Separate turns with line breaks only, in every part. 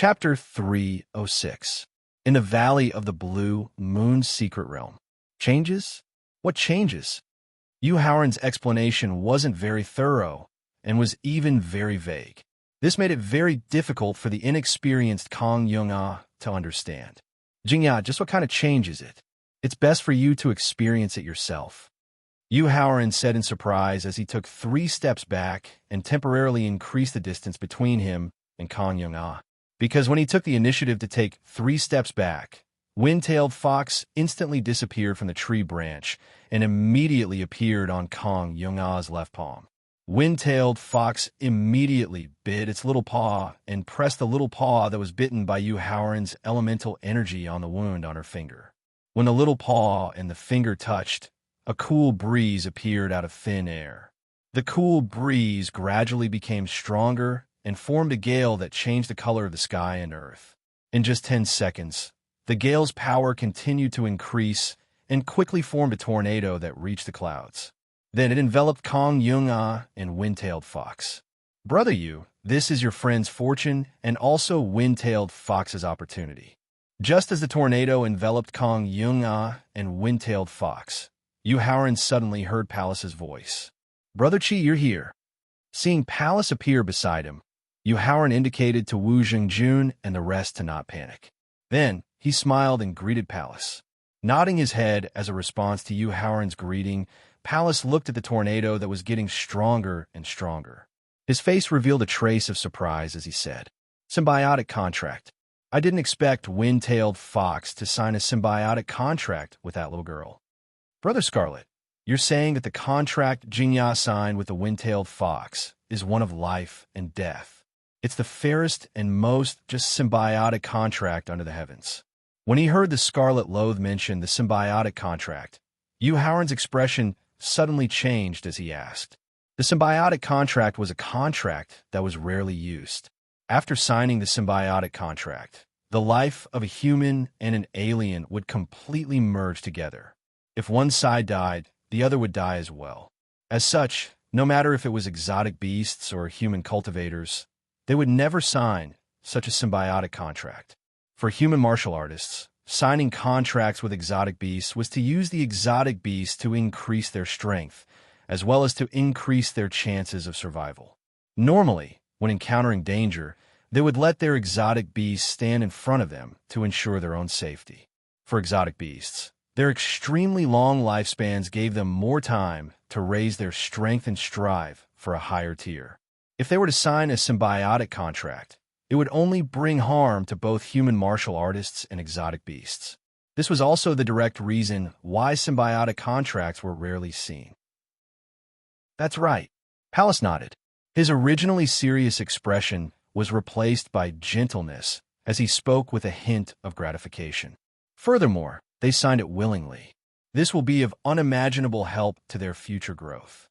Chapter 306. In the Valley of the Blue Moon's Secret Realm. Changes? What changes? Yu Haoran's explanation wasn't very thorough and was even very vague. This made it very difficult for the inexperienced Kong Yung-ah to understand. Jingya, just what kind of change is it? It's best for you to experience it yourself. Yu Haoran said in surprise as he took 3 steps back and temporarily increased the distance between him and Kong Yung-ah. Because when he took the initiative to take 3 steps back, Wind-tailed Fox instantly disappeared from the tree branch and immediately appeared on Kong Yung-ah's left palm. Wind-tailed Fox immediately bit its little paw and pressed the little paw that was bitten by Yu Haoran's elemental energy on the wound on her finger. When the little paw and the finger touched, a cool breeze appeared out of thin air. The cool breeze gradually became stronger and formed a gale that changed the color of the sky and earth. In just 10 seconds, the gale's power continued to increase and quickly formed a tornado that reached the clouds. Then it enveloped Kong Yung-ah and Wind-tailed Fox. Brother Yu, this is your friend's fortune and also Wind-tailed Fox's opportunity. Just as the tornado enveloped Kong Yung-ah and Wind-tailed Fox, Yu Haoran suddenly heard Palace's voice. Brother Chi, you're here. Seeing Palace appear beside him, Yu Haoran indicated to Wu Jingjun and the rest to not panic. Then, he smiled and greeted Palace. Nodding his head as a response to Yu Haoran's greeting, Palace looked at the tornado that was getting stronger and stronger. His face revealed a trace of surprise as he said, Symbiotic contract. I didn't expect Wind-tailed Fox to sign a symbiotic contract with that little girl. Brother Scarlet, you're saying that the contract Jingya signed with the Wind-tailed Fox is one of life and death. It's the fairest and most just symbiotic contract under the heavens. When he heard the Scarlet Loathe mention the symbiotic contract, Yu Haoran's expression suddenly changed as he asked. The symbiotic contract was a contract that was rarely used. After signing the symbiotic contract, the life of a human and an alien would completely merge together. If one side died, the other would die as well. As such, no matter if it was exotic beasts or human cultivators, they would never sign such a symbiotic contract. For human martial artists, signing contracts with exotic beasts was to use the exotic beasts to increase their strength, as well as to increase their chances of survival. Normally, when encountering danger, they would let their exotic beasts stand in front of them to ensure their own safety. For exotic beasts, their extremely long lifespans gave them more time to raise their strength and strive for a higher tier. If they were to sign a symbiotic contract, it would only bring harm to both human martial artists and exotic beasts. This was also the direct reason why symbiotic contracts were rarely seen. That's right. Palace nodded. His originally serious expression was replaced by gentleness as he spoke with a hint of gratification. Furthermore, they signed it willingly. This will be of unimaginable help to their future growth.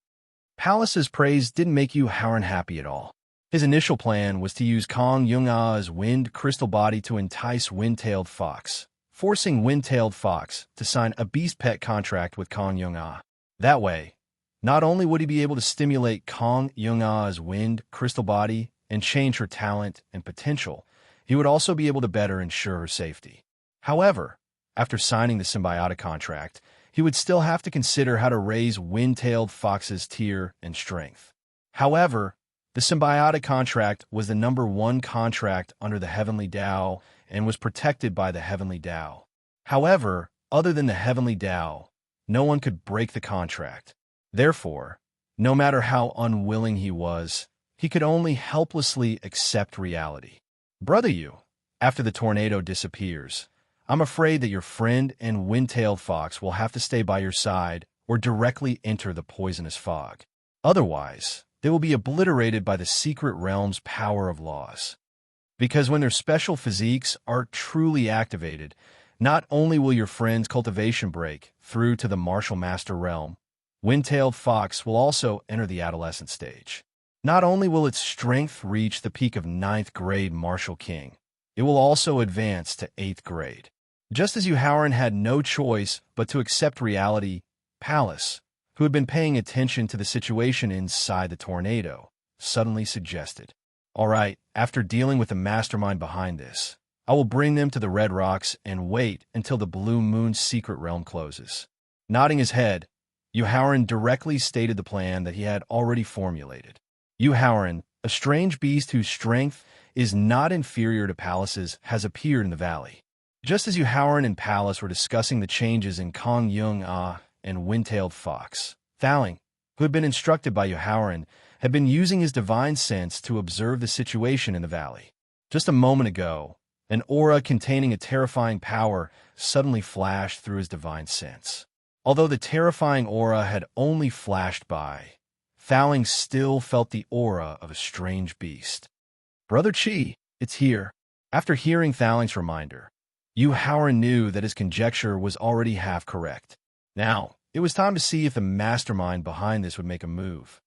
Palace's praise didn't make Yu Haoran happy at all. His initial plan was to use Kong Yung-ah's wind crystal body to entice Wind-tailed Fox, forcing Wind-tailed Fox to sign a beast pet contract with Kong Yung-ah. That way, not only would he be able to stimulate Kong Yung-ah's wind crystal body and change her talent and potential, he would also be able to better ensure her safety. However, after signing the symbiotic contract, he would still have to consider how to raise Wind-tailed Fox's tier and strength. However, the symbiotic contract was the #1 contract under the Heavenly Tao and was protected by the Heavenly Tao. However, other than the Heavenly Tao, no one could break the contract. Therefore, no matter how unwilling he was, he could only helplessly accept reality. Brother Yu, after the tornado disappears, I'm afraid that your friend and Wind-tailed Fox will have to stay by your side or directly enter the poisonous fog. Otherwise, they will be obliterated by the secret realm's power of laws. Because when their special physiques are truly activated, not only will your friend's cultivation break through to the martial master realm, Wind-tailed Fox will also enter the adolescent stage. Not only will its strength reach the peak of 9th grade martial king, it will also advance to 8th grade. Just as Yu Haoran had no choice but to accept reality, Palace, who had been paying attention to the situation inside the tornado, suddenly suggested, All right, after dealing with the mastermind behind this, I will bring them to the Red Rocks and wait until the Blue Moon's secret realm closes. Nodding his head, Yuhauran directly stated the plan that he had already formulated. Yuhauran, a strange beast whose strength is not inferior to Palace's, has appeared in the valley. Just as Yuhauran and Palace were discussing the changes in Kong Yung-ah and Wind-tailed Fox, Thaling, who had been instructed by Yuhauran, had been using his divine sense to observe the situation in the valley. Just a moment ago, an aura containing a terrifying power suddenly flashed through his divine sense. Although the terrifying aura had only flashed by, Thaling still felt the aura of a strange beast. "Brother Chi, it's here." After hearing Thaling's reminder, Yuhauran knew that his conjecture was already half correct. Now, it was time to see if the mastermind behind this would make a move.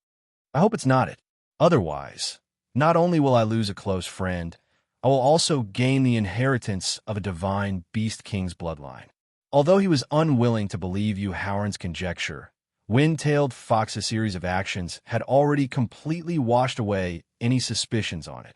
I hope it's not it. Otherwise, not only will I lose a close friend, I will also gain the inheritance of a divine Beast King's bloodline. Although he was unwilling to believe Yuhauran's conjecture, Wind-tailed Fox's series of actions had already completely washed away any suspicions on it.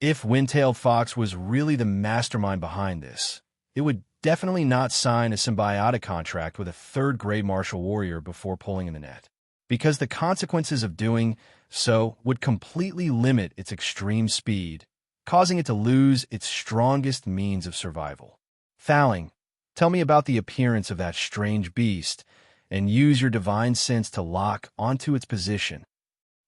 If Wind-tailed Fox was really the mastermind behind this, it would definitely not sign a symbiotic contract with a third-grade martial warrior before pulling in the net, because the consequences of doing so would completely limit its extreme speed, causing it to lose its strongest means of survival. Thaling, tell me about the appearance of that strange beast, and use your divine sense to lock onto its position.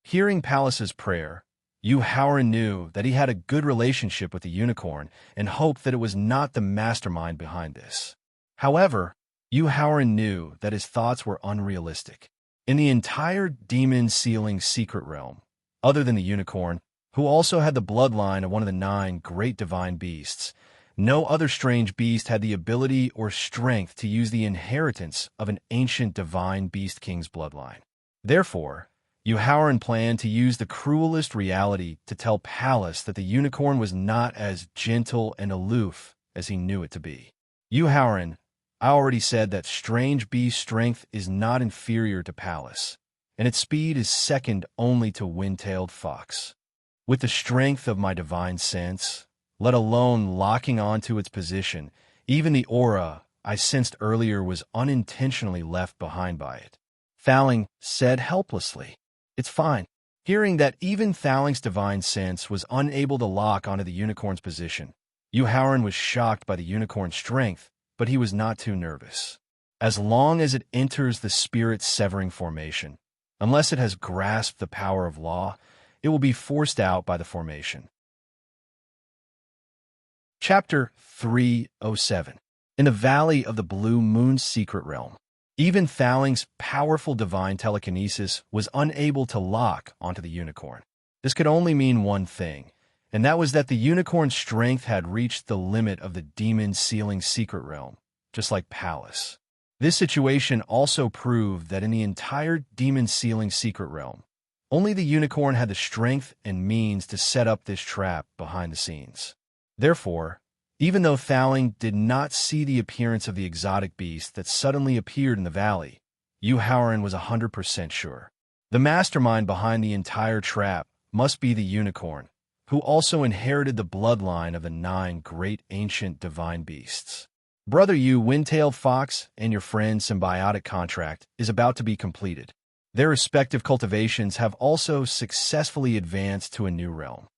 Hearing Palace's prayer, Yuhauran knew that he had a good relationship with the unicorn and hoped that it was not the mastermind behind this. However, Yuhauran knew that his thoughts were unrealistic. In the entire demon sealing secret realm, other than the unicorn, who also had the bloodline of one of the 9 great divine beasts, no other strange beast had the ability or strength to use the inheritance of an ancient divine Beast King's bloodline. Therefore, Yuhauran planned to use the cruelest reality to tell Palace that the unicorn was not as gentle and aloof as he knew it to be. Yuhauran, I already said that strange beast strength is not inferior to Palace, and its speed is second only to Wind-tailed Fox. With the strength of my divine sense, let alone locking onto its position, even the aura I sensed earlier was unintentionally left behind by it. Thaling said helplessly, "It's fine." Hearing that even Thaling's divine sense was unable to lock onto the unicorn's position, Yuhauran was shocked by the unicorn's strength, but he was not too nervous. As long as it enters the spirit-severing formation, unless it has grasped the power of law, it will be forced out by the formation. Chapter 307. In the Valley of the Blue Moon's Secret Realm, even Thaling's powerful divine telekinesis was unable to lock onto the unicorn. This could only mean one thing, and that was that the unicorn's strength had reached the limit of the demon-sealing secret realm, just like Palace. This situation also proved that in the entire demon-sealing secret realm, only the unicorn had the strength and means to set up this trap behind the scenes. Therefore, even though Thaling did not see the appearance of the exotic beast that suddenly appeared in the valley, Yuhauran was 100% sure. The mastermind behind the entire trap must be the unicorn, who also inherited the bloodline of the 9 great ancient divine beasts. Brother Yu, Wind-tailed Fox, and your friend's symbiotic contract is about to be completed. Their respective cultivations have also successfully advanced to a new realm.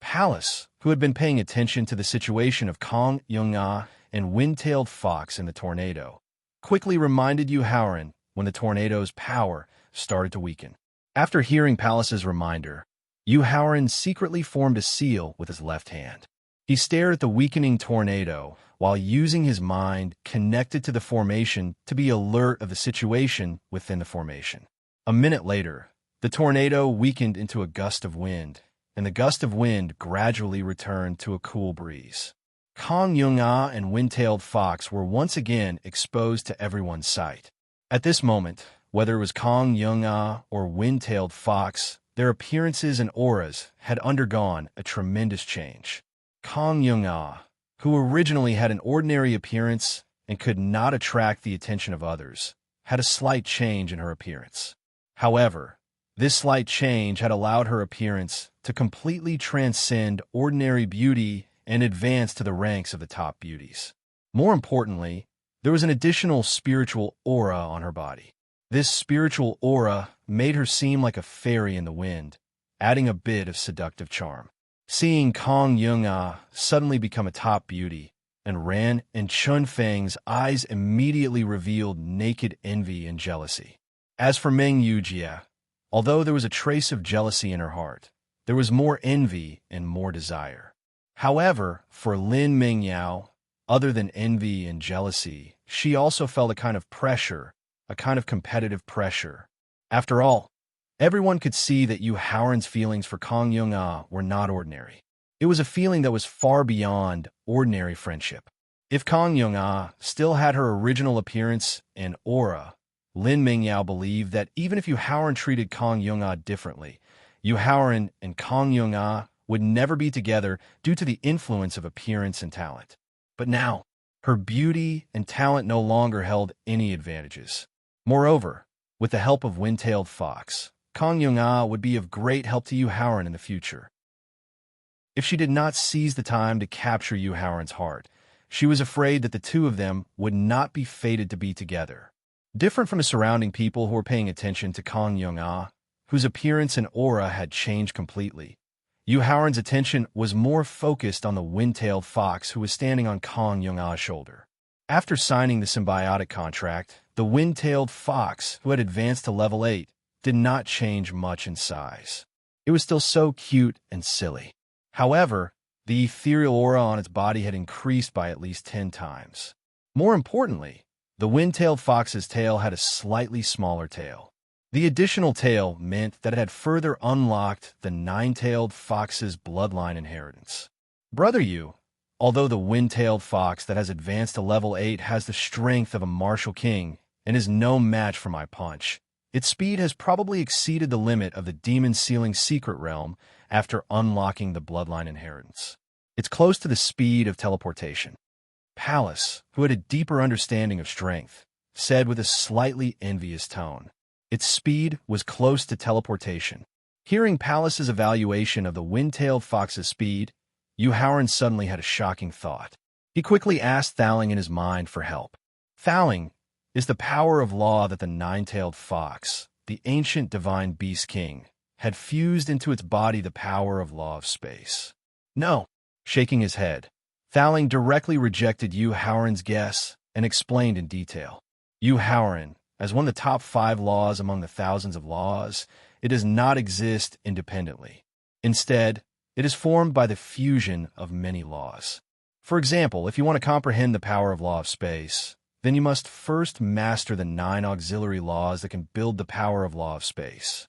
Palace, who had been paying attention to the situation of Kong Yung-ah and Wind-tailed Fox in the tornado, quickly reminded Yuhauran when the tornado's power started to weaken. After hearing Palace's reminder, Yuhauran secretly formed a seal with his left hand. He stared at the weakening tornado while using his mind connected to the formation to be alert of the situation within the formation. A minute later, the tornado weakened into a gust of wind, and the gust of wind gradually returned to a cool breeze. Kong Yung-ah and Wind-tailed Fox were once again exposed to everyone's sight. At this moment, whether it was Kong Yung-ah or Wind-tailed Fox, their appearances and auras had undergone a tremendous change. Kong Yung-ah, who originally had an ordinary appearance and could not attract the attention of others, had a slight change in her appearance. However, This slight change had allowed her appearance to completely transcend ordinary beauty and advance to the ranks of the top beauties. More importantly, there was an additional spiritual aura on her body. This spiritual aura made her seem like a fairy in the wind, adding a bit of seductive charm. Seeing Kong Yung-ah suddenly become a top beauty, and Ran and Chun Feng's eyes immediately revealed naked envy and jealousy. As for Meng Yujia, although there was a trace of jealousy in her heart, there was more envy and more desire. However, for Lin Mingyao, other than envy and jealousy, she also felt a kind of pressure, a kind of competitive pressure. After all, everyone could see that Yu Haoran's feelings for Kong Yung-ah were not ordinary. It was a feeling that was far beyond ordinary friendship. If Kong Yung-ah still had her original appearance and aura, Lin Mingyao believed that even if Yu Haoran treated Kong Yung-ah differently, Yu Haoran and Kong Yung-ah would never be together due to the influence of appearance and talent. But now, her beauty and talent no longer held any advantages. Moreover, with the help of Wind-tailed Fox, Kong Yung-ah would be of great help to Yu Haoran in the future. If she did not seize the time to capture Yu Haoran's heart, she was afraid that the two of them would not be fated to be together. Different from the surrounding people who were paying attention to Kong Yung-ah, whose appearance and aura had changed completely, Yu Haoran's attention was more focused on the Wind-tailed Fox who was standing on Kong Yung-ah's shoulder. After signing the symbiotic contract, the Wind-tailed Fox, who had advanced to level 8, did not change much in size. It was still so cute and silly. However, the ethereal aura on its body had increased by at least 10 times. More importantly, the Wind-tailed Fox's tail had a slightly smaller tail. The additional tail meant that it had further unlocked the Nine-tailed Fox's bloodline inheritance. Brother Yu, although the Wind-tailed Fox that has advanced to level 8 has the strength of a martial king and is no match for my punch, its speed has probably exceeded the limit of the Demon Sealing Secret Realm after unlocking the bloodline inheritance. It's close to the speed of teleportation. Palace, who had a deeper understanding of strength, said with a slightly envious tone. Its speed was close to teleportation. Hearing Palace's evaluation of the Wind-tailed Fox's speed, Yu Haoran suddenly had a shocking thought. He quickly asked Thaling in his mind for help. Thaling is the power of law that the Nine-tailed Fox, the ancient divine beast king, had fused into its body the power of law of space. No, shaking his head, Thaling directly rejected Yu Haoran's guess and explained in detail. Yu Haoran, as one of the top 5 laws among the thousands of laws, it does not exist independently. Instead, it is formed by the fusion of many laws. For example, if you want to comprehend the power of law of space, then you must first master the 9 auxiliary laws that can build the power of law of space.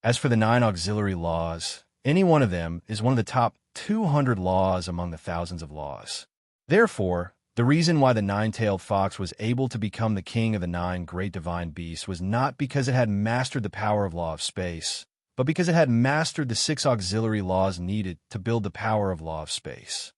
As for the 9 auxiliary laws, any one of them is one of the top 200 laws among the thousands of laws. Therefore, the reason why the Nine-tailed Fox was able to become the king of the 9 great divine beasts was not because it had mastered the power of law of space, but because it had mastered the 6 auxiliary laws needed to build the power of law of space.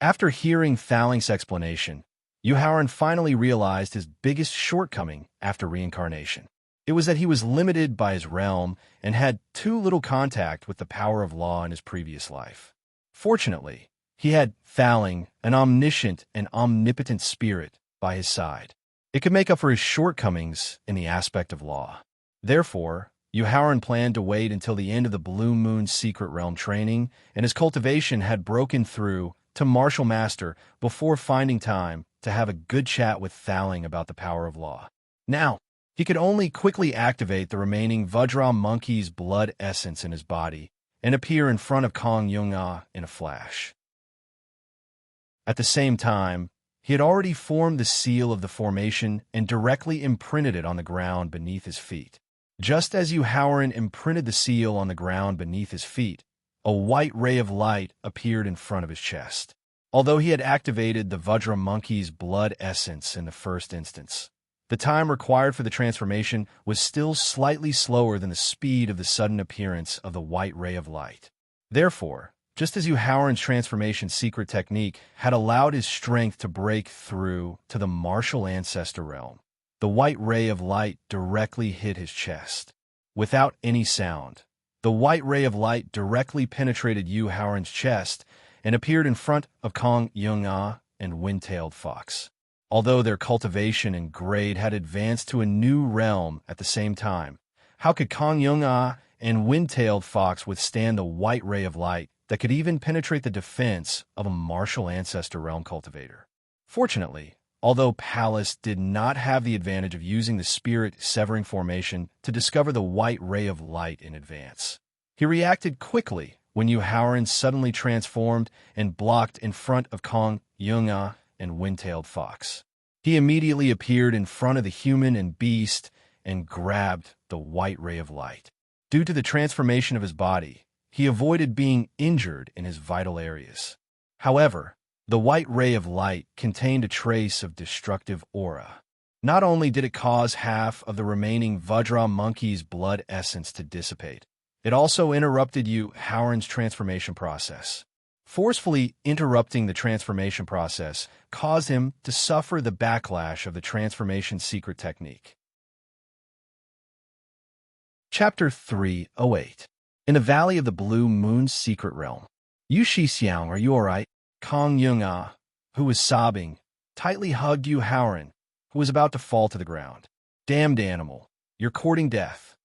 After hearing Thaling's explanation, Yu Haoran finally realized his biggest shortcoming after reincarnation. It was that he was limited by his realm and had too little contact with the power of law in his previous life. Fortunately, he had Thaling, an omniscient and omnipotent spirit, by his side. It could make up for his shortcomings in the aspect of law. Therefore, Yu Haoran planned to wait until the end of the Blue Moon Secret Realm training and his cultivation had broken through to Martial Master before finding time to have a good chat with Thaling about the power of law. Now, he could only quickly activate the remaining Vajra monkey's blood essence in his body and appear in front of Kong Yung-ah in a flash. At the same time, he had already formed the seal of the formation and directly imprinted it on the ground beneath his feet. Just as Yu Haoran imprinted the seal on the ground beneath his feet, a white ray of light appeared in front of his chest. Although he had activated the Vajra monkey's blood essence in the first instance, the time required for the transformation was still slightly slower than the speed of the sudden appearance of the white ray of light. Therefore, just as Yu Haoran's transformation secret technique had allowed his strength to break through to the martial ancestor realm, the white ray of light directly hit his chest. Without any sound, the white ray of light directly penetrated Yu Haoran's chest and appeared in front of Kong Yung-ah and Wind-tailed Fox. Although their cultivation and grade had advanced to a new realm at the same time, how could Kong Yung-ah and Wind-tailed Fox withstand the white ray of light that could even penetrate the defense of a martial ancestor realm cultivator? Fortunately, although Pallas did not have the advantage of using the spirit severing formation to discover the white ray of light in advance, he reacted quickly when Yu Haoran suddenly transformed and blocked in front of Kong Yung-ah and Wind-tailed Fox. He immediately appeared in front of the human and beast and grabbed the white ray of light. Due to the transformation of his body, he avoided being injured in his vital areas. However, the white ray of light contained a trace of destructive aura. Not only did it cause half of the remaining Vajra monkey's blood essence to dissipate, it also interrupted Yu Haoran's transformation process. Forcefully interrupting the transformation process caused him to suffer the backlash of the transformation secret technique. Chapter 308. In the Valley of the Blue Moon's Secret Realm. Yu Shixiang, are you alright? Kong Yung-ah, who was sobbing, tightly hugged Yu Haoran, who was about to fall to the ground. Damned animal, you're courting death.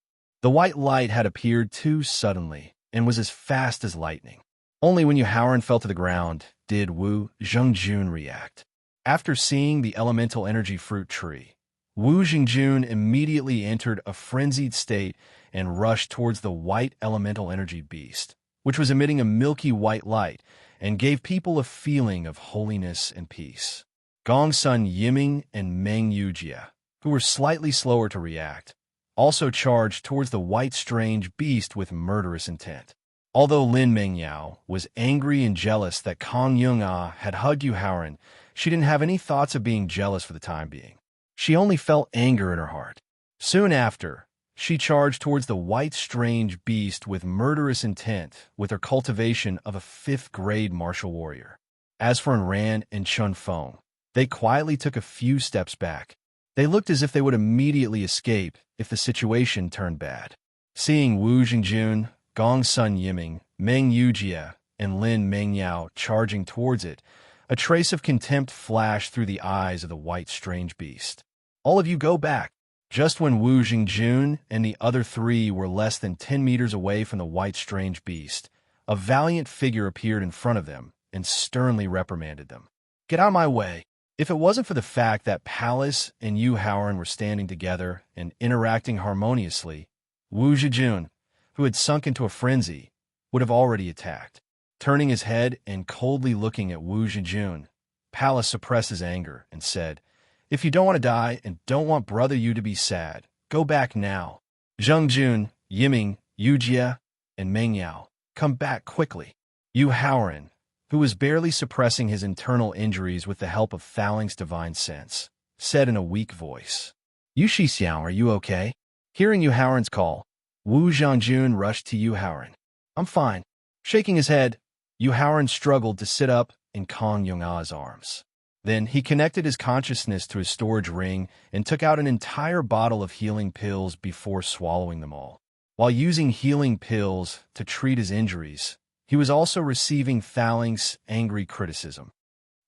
The white light had appeared too suddenly and was as fast as lightning. Only when Yu Haoran fell to the ground did Wu Zhengjun react. After seeing the elemental energy fruit tree, Wu Zhengjun immediately entered a frenzied state and rushed towards the white elemental energy beast, which was emitting a milky white light and gave people a feeling of holiness and peace. Gongsun Yiming and Meng Yujia, who were slightly slower to react, also charged towards the white strange beast with murderous intent. Although Lin Mengyao was angry and jealous that Kong Yung-ah had hugged Yu Haoran, she didn't have any thoughts of being jealous for the time being. She only felt anger in her heart. Soon after, she charged towards the white strange beast with murderous intent with her cultivation of a 5th-grade martial warrior. As for Enran and Chun Feng, they quietly took a few steps back. They looked as if they would immediately escape if the situation turned bad. Seeing Wu Zhengjun, Gongsun Yiming, Meng Yujia, and Lin Mengyao charging towards it, a trace of contempt flashed through the eyes of the white strange beast. All of you go back. Just when Wu Zhengjun and the other 3 were less than 10 meters away from the white strange beast, a valiant figure appeared in front of them and sternly reprimanded them. Get out of my way. If it wasn't for the fact that Pallas and Yu Haoran were standing together and interacting harmoniously, Wu Zhengjun, who had sunk into a frenzy, would have already attacked. Turning his head and coldly looking at Wu Zhengjun, Pallas suppressed his anger and said, If you don't want to die and don't want Brother Yu to be sad, go back now. Zhengjun, Yiming, Yujia, and Mengyao, come back quickly. Yu Haoran, who was barely suppressing his internal injuries with the help of Thaling's divine sense, said in a weak voice, Yu Shixiang, are you okay? Hearing Yu Haoran's call, Wu Zhengjun rushed to Yu Haoran. I'm fine. Shaking his head, Yu Haoran struggled to sit up in Kong Yung-ah's arms. Then he connected his consciousness to his storage ring and took out an entire bottle of healing pills before swallowing them all. While using healing pills to treat his injuries, he was also receiving Thaling's angry criticism.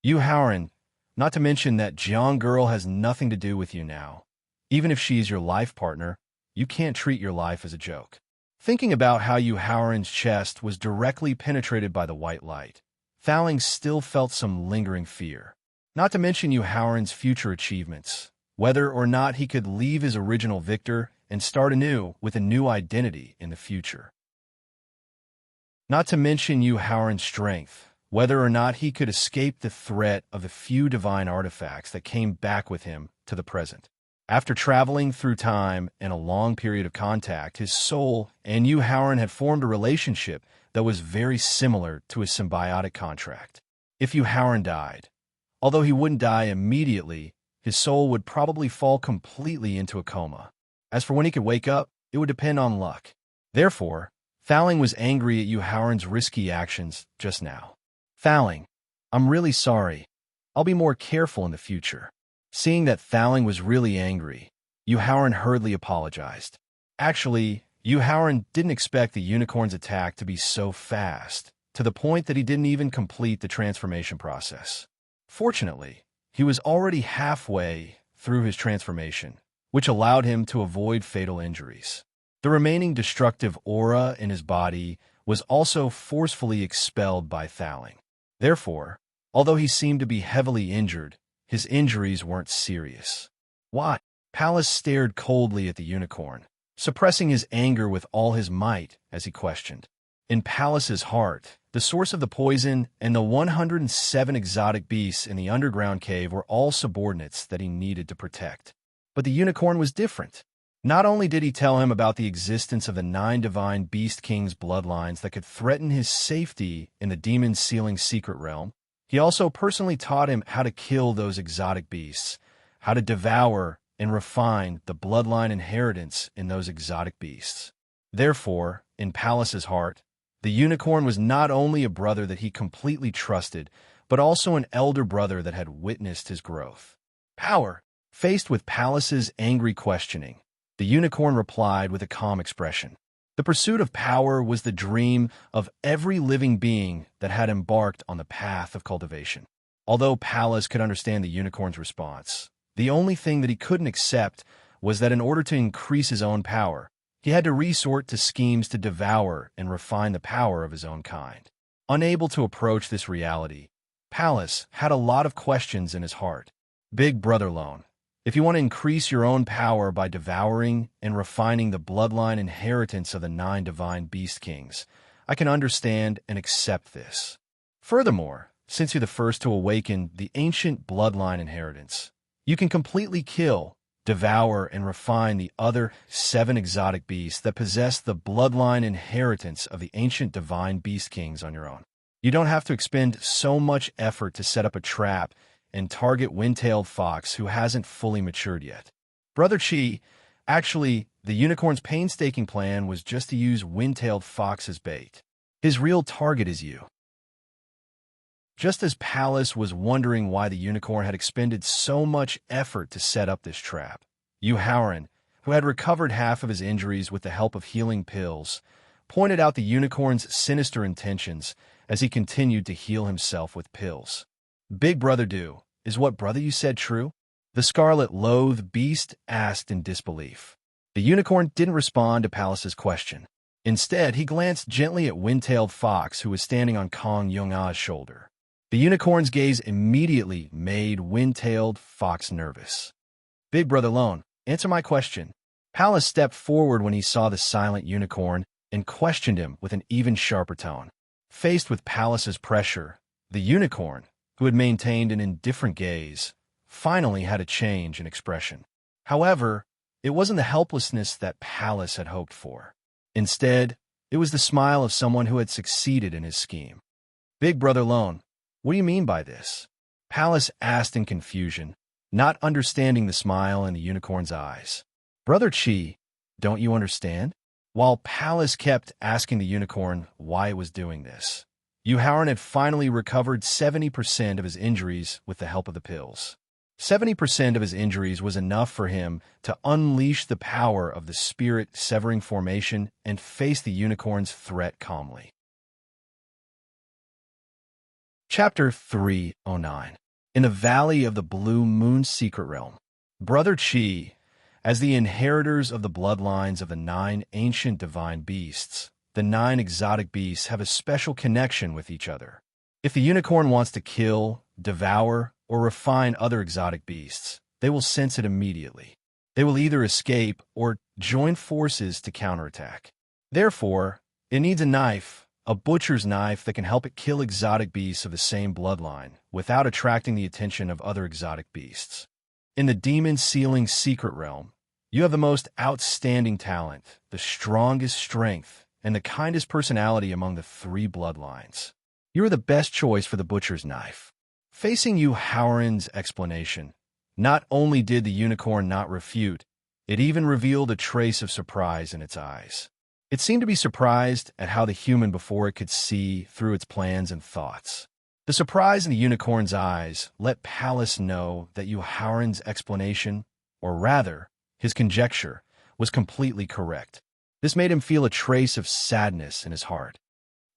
Yu Haoran, not to mention that Jiang girl has nothing to do with you now. Even if she's your life partner, you can't treat your life as a joke. Thinking about how Yu Haoran's chest was directly penetrated by the white light, Thaling still felt some lingering fear. Not to mention Yu Haoran's future achievements, whether or not he could leave his original victor and start anew with a new identity in the future. Not to mention Yu Haoran's strength, whether or not he could escape the threat of the few divine artifacts that came back with him to the present. After traveling through time and a long period of contact, his soul and Yu Haoran had formed a relationship that was very similar to a symbiotic contract. If Yu Haoran died, although he wouldn't die immediately, his soul would probably fall completely into a coma. As for when he could wake up, it would depend on luck. Therefore, Thaling was angry at Yu Haoran's risky actions just now. Thaling, I'm really sorry. I'll be more careful in the future. Seeing that Thaling was really angry, Yu Haoran hurriedly apologized. Actually, Howren didn't expect the unicorn's attack to be so fast, to the point that he didn't even complete the transformation process. Fortunately, he was already halfway through his transformation, which allowed him to avoid fatal injuries. The remaining destructive aura in his body was also forcefully expelled by Thaling. Therefore, although he seemed to be heavily injured, his injuries weren't serious. Why? Pallas stared coldly at the unicorn, suppressing his anger with all his might as he questioned. In Pallas's heart, the source of the poison and the 107 exotic beasts in the underground cave were all subordinates that he needed to protect. But the unicorn was different. Not only did he tell him about the existence of the 9 divine beast kings' bloodlines that could threaten his safety in the demon-sealing secret realm, he also personally taught him how to kill those exotic beasts, how to devour and refine the bloodline inheritance in those exotic beasts. Therefore, in Pallas's heart, the unicorn was not only a brother that he completely trusted, but also an elder brother that had witnessed his growth. Power. Faced with Pallas's angry questioning, the unicorn replied with a calm expression. The pursuit of power was the dream of every living being that had embarked on the path of cultivation. Although Pallas could understand the unicorn's response, the only thing that he couldn't accept was that in order to increase his own power, he had to resort to schemes to devour and refine the power of his own kind. Unable to approach this reality, Pallas had a lot of questions in his heart. Big Brother Lone, if you want to increase your own power by devouring and refining the bloodline inheritance of the 9 divine beast kings, I can understand and accept this. Furthermore, since you're the first to awaken the ancient bloodline inheritance, you can completely kill, devour, and refine the other 7 exotic beasts that possess the bloodline inheritance of the ancient divine beast kings on your own. You don't have to expend so much effort to set up a trap and target wind-tailed fox who hasn't fully matured yet. Brother Chi, actually, the unicorn's painstaking plan was just to use wind-tailed fox as bait. His real target is you. Just as Pallas was wondering why the unicorn had expended so much effort to set up this trap, Howren, who had recovered half of his injuries with the help of healing pills, pointed out the unicorn's sinister intentions as he continued to heal himself with pills. Big Brother Do, is what brother you said true? The scarlet-loathed beast asked in disbelief. The unicorn didn't respond to Pallas's question. Instead, he glanced gently at Wind-tailed Fox, who was standing on Kong Yong-ah's shoulder. The unicorn's gaze immediately made Wind-tailed Fox nervous. Big Brother Lone, answer my question. Pallas stepped forward when he saw the silent unicorn and questioned him with an even sharper tone. Faced with Pallas's pressure, the unicorn, who had maintained an indifferent gaze, finally had a change in expression. However, it wasn't the helplessness that Pallas had hoped for. Instead, it was the smile of someone who had succeeded in his scheme. Big Brother Lone, what do you mean by this? Pallas asked in confusion, not understanding the smile in the unicorn's eyes. Brother Chi, don't you understand? While Pallas kept asking the unicorn why it was doing this, Howren had finally recovered 70% of his injuries with the help of the pills. 70% of his injuries was enough for him to unleash the power of the spirit-severing formation and face the unicorn's threat calmly. Chapter 309. In the Valley of the Blue Moon Secret Realm, Brother Chi, as the inheritors of the bloodlines of the 9 ancient divine beasts, the 9 exotic beasts have a special connection with each other. If the unicorn wants to kill, devour, or refine other exotic beasts, they will sense it immediately. They will either escape or join forces to counterattack. Therefore, it needs a knife, a butcher's knife that can help it kill exotic beasts of the same bloodline without attracting the attention of other exotic beasts. In the demon-sealing secret realm, you have the most outstanding talent, the strongest strength, and the kindest personality among the 3 bloodlines. You are the best choice for the butcher's knife. Facing Howren's explanation, not only did the unicorn not refute, it even revealed a trace of surprise in its eyes. It seemed to be surprised at how the human before it could see through its plans and thoughts. The surprise in the unicorn's eyes let Pallas know that Howren's explanation, or rather, his conjecture, was completely correct. This made him feel a trace of sadness in his heart.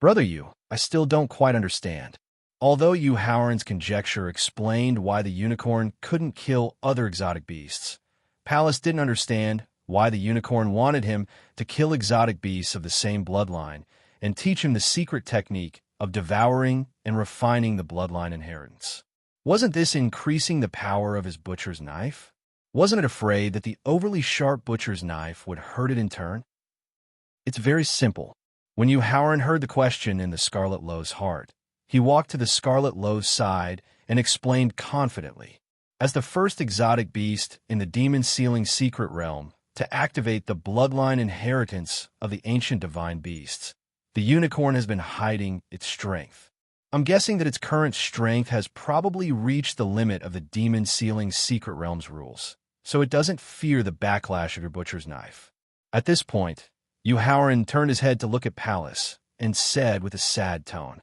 Brother Yu, I still don't quite understand. Although Yu Haoran's conjecture explained why the unicorn couldn't kill other exotic beasts, Pallas didn't understand why the unicorn wanted him to kill exotic beasts of the same bloodline and teach him the secret technique of devouring and refining the bloodline inheritance. Wasn't this increasing the power of his butcher's knife? Wasn't it afraid that the overly sharp butcher's knife would hurt it in turn? It's very simple. When Yu Haoran heard the question in the Scarlet Low's heart, he walked to the Scarlet Low's side and explained confidently. As the first exotic beast in the demon-sealing secret realm to activate the bloodline inheritance of the ancient divine beasts, the unicorn has been hiding its strength. I'm guessing that its current strength has probably reached the limit of the demon-sealing secret realm's rules, so it doesn't fear the backlash of your butcher's knife. At this point, Yu Haoran turned his head to look at Pallas and said with a sad tone,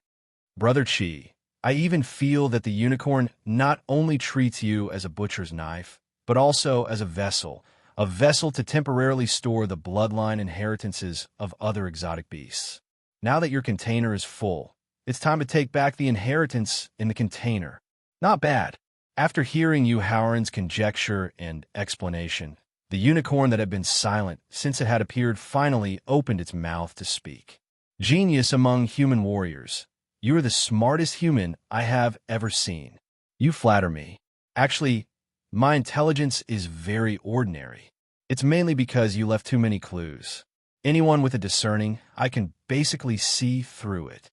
Brother Qi, I even feel that the unicorn not only treats you as a butcher's knife, but also as a vessel to temporarily store the bloodline inheritances of other exotic beasts. Now that your container is full, it's time to take back the inheritance in the container. Not bad. After hearing Yu Haoran's conjecture and explanation, the unicorn that had been silent since it had appeared finally opened its mouth to speak. Genius among human warriors, you are the smartest human I have ever seen. You flatter me. Actually, my intelligence is very ordinary. It's mainly because you left too many clues. Anyone with a discerning eye can basically see through it.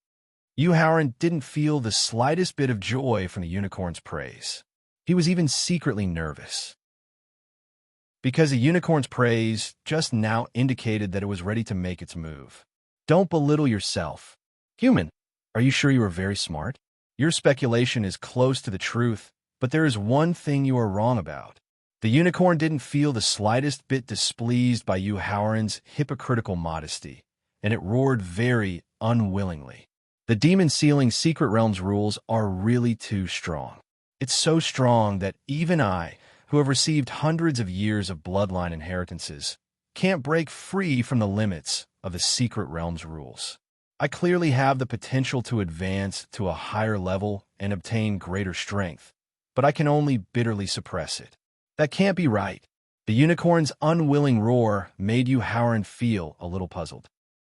Yu Haoran didn't feel the slightest bit of joy from the unicorn's praise. He was even secretly nervous, because the unicorn's praise just now indicated that it was ready to make its move. Don't belittle yourself. Human, are you sure you are very smart? Your speculation is close to the truth, but there is one thing you are wrong about. The unicorn didn't feel the slightest bit displeased by Yu Haoran's hypocritical modesty, and it roared very unwillingly. The demon-sealing secret realm's rules are really too strong. It's so strong that even I, who have received hundreds of years of bloodline inheritances, can't break free from the limits of the secret realm's rules. I clearly have the potential to advance to a higher level and obtain greater strength, but I can only bitterly suppress it. That can't be right. The unicorn's unwilling roar made Yu Haoran feel a little puzzled.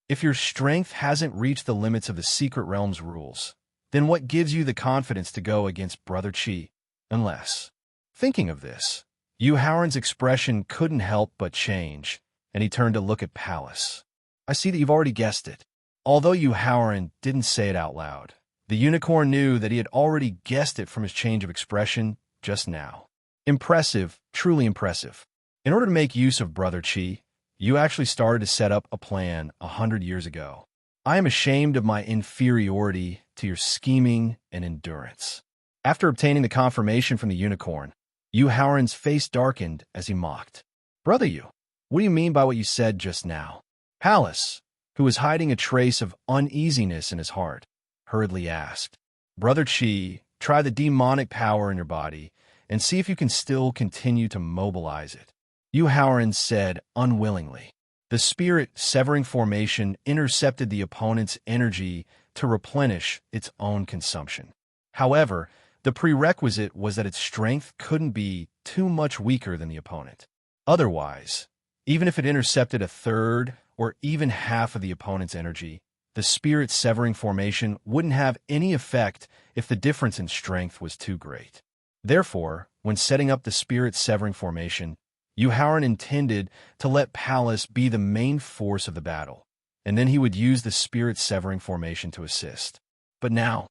If your strength hasn't reached the limits of the secret realm's rules, then what gives you the confidence to go against Brother Qi? Unless... Thinking of this, Yu Haoran's expression couldn't help but change, and he turned to look at Pallas. I see that you've already guessed it. Although Yu Haoran didn't say it out loud, the unicorn knew that he had already guessed it from his change of expression just now. Impressive, truly impressive. In order to make use of Brother Qi, you actually started to set up a plan 100 years ago. I am ashamed of my inferiority to your scheming and endurance. After obtaining the confirmation from the unicorn, Yu Haoran's face darkened as he mocked. Brother Yu, what do you mean by what you said just now? Pallas, who was hiding a trace of uneasiness in his heart, hurriedly asked. Brother Qi, try the demonic power in your body and see if you can still continue to mobilize it. Yu Haoran said unwillingly. The spirit severing formation intercepted the opponent's energy to replenish its own consumption. However, the prerequisite was that its strength couldn't be too much weaker than the opponent. Otherwise, even if it intercepted a third or even half of the opponent's energy, the spirit severing formation wouldn't have any effect if the difference in strength was too great. Therefore, when setting up the spirit severing formation, Yu Haoran intended to let Pallas be the main force of the battle, and then he would use the spirit severing formation to assist. But now,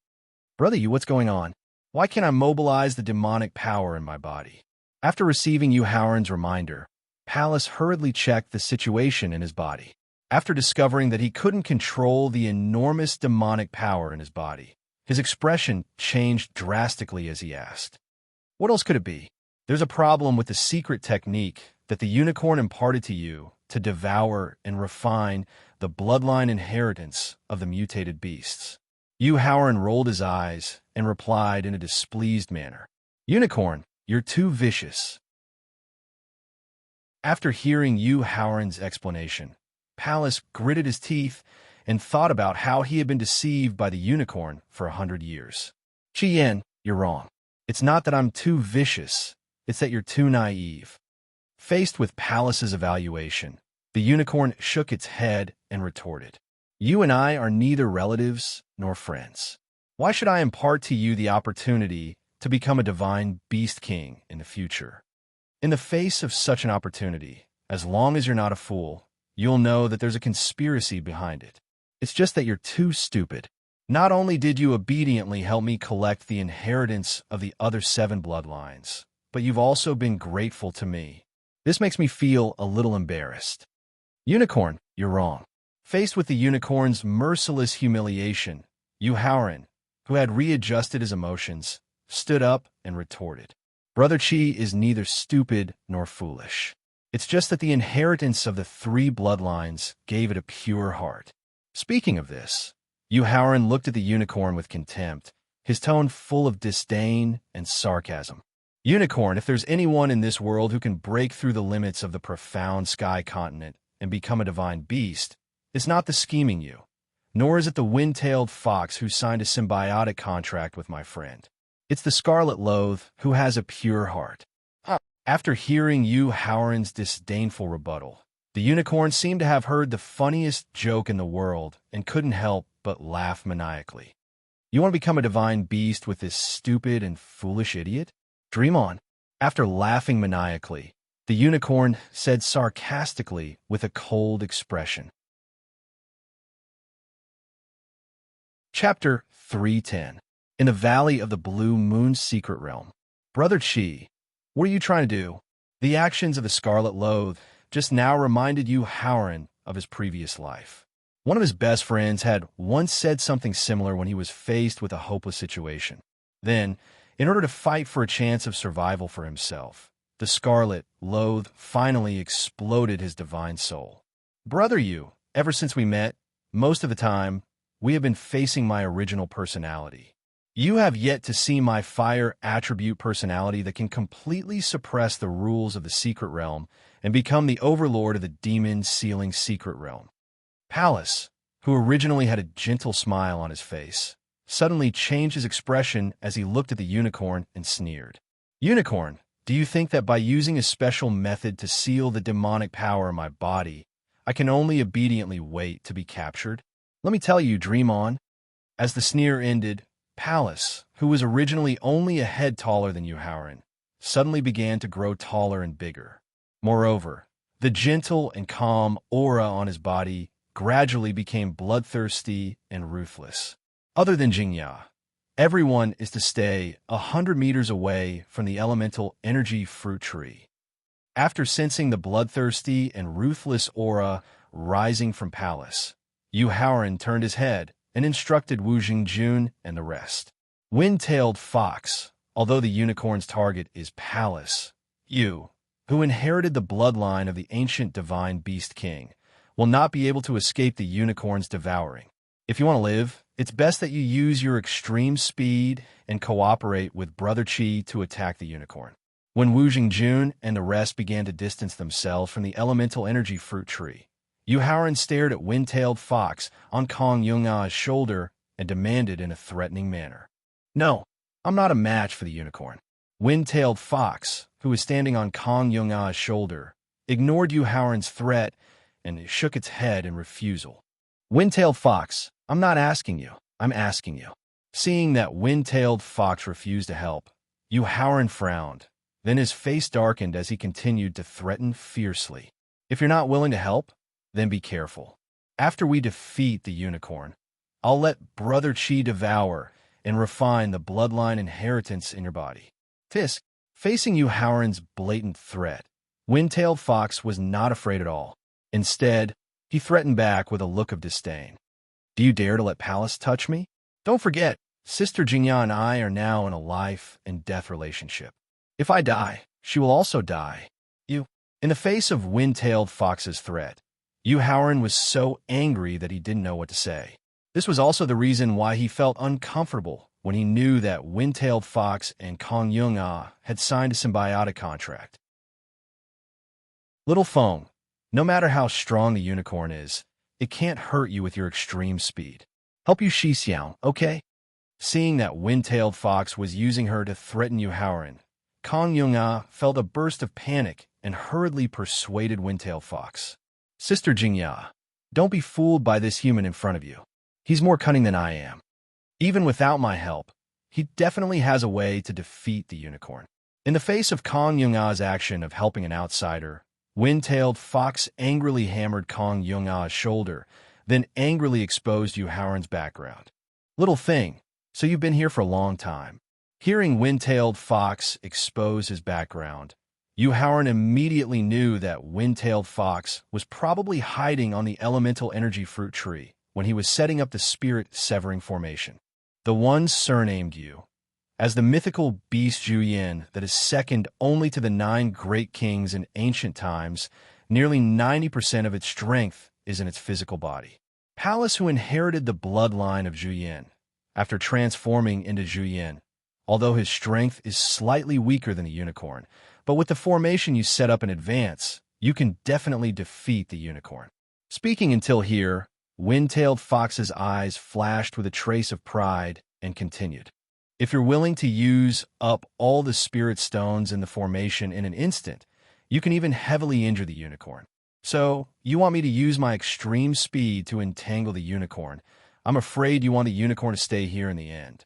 Brother Yu, what's going on? Why can't I mobilize the demonic power in my body? After receiving Yu Haoran's reminder, Pallas hurriedly checked the situation in his body. After discovering that he couldn't control the enormous demonic power in his body, his expression changed drastically as he asked, what else could it be? There's a problem with the secret technique that the unicorn imparted to you to devour and refine the bloodline inheritance of the mutated beasts. Yu Haoran rolled his eyes and replied in a displeased manner. Unicorn, you're too vicious. After hearing Yu Haoran's explanation, Pallas gritted his teeth and thought about how he had been deceived by the unicorn for 100 years. Chien, you're wrong. It's not that I'm too vicious, it's that you're too naive. Faced with Pallas's evaluation, the unicorn shook its head and retorted, You and I are neither relatives nor friends. Why should I impart to you the opportunity to become a divine beast king in the future? In the face of such an opportunity, as long as you're not a fool, you'll know that there's a conspiracy behind it. It's just that you're too stupid. Not only did you obediently help me collect the inheritance of the other 7 bloodlines, but you've also been grateful to me. This makes me feel a little embarrassed. Unicorn, you're wrong. Faced with the unicorn's merciless humiliation, Howren, who had readjusted his emotions, stood up and retorted. Brother Chi is neither stupid nor foolish. It's just that the inheritance of the 3 bloodlines gave it a pure heart. Speaking of this, Howren looked at the unicorn with contempt, his tone full of disdain and sarcasm. Unicorn, if there's anyone in this world who can break through the limits of the profound sky continent and become a divine beast, it's not the scheming you, nor is it the wind-tailed fox who signed a symbiotic contract with my friend. It's the scarlet loath who has a pure heart. After hearing Howren's disdainful rebuttal, the unicorn seemed to have heard the funniest joke in the world and couldn't help but laugh maniacally. You want to become a divine beast with this stupid and foolish idiot? Dream on. After laughing maniacally, the unicorn said sarcastically with a cold expression. Chapter 310. In the Valley of the Blue Moon's Secret Realm. Brother Chi, what are you trying to do? The actions of the Scarlet Loath just now reminded Howren of his previous life. One of his best friends had once said something similar when he was faced with a hopeless situation. Then, in order to fight for a chance of survival for himself, the Scarlet Loath finally exploded his divine soul. Brother ever since we met, most of the time, we have been facing my original personality. You have yet to see my fire attribute personality that can completely suppress the rules of the secret realm and become the overlord of the demon-sealing secret realm. Pallas, who originally had a gentle smile on his face, suddenly changed his expression as he looked at the unicorn and sneered. Unicorn, do you think that by using a special method to seal the demonic power in my body, I can only obediently wait to be captured? Let me tell you, dream on. As the sneer ended, Pallas, who was originally only a head taller than Howren, suddenly began to grow taller and bigger. Moreover, the gentle and calm aura on his body gradually became bloodthirsty and ruthless. Other than Jingya, everyone is to stay 100 meters away from the elemental energy fruit tree. After sensing the bloodthirsty and ruthless aura rising from Pallas, Howren turned his head and instructed Wu Jingjun and the rest. Wind-tailed fox, although the unicorn's target is Pallas, you, who inherited the bloodline of the ancient divine beast king, will not be able to escape the unicorn's devouring. If you want to live, it's best that you use your extreme speed and cooperate with Brother Chi to attack the unicorn. When Wu Jingjun and the rest began to distance themselves from the elemental energy fruit tree, Howren stared at Wind-tailed fox on Kong Yunga's shoulder and demanded in a threatening manner. No, I'm not a match for the unicorn. Wind-tailed fox, who was standing on Kong Yunga's shoulder, ignored Howren's threat and shook its head in refusal. Wind-tailed fox, I'm not asking you, I'm asking you. Seeing that Wind-tailed fox refused to help, Howren frowned. Then his face darkened as he continued to threaten fiercely. If you're not willing to help, then be careful. After we defeat the unicorn, I'll let Brother Chi devour and refine the bloodline inheritance in your body. Tisk, facing Howren's blatant threat, Wind-tailed fox was not afraid at all. Instead, he threatened back with a look of disdain. Do you dare to let Pallas touch me? Don't forget, Sister Jingya and I are now in a life and death relationship. If I die, she will also die. In the face of Wind-tailed fox's threat, Howren was so angry that he didn't know what to say. This was also the reason why he felt uncomfortable when he knew that Wind-tailed fox and Kong Yunga had signed a symbiotic contract. Little Feng, No matter how strong the unicorn is, it can't hurt you with your extreme speed. Help you Xixiao, okay? Seeing that wind-tailed fox was using her to threaten Yu Haoran, Kong Yung-ah felt a burst of panic and hurriedly persuaded wind-tailed fox. Sister Jingya, don't be fooled by this human in front of you. He's more cunning than I am. Even without my help, he definitely has a way to defeat the unicorn. In the face of Kong Yung-ah's action of helping an outsider, wind-tailed fox angrily hammered Kong Yung-ah's shoulder, then angrily exposed Yu Haoran's background. Little thing, so you've been here for a long time. Hearing wind-tailed fox expose his background, Yu Haoran immediately knew that wind-tailed fox was probably hiding on the elemental energy fruit tree when he was setting up the spirit-severing formation. The one surnamed Yu, as the mythical beast Zhuyin that is second only to the 9 great kings in ancient times, nearly 90% of its strength is in its physical body. Pallas, who inherited the bloodline of Zhuyin after transforming into Zhuyin, although his strength is slightly weaker than the unicorn, but with the formation you set up in advance, you can definitely defeat the unicorn. Speaking until here, wind-tailed fox's eyes flashed with a trace of pride and continued. If you're willing to use up all the spirit stones in the formation in an instant, you can even heavily injure the unicorn. So, you want me to use my extreme speed to entangle the unicorn. I'm afraid you want the unicorn to stay here in the end.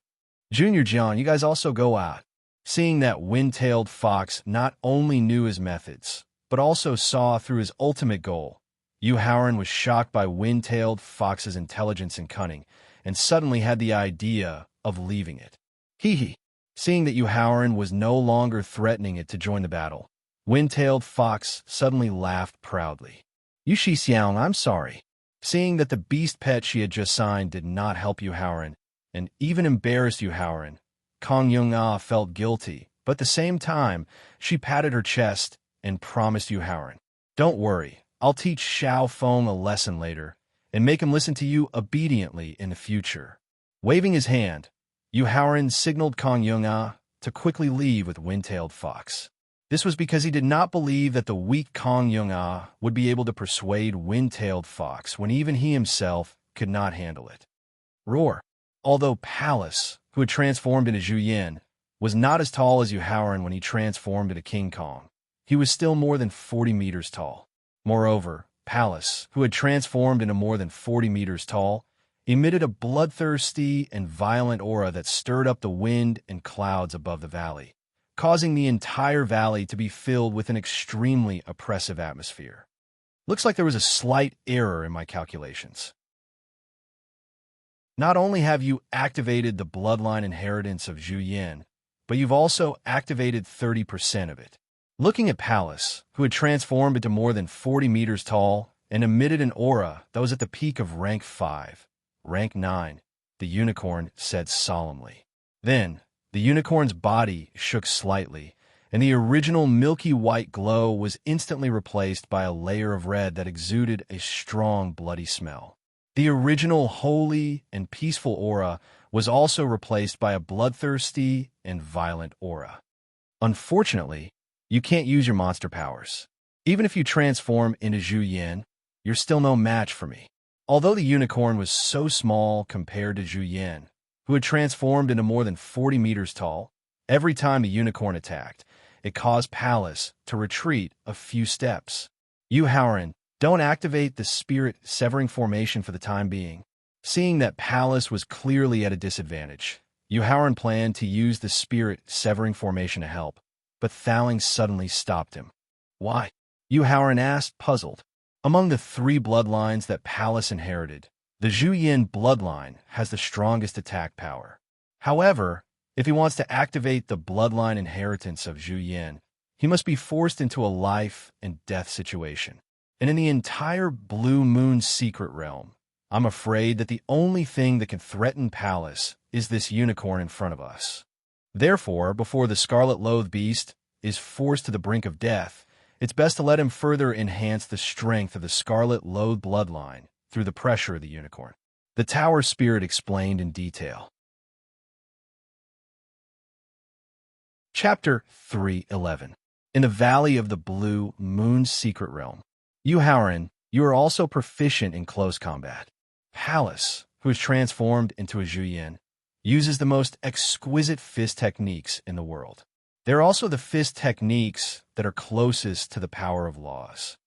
Junior John, you guys also go out. Seeing that wind-tailed fox not only knew his methods, but also saw through his ultimate goal, Yu Haoran was shocked by wind-tailed fox's intelligence and cunning, and suddenly had the idea of leaving it. Hee. Seeing that Yu Haoran was no longer threatening it to join the battle, wind-tailed fox suddenly laughed proudly. Yu Xixiang, I'm sorry. Seeing that the beast pet she had just signed did not help Yu Haoran, and even embarrassed Yu Haoran, Kong Yung-ah felt guilty, but at the same time, she patted her chest and promised Yu Haoran, "Don't worry, I'll teach Xiao Feng a lesson later, and make him listen to you obediently in the future." Waving his hand, Yu Haoran signaled Kong Yung-ah to quickly leave with wind-tailed fox. This was because he did not believe that the weak Kong Yung-ah would be able to persuade wind-tailed fox when even he himself could not handle it. Roar. Although Pallas, who had transformed into Zhuyin, was not as tall as Yu Haoran when he transformed into King Kong, he was still more than 40 meters tall. Moreover, Pallas, who had transformed into more than 40 meters tall, emitted a bloodthirsty and violent aura that stirred up the wind and clouds above the valley, causing the entire valley to be filled with an extremely oppressive atmosphere. Looks like there was a slight error in my calculations. Not only have you activated the bloodline inheritance of Zhuyin, but you've also activated 30% of it. Looking at Pallas, who had transformed into more than 40 meters tall and emitted an aura that was at the peak of rank 5, rank 9, the unicorn said solemnly. Then, the unicorn's body shook slightly, and the original milky white glow was instantly replaced by a layer of red that exuded a strong bloody smell. The original holy and peaceful aura was also replaced by a bloodthirsty and violent aura. Unfortunately, you can't use your monster powers. Even if you transform into Zhuyin, you're still no match for me. Although the unicorn was so small compared to Zhuyin, who had transformed into more than 40 meters tall, every time the unicorn attacked, it caused Pallas to retreat a few steps. Yu Haoran, don't activate the spirit-severing formation for the time being. Seeing that Pallas was clearly at a disadvantage, Yu Haoran planned to use the spirit-severing formation to help, but Thaling suddenly stopped him. Why? Yu Haoran asked, puzzled. Among the 3 bloodlines that Pallas inherited, the Zhuyin bloodline has the strongest attack power. However, if he wants to activate the bloodline inheritance of Zhuyin, he must be forced into a life and death situation. And in the entire Blue Moon secret realm, I'm afraid that the only thing that can threaten Pallas is this unicorn in front of us. Therefore, before the Scarlet-Loathed Beast is forced to the brink of death, it's best to let him further enhance the strength of the Scarlet-Loathed bloodline through the pressure of the unicorn. The Tower Spirit explained in detail. Chapter 3:11. In the Valley of the Blue Moon secret realm. You, Howren, you are also proficient in close combat. Pallas, who is transformed into a Juyin, uses the most exquisite fist techniques in the world. They're also the fist techniques that are closest to the power of laws.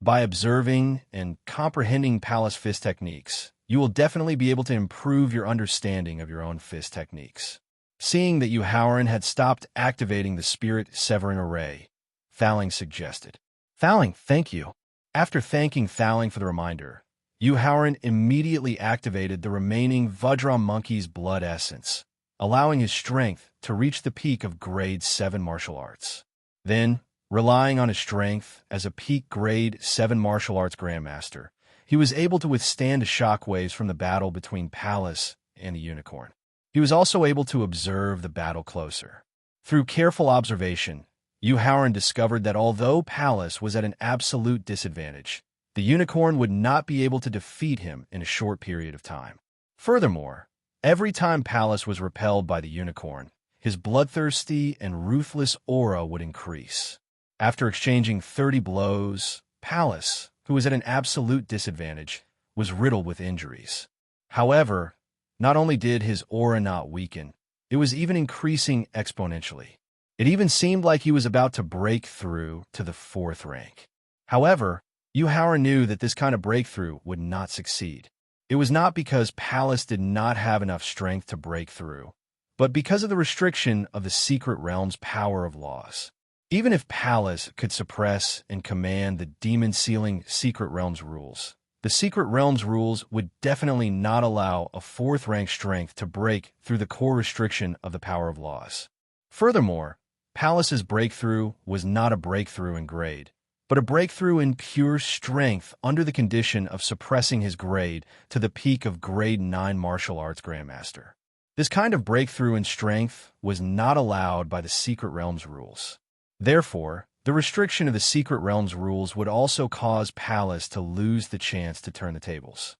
By observing and comprehending Pallas fist techniques, you will definitely be able to improve your understanding of your own fist techniques. Seeing that you, Howren, had stopped activating the spirit-severing array, Thaling suggested. Thaling, thank you. After thanking Thaling for the reminder, you, Howren, immediately activated the remaining Vajra monkey's blood essence, allowing his strength to reach the peak of Grade 7 martial arts. Then, relying on his strength as a peak Grade 7 martial arts grandmaster, he was able to withstand the shockwaves from the battle between Pallas and the unicorn. He was also able to observe the battle closer. Through careful observation, Yu Howren discovered that although Pallas was at an absolute disadvantage, the unicorn would not be able to defeat him in a short period of time. Furthermore, every time Pallas was repelled by the unicorn, his bloodthirsty and ruthless aura would increase. After exchanging 30 blows, Pallas, who was at an absolute disadvantage, was riddled with injuries. However, not only did his aura not weaken, it was even increasing exponentially. It even seemed like he was about to break through to the 4th rank. However, Yu Howren knew that this kind of breakthrough would not succeed. It was not because Pallas did not have enough strength to break through, but because of the restriction of the secret realm's power of laws. Even if Pallas could suppress and command the demon-sealing secret realm's rules, the secret realm's rules would definitely not allow a 4th rank strength to break through the core restriction of the power of laws. Furthermore, Pallas's breakthrough was not a breakthrough in grade, but a breakthrough in pure strength under the condition of suppressing his grade to the peak of Grade 9 martial arts grandmaster. This kind of breakthrough in strength was not allowed by the secret realm's rules. Therefore, the restriction of the secret realm's rules would also cause Pallas to lose the chance to turn the tables.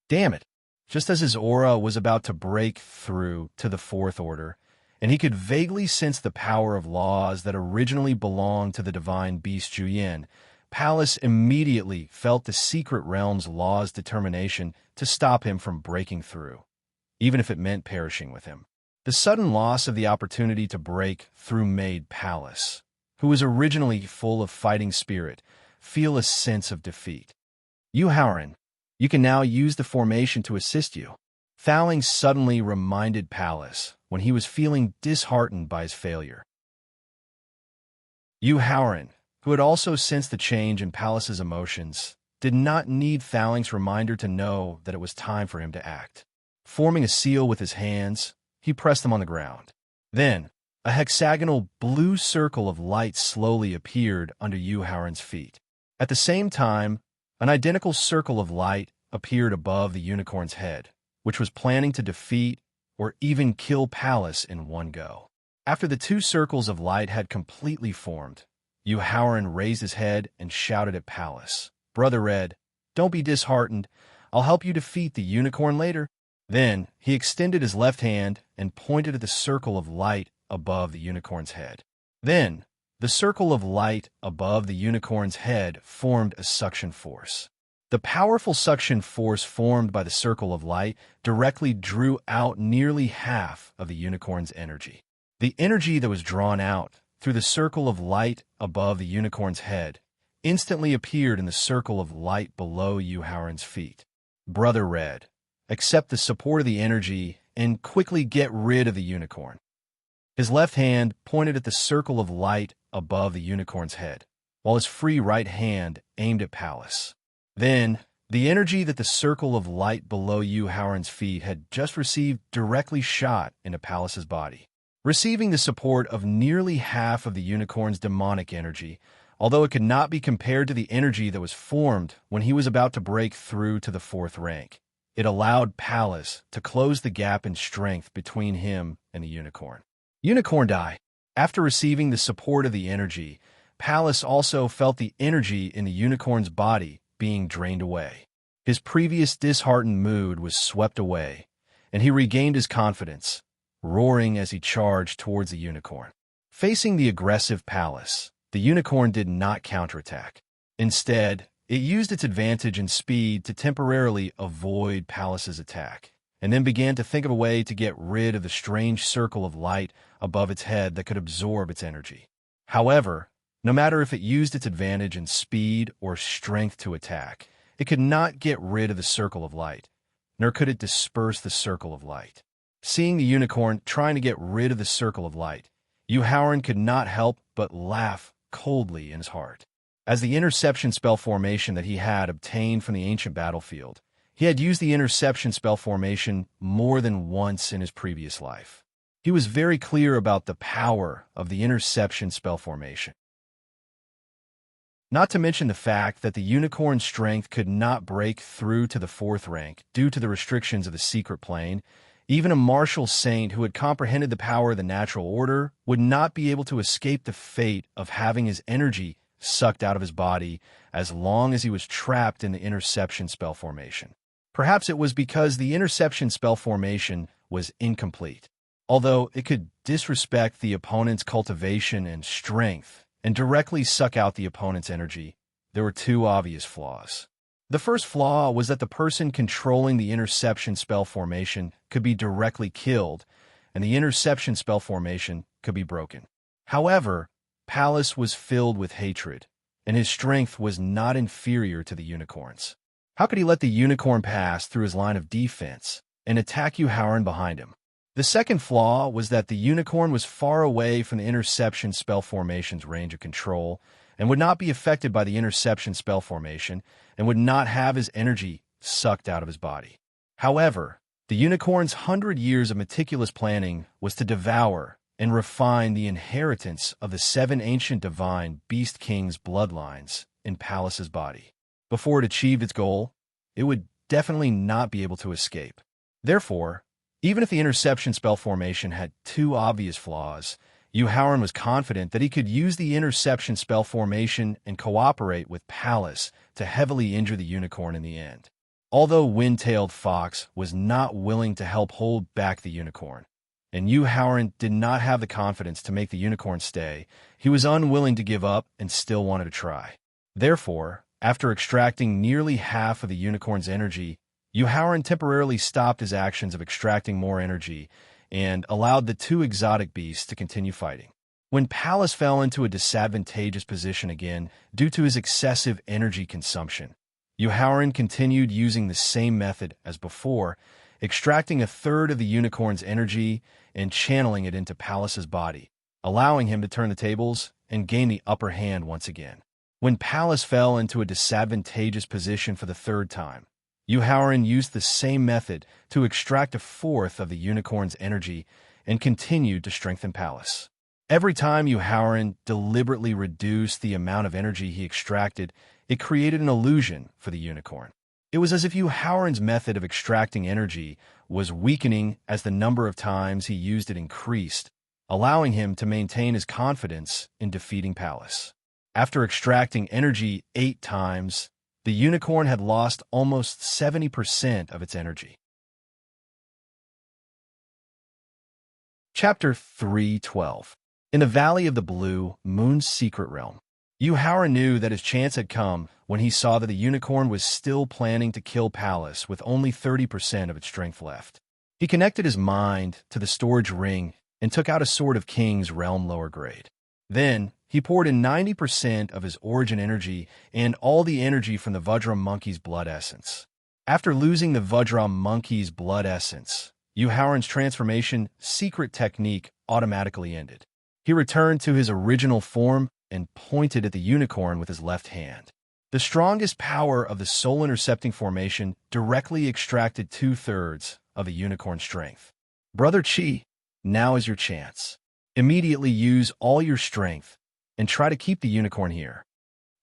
Damn it! Just as his aura was about to break through to the 4th order, and he could vaguely sense the power of laws that originally belonged to the divine beast Juyin, Pallas immediately felt the secret realm's law's determination to stop him from breaking through, even if it meant perishing with him. The sudden loss of the opportunity to break through made Pallas, who was originally full of fighting spirit, feel a sense of defeat. Yu Howren, you can now use the formation to assist you. Thaling suddenly reminded Pallas when he was feeling disheartened by his failure. Yu Howren, who had also sensed the change in Pallas's emotions, did not need Thaling's reminder to know that it was time for him to act. Forming a seal with his hands, he pressed them on the ground. Then, a hexagonal blue circle of light slowly appeared under Yu Howren's feet. At the same time, an identical circle of light appeared above the unicorn's head, which was planning to defeat or even kill Pallas in one go. After the 2 circles of light had completely formed, Yu Howren raised his head and shouted at Pallas, "Brother Red, don't be disheartened. I'll help you defeat the unicorn later." Then, he extended his left hand and pointed at the circle of light above the unicorn's head. Then, the circle of light above the unicorn's head formed a suction force. The powerful suction force formed by the circle of light directly drew out nearly half of the unicorn's energy. The energy that was drawn out through the circle of light above the unicorn's head instantly appeared in the circle of light below Yu Howren's feet. Brother Red, accept the support of the energy and quickly get rid of the unicorn. His left hand pointed at the circle of light above the unicorn's head, while his free right hand aimed at Pallas. Then, the energy that the circle of light below Yu Howren's feet had just received directly shot into Pallas's body. Receiving the support of nearly half of the unicorn's demonic energy, although it could not be compared to the energy that was formed when he was about to break through to the 4th rank, it allowed Pallas to close the gap in strength between him and the unicorn. Unicorn die. After receiving the support of the energy, Pallas also felt the energy in the unicorn's body being drained away. His previous disheartened mood was swept away, and he regained his confidence, roaring as he charged towards the unicorn. Facing the aggressive Pallas, the unicorn did not counterattack. Instead, It used its advantage in speed to temporarily avoid Pallas's attack, and then began to think of a way to get rid of the strange circle of light above its head that could absorb its energy. However, no matter if it used its advantage in speed or strength to attack, it could not get rid of the circle of light, nor could it disperse the circle of light. Seeing the unicorn trying to get rid of the circle of light, Yuhauran could not help but laugh coldly in his heart. As the interception spell formation that he had obtained from the ancient battlefield, he had used the interception spell formation more than once in his previous life. He was very clear about the power of the interception spell formation. Not to mention the fact that the unicorn's strength could not break through to the 4th rank due to the restrictions of the secret plane. Even a martial saint who had comprehended the power of the natural order would not be able to escape the fate of having his energy sucked out of his body as long as he was trapped in the interception spell formation. Perhaps it was because the interception spell formation was incomplete. Although it could disrespect the opponent's cultivation and strength and directly suck out the opponent's energy, there were 2 obvious flaws. The first flaw was that the person controlling the interception spell formation could be directly killed, and the interception spell formation could be broken. However, Pallas was filled with hatred, and his strength was not inferior to the unicorn's. How could he let the unicorn pass through his line of defense and attack Yuhauran behind him? The second flaw was that the unicorn was far away from the interception spell formation's range of control and would not be affected by the interception spell formation and would not have his energy sucked out of his body. However, the unicorn's 100 years of meticulous planning was to devour and refine the inheritance of the 7 ancient divine beast kings' bloodlines in Pallas's body. Before it achieved its goal, it would definitely not be able to escape. Therefore, even if the interception spell formation had 2 obvious flaws, Yuhauran was confident that he could use the interception spell formation and cooperate with Pallas to heavily injure the unicorn in the end. Although Wind-tailed Fox was not willing to help hold back the unicorn, and Yuhauran did not have the confidence to make the unicorn stay, he was unwilling to give up and still wanted to try. Therefore, after extracting nearly half of the unicorn's energy, Yuhauran temporarily stopped his actions of extracting more energy and allowed the 2 exotic beasts to continue fighting. When Pallas fell into a disadvantageous position again due to his excessive energy consumption, Yuhauran continued using the same method as before, extracting 1/3 of the unicorn's energy and channeling it into Pallas's body, allowing him to turn the tables and gain the upper hand once again. When Pallas fell into a disadvantageous position for the 3rd time, Yuhauran used the same method to extract 1/4 of the unicorn's energy and continued to strengthen Pallas. Every time Yuhauran deliberately reduced the amount of energy he extracted, it created an illusion for the unicorn. It was as if Yuhauran's method of extracting energy was weakening as the number of times he used it increased, allowing him to maintain his confidence in defeating Pallas. After extracting energy 8 times, the unicorn had lost almost 70% of its energy. Chapter 3:12. In the Valley of the Blue, Moon's Secret Realm. Yuhauran knew that his chance had come when he saw that the unicorn was still planning to kill Pallas with only 30% of its strength left. He connected his mind to the storage ring and took out a Sword of Kings realm lower grade. Then, he poured in 90% of his origin energy and all the energy from the Vajra monkey's blood essence. After losing the Vajra monkey's blood essence, Yuhauran's transformation secret technique automatically ended. He returned to his original form and pointed at the unicorn with his left hand. The strongest power of the soul intercepting formation directly extracted 2/3 of the unicorn's strength. Brother Chi, now is your chance. Immediately use all your strength and try to keep the unicorn here.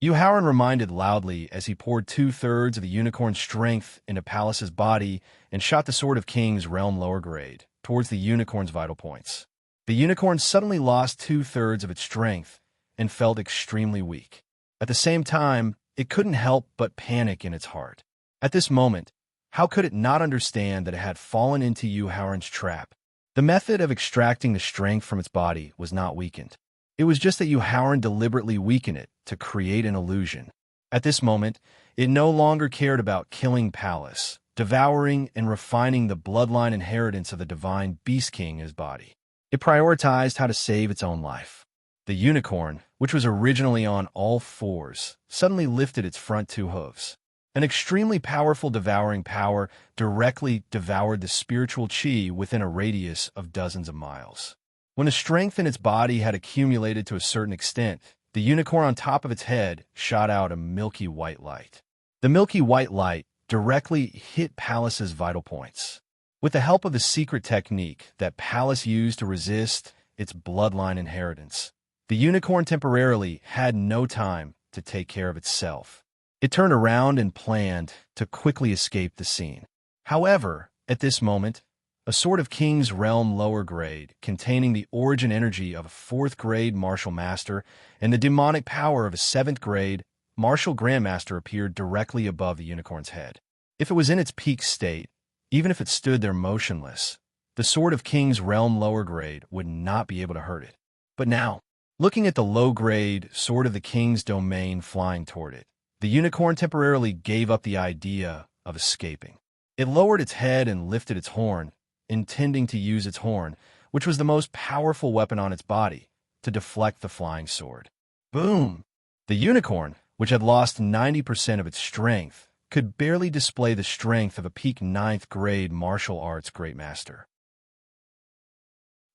Yuhauran reminded loudly as he poured 2/3 of the unicorn's strength into Pallas's body and shot the Sword of Kings realm lower grade towards the unicorn's vital points. The unicorn suddenly lost 2/3 of its strength and felt extremely weak. At the same time, it couldn't help but panic in its heart. At this moment, how could it not understand that it had fallen into Yuhauran's trap? The method of extracting the strength from its body was not weakened. It was just that Yuhauran deliberately weakened it to create an illusion. At this moment, it no longer cared about killing Pallas, devouring and refining the bloodline inheritance of the divine Beast King in his body. It prioritized how to save its own life. The unicorn, which was originally on all fours, suddenly lifted its front two hooves. An extremely powerful devouring power directly devoured the spiritual chi within a radius of dozens of miles. When the strength in its body had accumulated to a certain extent, the unicorn on top of its head shot out a milky white light. The milky white light directly hit Pallas's vital points. With the help of the secret technique that Pallas used to resist its bloodline inheritance, the unicorn temporarily had no time to take care of itself. It turned around and planned to quickly escape the scene. However, at this moment, a sword of King's Realm lower grade, containing the origin energy of a 4th grade martial master and the demonic power of a 7th grade martial grandmaster, appeared directly above the unicorn's head. If it was in its peak state, even if it stood there motionless, the sword of King's Realm lower grade would not be able to hurt it. But now, looking at the low-grade sword of the King's domain flying toward it, the unicorn temporarily gave up the idea of escaping. It lowered its head and lifted its horn, intending to use its horn, which was the most powerful weapon on its body, to deflect the flying sword. Boom! The unicorn, which had lost 90% of its strength, could barely display the strength of a peak 9th grade martial arts great master.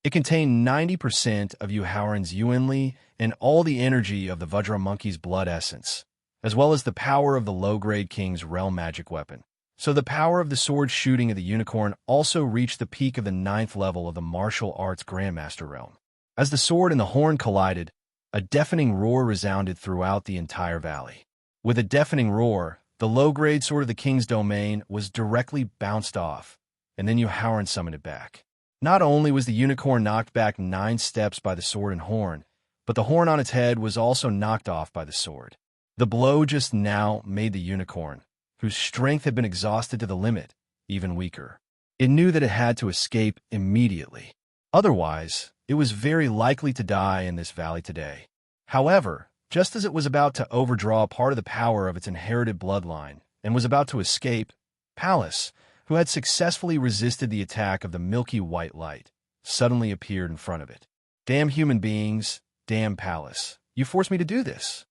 It contained 90% of Yuhauran's Yuanli and all the energy of the Vajra monkey's blood essence, as well as the power of the low-grade King's Realm magic weapon. So the power of the sword shooting of the unicorn also reached the peak of the 9th level of the martial arts grandmaster realm. As the sword and the horn collided, a deafening roar resounded throughout the entire valley. With a deafening roar, the low-grade sword of the King's domain was directly bounced off, and then Yuhauran summoned it back. Not only was the unicorn knocked back 9 steps by the sword and horn, but the horn on its head was also knocked off by the sword. The blow just now made the unicorn, whose strength had been exhausted to the limit, even weaker. It knew that it had to escape immediately. Otherwise, it was very likely to die in this valley today. However, just as it was about to overdraw part of the power of its inherited bloodline and was about to escape, Pallas, who had successfully resisted the attack of the milky white light, suddenly appeared in front of it. Damn human beings, damn Pallas, you forced me to do this.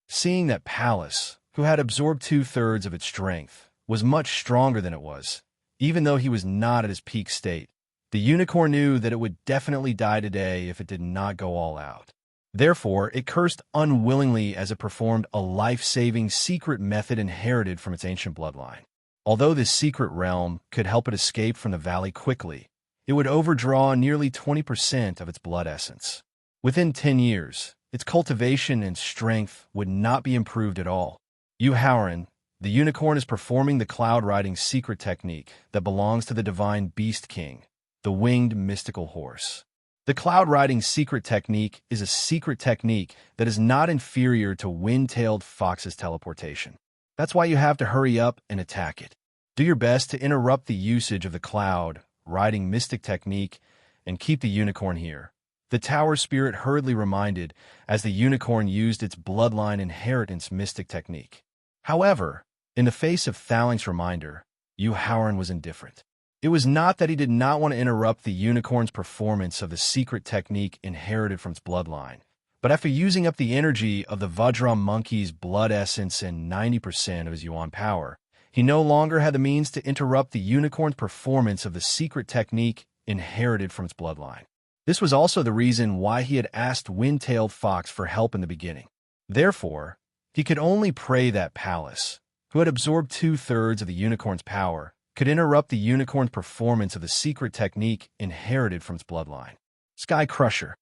Seeing that Pallas, who had absorbed 2/3 of its strength, was much stronger than it was, even though he was not at his peak state, the unicorn knew that it would definitely die today if it did not go all out. Therefore, it cursed unwillingly as it performed a life-saving secret method inherited from its ancient bloodline. Although this secret realm could help it escape from the valley quickly, it would overdraw nearly 20% of its blood essence. Within 10 years, its cultivation and strength would not be improved at all. Yuhauran, the unicorn, is performing the cloud-riding secret technique that belongs to the divine Beast King, the winged mystical horse. The cloud-riding secret technique is a secret technique that is not inferior to wind-tailed fox's teleportation. That's why you have to hurry up and attack it. Do your best to interrupt the usage of the cloud-riding mystic technique and keep the unicorn here. The tower spirit hurriedly reminded as the unicorn used its bloodline inheritance mystic technique. However, in the face of Thaling's reminder, Yuhauran was indifferent. It was not that he did not want to interrupt the unicorn's performance of the secret technique inherited from its bloodline, but after using up the energy of the Vajra monkey's blood essence and 90% of his Yuan power, he no longer had the means to interrupt the unicorn's performance of the secret technique inherited from its bloodline. This was also the reason why he had asked Wind-tailed Fox for help in the beginning. Therefore, he could only pray that Pallas, who had absorbed 2/3 of the unicorn's power, could interrupt the unicorn's performance of the secret technique inherited from its bloodline. Sky Crusher.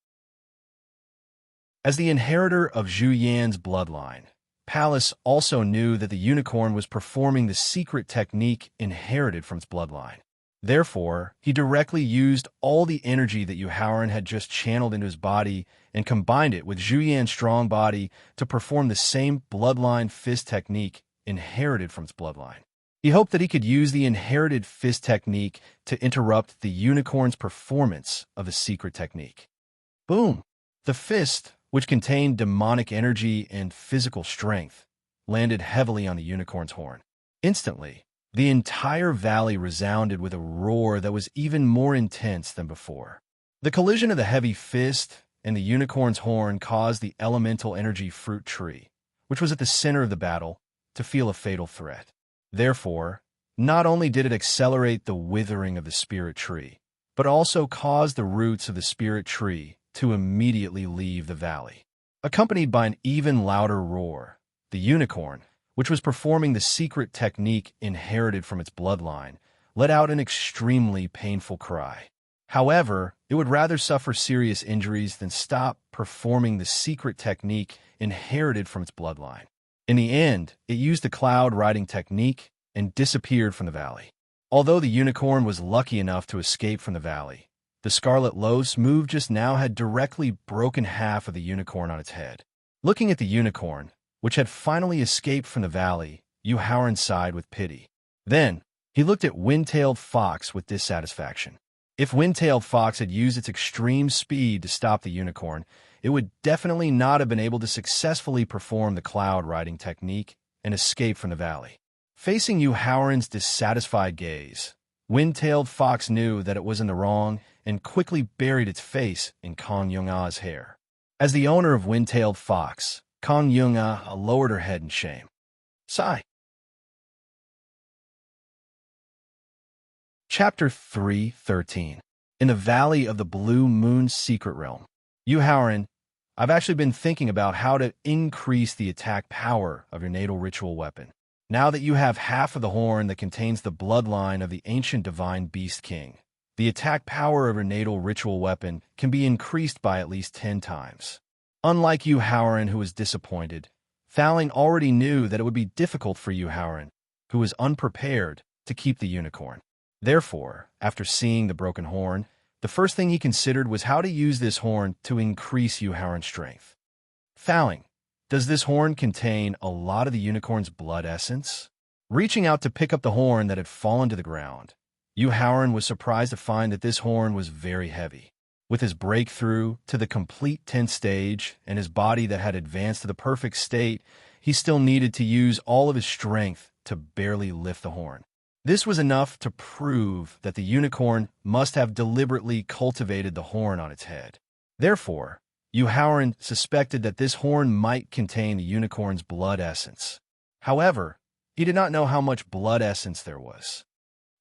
As the inheritor of Zhu Yan's bloodline, Pallas also knew that the unicorn was performing the secret technique inherited from its bloodline. Therefore, he directly used all the energy that Yuhauran had just channeled into his body and combined it with Zhu Yan's strong body to perform the same bloodline fist technique inherited from its bloodline. He hoped that he could use the inherited fist technique to interrupt the unicorn's performance of the secret technique. Boom! The fist, which contained demonic energy and physical strength, landed heavily on the unicorn's horn. Instantly, the entire valley resounded with a roar that was even more intense than before. The collision of the heavy fist and the unicorn's horn caused the elemental energy fruit tree, which was at the center of the battle, to feel a fatal threat. Therefore, not only did it accelerate the withering of the spirit tree, but also caused the roots of the spirit tree to immediately leave the valley. Accompanied by an even louder roar, the unicorn, which was performing the secret technique inherited from its bloodline, let out an extremely painful cry. However, it would rather suffer serious injuries than stop performing the secret technique inherited from its bloodline. In the end, it used the cloud riding technique and disappeared from the valley. Although the unicorn was lucky enough to escape from the valley, the scarlet lo's move just now had directly broken half of the unicorn on its head. Looking at the unicorn, which had finally escaped from the valley, Howard sighed with pity. Then, he looked at Wind-tailed Fox with dissatisfaction. If Wind-tailed Fox had used its extreme speed to stop the unicorn, it would definitely not have been able to successfully perform the cloud riding technique and escape from the valley. Facing Howard's dissatisfied gaze, Wind-tailed Fox knew that it was in the wrong and quickly buried its face in Kong Yung-ah's hair. As the owner of Wind-tailed Fox, Kong Yung-ah lowered her head in shame. Sigh. Chapter 3:13. In the Valley of the Blue Moon's Secret Realm. Howard, I've actually been thinking about how to increase the attack power of your natal ritual weapon. Now that you have half of the horn that contains the bloodline of the ancient divine beast king, the attack power of your natal ritual weapon can be increased by at least 10 times. Unlike Howard, who was disappointed, Thowling already knew that it would be difficult for Howard, who was unprepared, to keep the unicorn. Therefore, after seeing the broken horn, the first thing he considered was how to use this horn to increase Howard's strength. Thowling, does this horn contain a lot of the unicorn's blood essence? Reaching out to pick up the horn that had fallen to the ground, Howard was surprised to find that this horn was very heavy. With his breakthrough to the complete 10th stage and his body that had advanced to the perfect state, he still needed to use all of his strength to barely lift the horn. This was enough to prove that the unicorn must have deliberately cultivated the horn on its head. Therefore, Howard suspected that this horn might contain the unicorn's blood essence. However, he did not know how much blood essence there was.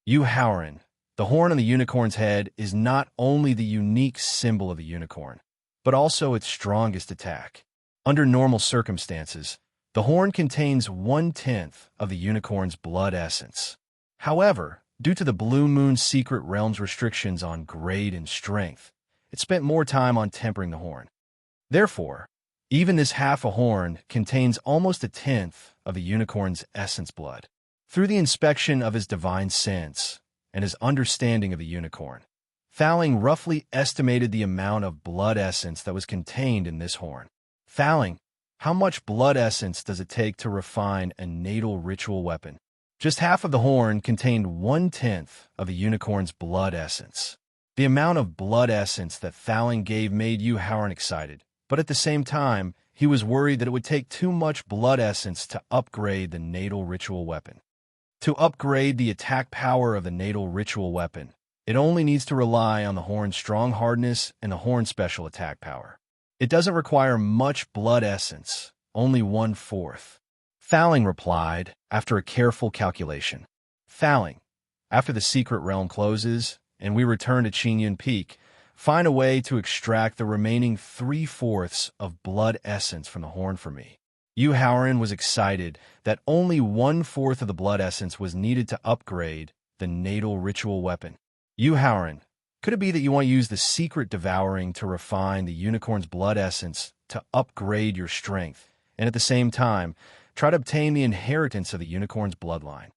Howard, the horn on the unicorn's head is not only the unique symbol of the unicorn, but also its strongest attack. Under normal circumstances, the horn contains 1/10 of the unicorn's blood essence. However, due to the Blue Moon's Secret Realm's restrictions on grade and strength, it spent more time on tempering the horn. Therefore, even this half a horn contains almost 1/10 of the unicorn's essence blood. Through the inspection of his divine sense and his understanding of the unicorn, Thowling roughly estimated the amount of blood essence that was contained in this horn. Thowling, how much blood essence does it take to refine a natal ritual weapon? Just half of the horn contained 1/10 of the unicorn's blood essence. The amount of blood essence that Thowling gave made Howard excited, but at the same time, he was worried that it would take too much blood essence to upgrade the natal ritual weapon. To upgrade the attack power of the natal ritual weapon, it only needs to rely on the horn's strong hardness and the horn's special attack power. It doesn't require much blood essence, only 1/4. Thowling replied, after a careful calculation. Thowling, after the secret realm closes and we return to Qingyun Peak, find a way to extract the remaining 3/4 of blood essence from the horn for me. Howard was excited that only 1/4 of the blood essence was needed to upgrade the natal ritual weapon. Howard, could it be that you want to use the secret devouring to refine the unicorn's blood essence to upgrade your strength, and at the same time, try to obtain the inheritance of the unicorn's bloodline?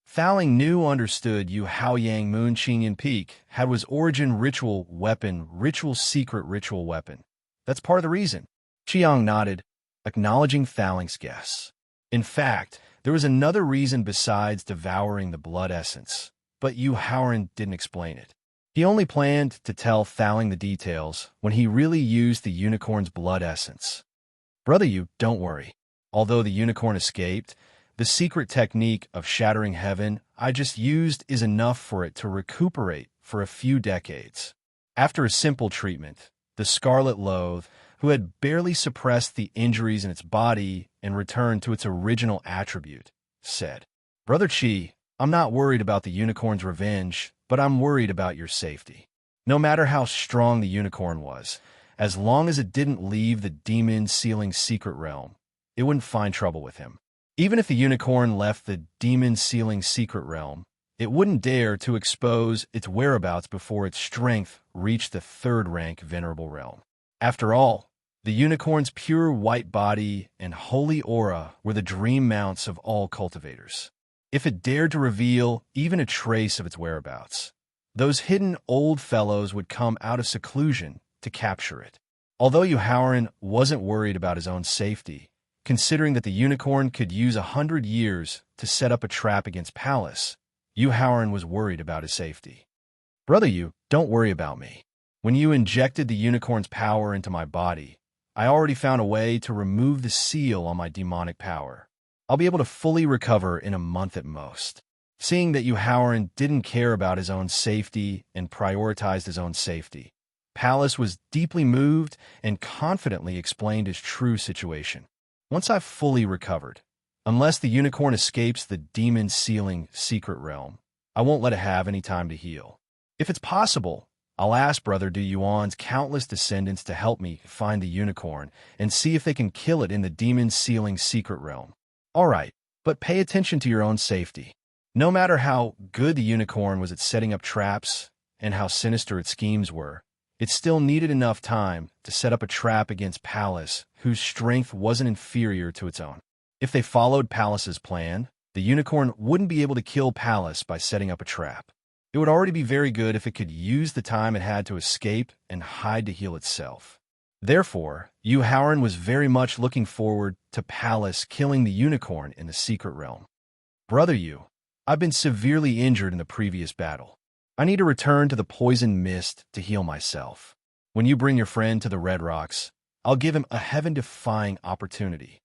Thowling understood Hao Yang Moon Qingyun Peak had was origin ritual weapon, secret ritual weapon. That's part of the reason. Chiang nodded, acknowledging Thowling's guess. In fact, there was another reason besides devouring the blood essence, but Howard didn't explain it. He only planned to tell Thowling the details when he really used the unicorn's blood essence. Brother, you don't worry. Although the unicorn escaped, the secret technique of shattering heaven I just used is enough for it to recuperate for a few decades. After a simple treatment, the scarlet loath, who had barely suppressed the injuries in its body and returned to its original attribute, said, Brother Chi, I'm not worried about the unicorn's revenge, but I'm worried about your safety. No matter how strong the unicorn was, as long as it didn't leave the demon-sealing secret realm, it wouldn't find trouble with him. Even if the unicorn left the demon-sealing secret realm, it wouldn't dare to expose its whereabouts before its strength reached the third-rank venerable realm. After all, the unicorn's pure white body and holy aura were the dream mounts of all cultivators. If it dared to reveal even a trace of its whereabouts, those hidden old fellows would come out of seclusion to capture it. Although Yuhauran wasn't worried about his own safety, considering that the unicorn could use 100 years to set up a trap against Palace, Yuhauran was worried about his safety. Brother, you don't worry about me. When you injected the unicorn's power into my body, I already found a way to remove the seal on my demonic power. I'll be able to fully recover in a month at most. Seeing that Yuhauran didn't care about his own safety and prioritized his own safety, Palace was deeply moved and confidently explained his true situation. Once I've fully recovered, unless the unicorn escapes the demon-sealing secret realm, I won't let it have any time to heal. If it's possible, I'll ask Brother Du Yuan's countless descendants to help me find the unicorn and see if they can kill it in the demon-sealing secret realm. All right, but pay attention to your own safety. No matter how good the unicorn was at setting up traps and how sinister its schemes were, it still needed enough time to set up a trap against Palace, whose strength wasn't inferior to its own. If they followed Palace's plan, the unicorn wouldn't be able to kill Palace by setting up a trap. It would already be very good if it could use the time it had to escape and hide to heal itself. Therefore, Yuhauran was very much looking forward to Palace killing the unicorn in the secret realm. Brother Yu, I've been severely injured in the previous battle. I need to return to the poison mist to heal myself. When you bring your friend to the Red Rocks, I'll give him a heaven-defying opportunity.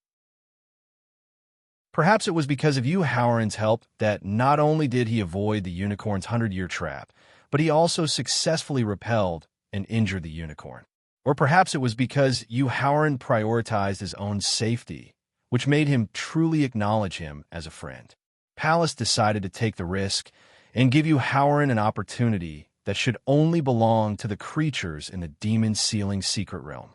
Perhaps it was because of Yuhauran's help that not only did he avoid the unicorn's 100-year trap, but he also successfully repelled and injured the unicorn. Or perhaps it was because Yuhauran prioritized his own safety, which made him truly acknowledge him as a friend. Palace decided to take the risk and give Yuhauran an opportunity that should only belong to the creatures in the demon-sealing secret realm.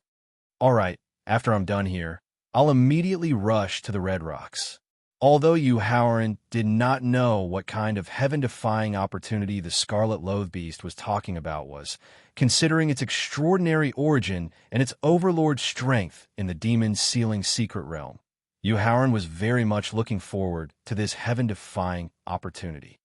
All right, after I'm done here, I'll immediately rush to the Red Rocks. Although Yuhauran did not know what kind of heaven-defying opportunity the Scarlet Loathe Beast was talking about was, considering its extraordinary origin and its overlord strength in the demon-sealing secret realm, Yuhauran was very much looking forward to this heaven-defying opportunity.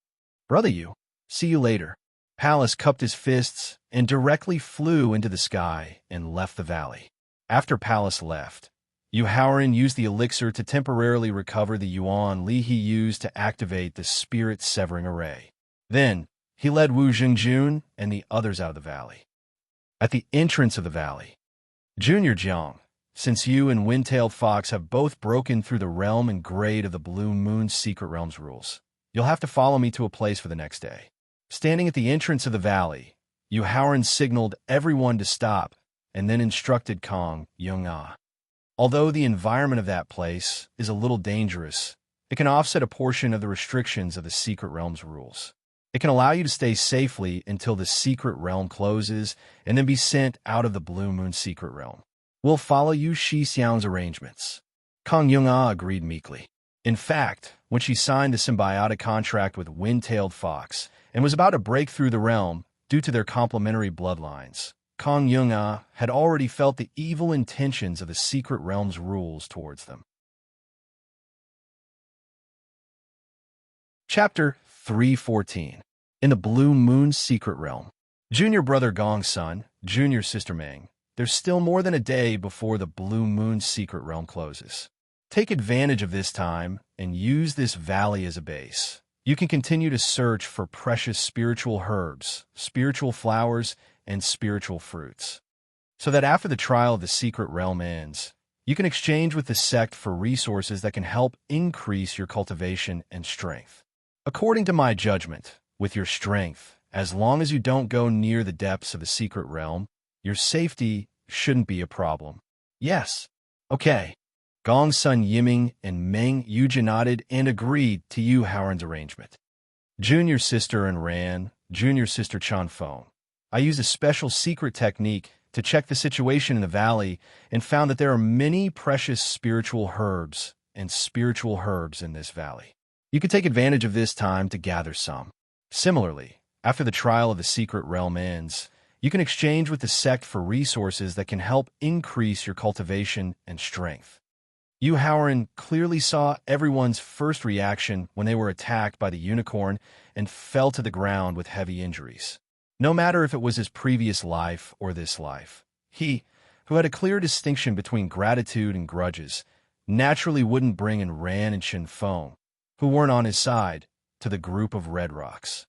Brother Yu, see you later. Palace cupped his fists and directly flew into the sky and left the valley. After Palace left, Yuhauran used the elixir to temporarily recover the yuan Li he used to activate the spirit-severing array. Then, he led Wu Jingjun and the others out of the valley. At the entrance of the valley, Junior Jiang, since you and Wind-Tailed Fox have both broken through the realm and grade of the Blue Moon's secret realm's rules, you'll have to follow me to a place for the next day. Standing at the entrance of the valley, Yuhauran signaled everyone to stop and then instructed Kong Yung-ah. Although the environment of that place is a little dangerous, it can offset a portion of the restrictions of the secret realm's rules. It can allow you to stay safely until the secret realm closes and then be sent out of the Blue Moon secret realm. We'll follow Yu Shixiang's arrangements. Kong Yung-ah agreed meekly. In fact, when she signed the symbiotic contract with Wind-Tailed Fox and was about to break through the realm due to their complementary bloodlines, Kong Yung-ah had already felt the evil intentions of the secret realm's rules towards them. Chapter 314. In the Blue Moon Secret Realm. Junior brother Gong's son, junior sister Meng, there's still more than a day before the Blue Moon Secret Realm closes. Take advantage of this time and use this valley as a base. You can continue to search for precious spiritual herbs, spiritual flowers, and spiritual fruits, so that after the trial of the secret realm ends, You can exchange with the sect for resources that can help increase your cultivation and strength. According to my judgment, with your strength, as long as you don't go near the depths of the secret realm, your safety shouldn't be a problem. Yes. Okay. Gong Sun Yiming and Meng Yuji nodded and agreed to Yu Haoran's arrangement. Junior sister and Ran, junior sister Chan Phone. I used a special secret technique to check the situation in the valley and found that there are many precious spiritual herbs in this valley. You can take advantage of this time to gather some. Similarly, after the trial of the secret realm ends, you can exchange with the sect for resources that can help increase your cultivation and strength. Yu Haoran clearly saw everyone's first reaction when they were attacked by the unicorn and fell to the ground with heavy injuries. No matter if it was his previous life or this life, he, who had a clear distinction between gratitude and grudges, naturally wouldn't bring in Ran and Shin Feng, who weren't on his side, to the group of red rocks.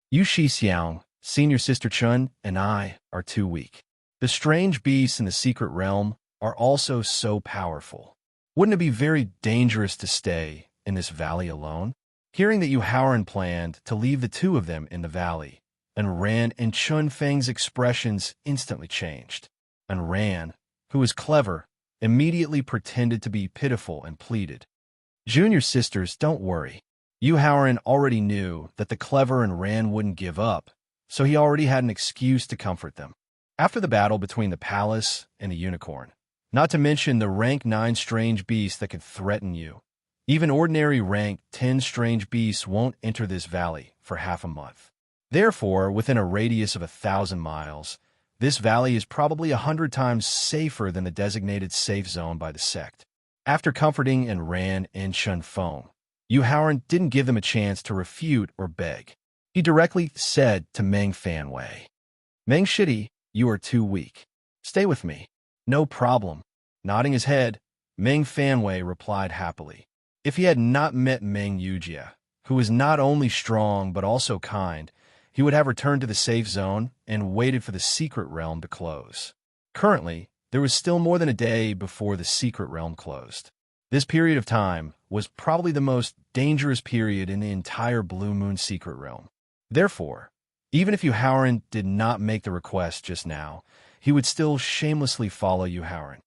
Yu Shixiang, senior sister Chun, and I are too weak. The strange beasts in the secret realm are also so powerful. Wouldn't it be very dangerous to stay in this valley alone? Hearing that Yu Haoran planned to leave the two of them in the valley, and Ran and Chun Feng's expressions instantly changed. And Ran, who was clever, immediately pretended to be pitiful and pleaded. Junior sisters, don't worry. Yu Haoran already knew that the clever and Ran wouldn't give up, so he already had an excuse to comfort them. After the battle between the palace and the unicorn, not to mention the rank 9 strange beasts that could threaten you, even ordinary rank 10 strange beasts won't enter this valley for half a month. Therefore, within a radius of 1,000 miles, this valley is probably 100 times safer than the designated safe zone by the sect. After comforting and Ran and Chun Feng, Yu Haoran didn't give them a chance to refute or beg. He directly said to Meng Fanwei, "Meng Shidi, you are too weak. Stay with me." "No problem." Nodding his head, Meng Fanwei replied happily. If he had not met Meng Yujia, who was not only strong but also kind, he would have returned to the safe zone and waited for the secret realm to close. Currently, there was still more than a day before the secret realm closed. This period of time was probably the most dangerous period in the entire Blue Moon secret realm. Therefore, even if Yu Haoran did not make the request just now, he would still shamelessly follow Yu Haoran.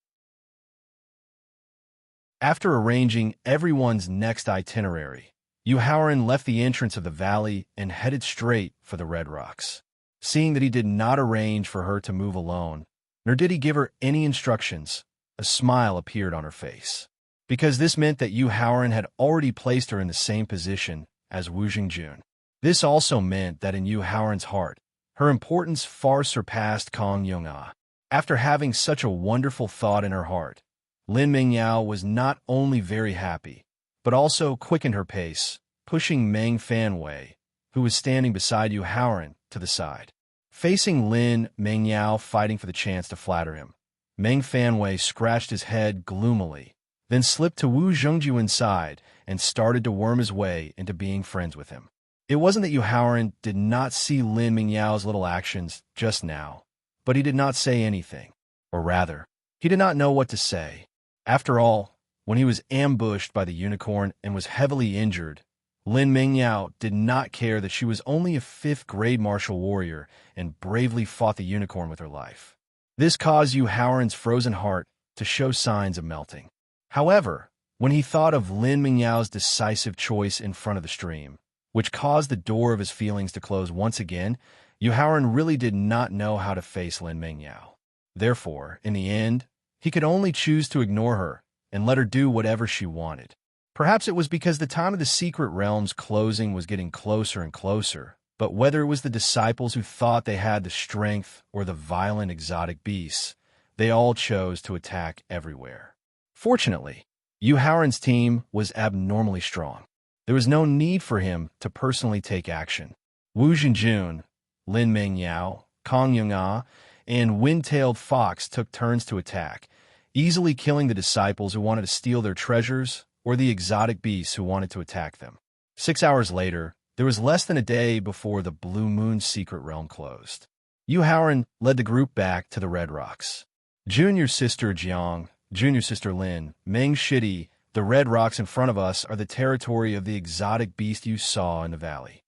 After arranging everyone's next itinerary, Yu Haoran left the entrance of the valley and headed straight for the Red Rocks. Seeing that he did not arrange for her to move alone, nor did he give her any instructions, a smile appeared on her face. Because this meant that Yu Haoran had already placed her in the same position as Wu Jingjun. This also meant that in Yu Haoran's heart, her importance far surpassed Kong Yong-ah. After having such a wonderful thought in her heart, Lin Mingyao was not only very happy, but also quickened her pace, pushing Meng Fanwei, who was standing beside Yu Haoran, to the side. Facing Lin Mingyao fighting for the chance to flatter him, Meng Fanwei scratched his head gloomily, then slipped to Wu Zhongjuan's side and started to worm his way into being friends with him. It wasn't that Yu Haoran did not see Lin Mingyao's little actions just now, but he did not say anything. Or rather, he did not know what to say. After all, when he was ambushed by the unicorn and was heavily injured, Lin Mingyao did not care that she was only a 5th-grade martial warrior and bravely fought the unicorn with her life. This caused Yu Haoran's frozen heart to show signs of melting. However, when he thought of Lin Mingyao's decisive choice in front of the stream, which caused the door of his feelings to close once again, Yu Haoran really did not know how to face Lin Mingyao. Therefore, in the end, he could only choose to ignore her and let her do whatever she wanted. Perhaps it was because the time of the secret realm's closing was getting closer and closer, but whether it was the disciples who thought they had the strength or the violent exotic beasts, they all chose to attack everywhere. Fortunately, Yu Haoran's team was abnormally strong. There was no need for him to personally take action. Wu Jingjun, Lin Mingyao, Kong Yong-ah, and Wind-tailed Fox took turns to attack, easily killing the disciples who wanted to steal their treasures or the exotic beasts who wanted to attack them. 6 hours later, there was less than a day before the Blue Moon secret realm closed. Yu Haoran led the group back to the Red Rocks. Junior sister Jiang, Junior sister Lin, Meng Shitty, the red rocks in front of us are the territory of the exotic beast you saw in the valley.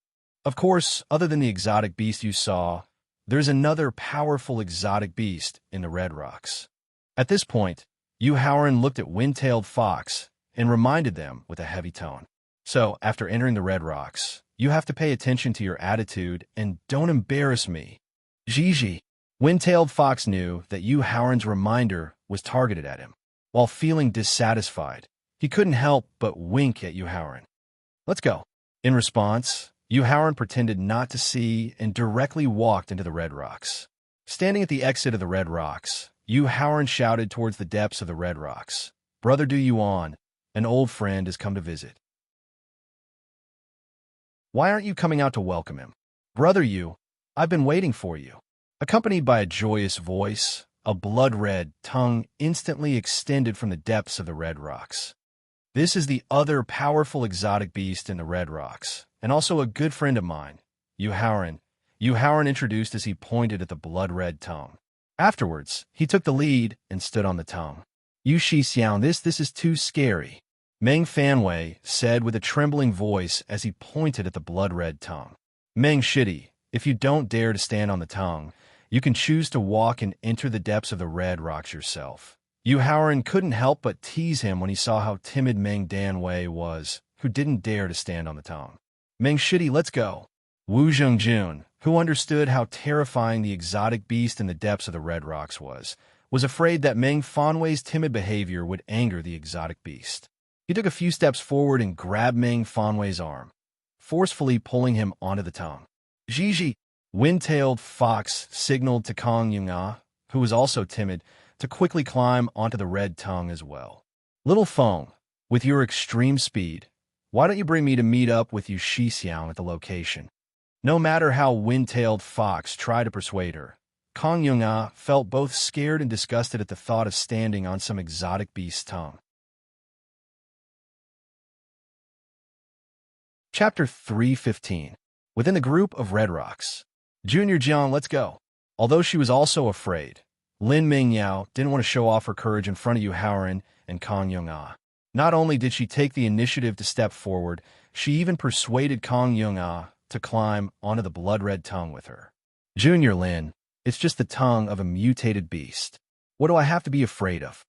Of course, other than the exotic beast you saw, there's another powerful exotic beast in the red rocks. At this point, Yu Haoran looked at Wind-tailed Fox and reminded them with a heavy tone. So, after entering the red rocks, you have to pay attention to your attitude and don't embarrass me. Gigi. Wind-tailed Fox knew that Yu Haoran's reminder was targeted at him. While feeling dissatisfied, he couldn't help but wink at Yu Haoran. Let's go. In response, Yu Haoran pretended not to see and directly walked into the red rocks. Standing at the exit of the red rocks, Yu Haoran shouted towards the depths of the red rocks, "Brother Du Yuan, an old friend has come to visit. Why aren't you coming out to welcome him? Brother Yu, I've been waiting for you." Accompanied by a joyous voice, a blood-red tongue instantly extended from the depths of the red rocks. This is the other powerful exotic beast in the red rocks, and also a good friend of mine, Yu Haoran. Yu Haoran introduced as he pointed at the blood-red tongue. Afterwards, he took the lead and stood on the tongue. "Yu Xixiang, this is too scary," Meng Fanwei said with a trembling voice as he pointed at the blood-red tongue. "Meng Shitty, if you don't dare to stand on the tongue, you can choose to walk and enter the depths of the red rocks yourself." Yu Haoran couldn't help but tease him when he saw how timid Meng Danwei was, who didn't dare to stand on the tongue. "Meng Shitty, let's go." Wu Zhengjun, who understood how terrifying the exotic beast in the depths of the red rocks was afraid that Meng Fanwei's timid behavior would anger the exotic beast. He took a few steps forward and grabbed Meng Fanwei's arm, forcefully pulling him onto the tongue. "Gigi!" Wind-tailed Fox signaled to Kong Yunga, who was also timid, to quickly climb onto the red tongue as well. "Little Feng, with your extreme speed, why don't you bring me to meet up with Yu Xixiang at the location?" No matter how Wind-tailed Fox tried to persuade her, Kong Yunga felt both scared and disgusted at the thought of standing on some exotic beast's tongue. Chapter 315. Within the group of red rocks. "Junior Jiang, let's go." Although she was also afraid, Lin Mingyao didn't want to show off her courage in front of Yu Haoran and Kong Yunga. Not only did she take the initiative to step forward, she even persuaded Kong Yunga to climb onto the blood-red tongue with her. "Junior Lin, it's just the tongue of a mutated beast. What do I have to be afraid of?"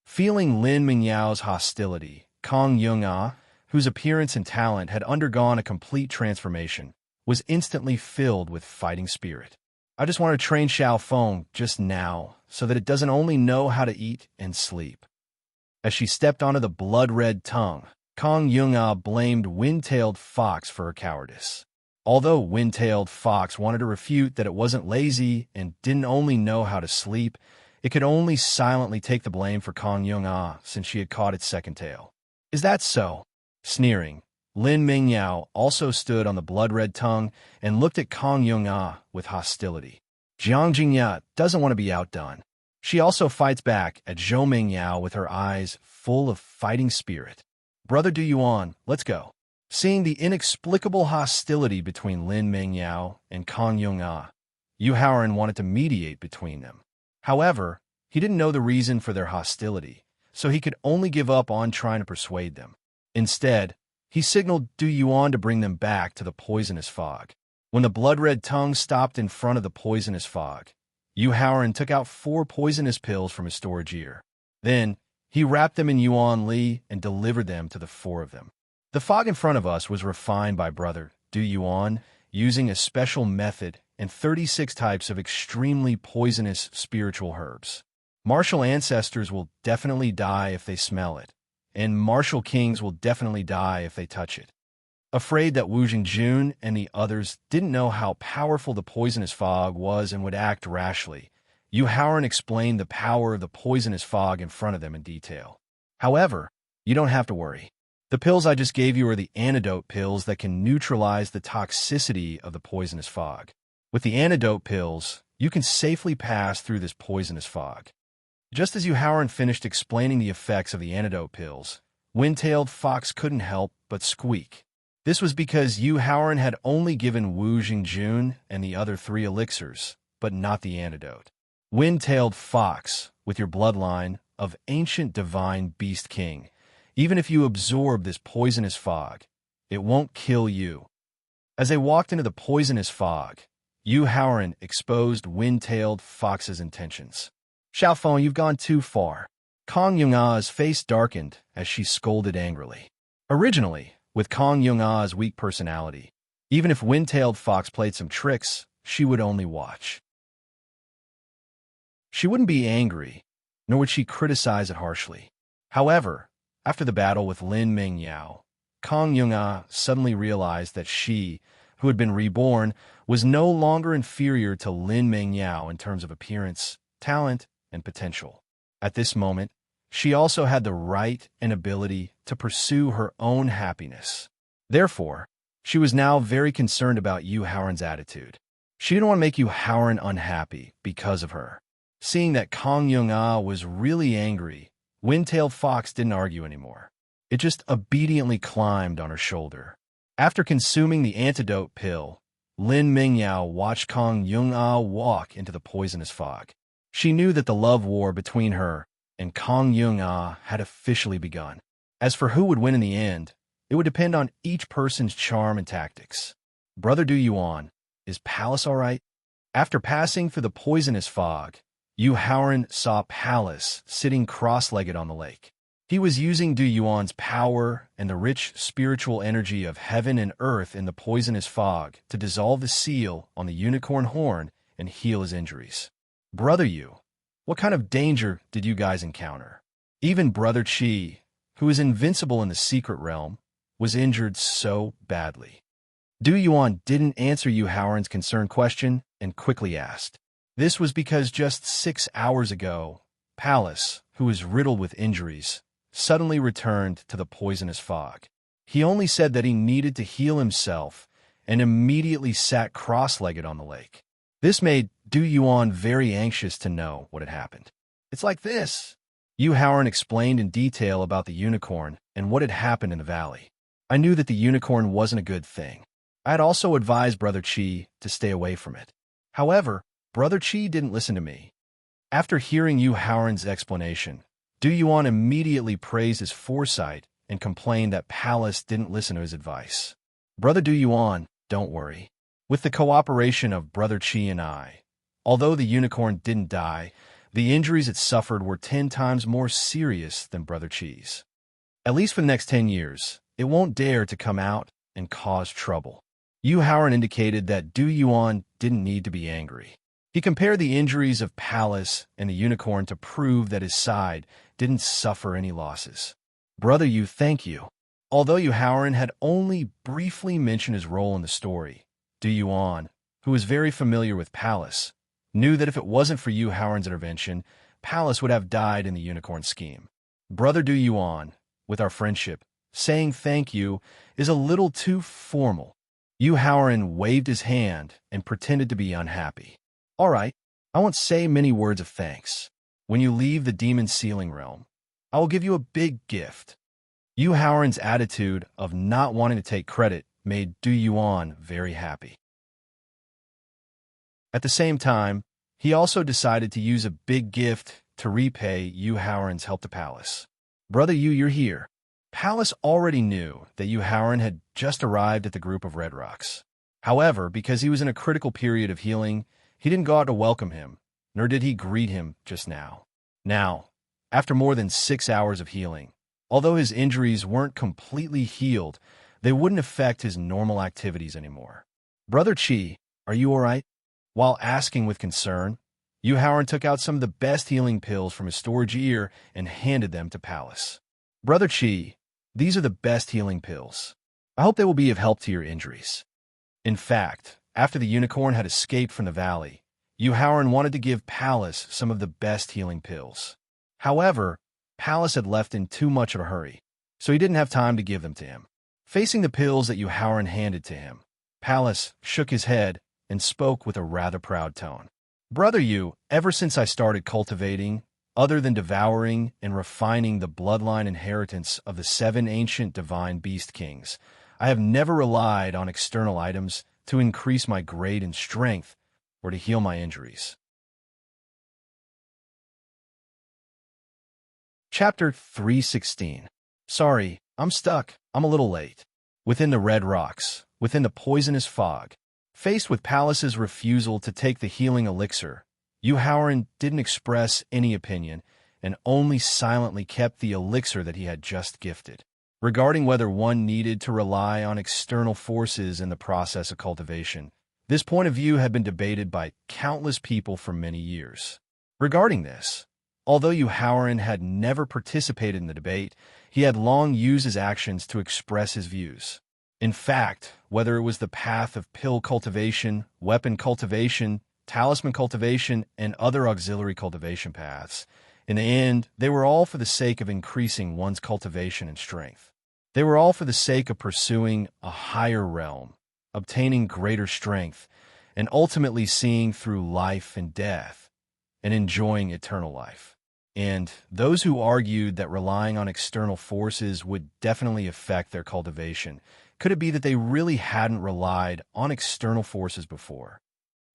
Feeling Lin Mingyao's hostility, Kong Yunga, whose appearance and talent had undergone a complete transformation, was instantly filled with fighting spirit. "I just want to train Xiao Feng just now so that it doesn't only know how to eat and sleep." As she stepped onto the blood-red tongue, Kong Yunga blamed Wind-tailed Fox for her cowardice. Although Wind-tailed Fox wanted to refute that it wasn't lazy and didn't only know how to sleep, it could only silently take the blame for Kong Yunga since she had caught its second tail. "Is that so?" Sneering, Lin Mingyao also stood on the blood-red tongue and looked at Kong Yunga with hostility. Jiang Jingya doesn't want to be outdone. She also fights back at Zhou Mingyao with her eyes full of fighting spirit. "Brother Du Yuan, let's go." Seeing the inexplicable hostility between Lin Mingyao and Kong Yunga, Yu Haoran wanted to mediate between them. However, he didn't know the reason for their hostility, so he could only give up on trying to persuade them. Instead, he signaled Du Yuan to bring them back to the poisonous fog. When the blood-red tongue stopped in front of the poisonous fog, Yu Haoran took out 4 poisonous pills from his storage ear. Then, he wrapped them in Yuan Li and delivered them to the 4 of them. The fog in front of us was refined by Brother Du Yuan using a special method and 36 types of extremely poisonous spiritual herbs. Martial ancestors will definitely die if they smell it, and martial kings will definitely die if they touch it. Afraid that Wu Jingjun and the others didn't know how powerful the poisonous fog was and would act rashly, Yu Haoran explained the power of the poisonous fog in front of them in detail. "However, you don't have to worry. The pills I just gave you are the antidote pills that can neutralize the toxicity of the poisonous fog. With the antidote pills, you can safely pass through this poisonous fog." Just as Yu Haoran finished explaining the effects of the antidote pills, Wind-tailed Fox couldn't help but squeak. This was because Yu Haoran had only given Wu Jingjun and the other 3 elixirs, but not the antidote. "Wind-tailed Fox, with your bloodline, of ancient divine beast king. Even if you absorb this poisonous fog, it won't kill you. As they walked into the poisonous fog, Yu Haoran exposed wind-tailed Fox's intentions. Xiaofeng, you've gone too far. Kong Yung-ah's face darkened as she scolded angrily. Originally, with Kong Yung-ah's weak personality, even if wind-tailed Fox played some tricks, she would only watch. She wouldn't be angry, nor would she criticize it harshly. However, after the battle with Lin Mingyao, Kong Yung-ah suddenly realized that she, who had been reborn, was no longer inferior to Lin Mingyao in terms of appearance, talent, and potential. At this moment, she also had the right and ability to pursue her own happiness. Therefore, she was now very concerned about Yu Haoran's attitude. She didn't want to make Yu Haoran unhappy because of her. Seeing that Kong Yung-ah was really angry, Wind-tailed Fox didn't argue anymore. It just obediently climbed on her shoulder. After consuming the antidote pill, Lin Mingyao watched Kong Yung-ah walk into the poisonous fog. She knew that the love war between her and Kong Yung-ah had officially begun. As for who would win in the end, it would depend on each person's charm and tactics. Brother Du Yuan, is Palace all right? After passing through the poisonous fog, Yu Haoran saw Palace sitting cross-legged on the lake. He was using Du Yuan's power and the rich spiritual energy of heaven and earth in the poisonous fog to dissolve the seal on the unicorn horn and heal his injuries. Brother Yu, what kind of danger did you guys encounter? Even Brother Qi, who is invincible in the secret realm, was injured so badly. Du Yuan didn't answer Yu Haoran's concerned question and quickly asked. This was because just 6 hours ago, Palace, who was riddled with injuries, suddenly returned to the poisonous fog. He only said that he needed to heal himself and immediately sat cross-legged on the lake. This made Du Yuan very anxious to know what had happened. It's like this. Yu Haoran explained in detail about the unicorn and what had happened in the valley. I knew that the unicorn wasn't a good thing. I had also advised Brother Qi to stay away from it. However, Brother Qi didn't listen to me. After hearing Yu Haoran's explanation, Du Yuan immediately praised his foresight and complained that Palace didn't listen to his advice. Brother Du Yuan, don't worry. With the cooperation of Brother Qi and I, although the unicorn didn't die, the injuries it suffered were 10 times more serious than Brother Qi's. At least for the next 10 years, it won't dare to come out and cause trouble. Yu Haoran indicated that Du Yuan didn't need to be angry. He compared the injuries of Palace and the unicorn to prove that his side didn't suffer any losses. Brother Yu, thank you. Although Yu Haoran had only briefly mentioned his role in the story, Du Yuan, who was very familiar with Palace, knew that if it wasn't for Yu Haoran's intervention, Palace would have died in the unicorn scheme. Brother Du Yuan, with our friendship, saying thank you is a little too formal. Yu Haoran waved his hand and pretended to be unhappy. All right, I won't say many words of thanks. When you leave the demon ceiling realm, I will give you a big gift. Yu Haoran's attitude of not wanting to take credit made Du Yuan very happy. At the same time, he also decided to use a big gift to repay Yu Haoran's help to Palace. Brother Yu, you're here. Palace already knew that Yu Haoran had just arrived at the group of Red Rocks. However, because he was in a critical period of healing, he didn't go out to welcome him, nor did he greet him just now. Now, after more than 6 hours of healing, although his injuries weren't completely healed, they wouldn't affect his normal activities anymore. Brother Qi, are you all right? While asking with concern, Yu Haoran took out some of the best healing pills from his storage ear and handed them to Palace. Brother Qi, these are the best healing pills. I hope they will be of help to your injuries. In fact, after the unicorn had escaped from the valley, Yu Haoran wanted to give Palace some of the best healing pills. However, Palace had left in too much of a hurry, so he didn't have time to give them to him. Facing the pills that Yu Haoran handed to him, Palace shook his head and spoke with a rather proud tone. Brother Yu, ever since I started cultivating, other than devouring and refining the bloodline inheritance of the 7 ancient divine beast kings, I have never relied on external items to increase my grade and strength or to heal my injuries. Chapter 316. Sorry, I'm stuck. I'm a little late. Within the red rocks, within the poisonous fog, faced with Pallas's refusal to take the healing elixir, Howard didn't express any opinion and only silently kept the elixir that he had just gifted. Regarding whether one needed to rely on external forces in the process of cultivation, this point of view had been debated by countless people for many years. Regarding this, although Howard had never participated in the debate, he had long used his actions to express his views. In fact, whether it was the path of pill cultivation, weapon cultivation, talisman cultivation, and other auxiliary cultivation paths, in the end, they were all for the sake of increasing one's cultivation and strength. They were all for the sake of pursuing a higher realm, obtaining greater strength, and ultimately seeing through life and death, and enjoying eternal life. And those who argued that relying on external forces would definitely affect their cultivation, could it be that they really hadn't relied on external forces before?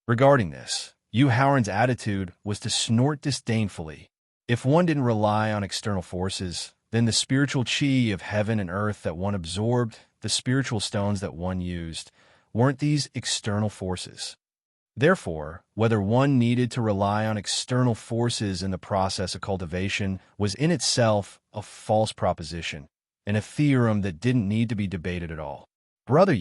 Regarding this, Howard's attitude was to snort disdainfully. If one didn't rely on external forces, then the spiritual chi of heaven and earth that one absorbed, the spiritual stones that one used, weren't these external forces. Therefore, whether one needed to rely on external forces in the process of cultivation was in itself a false proposition, and a theorem that didn't need to be debated at all. Brother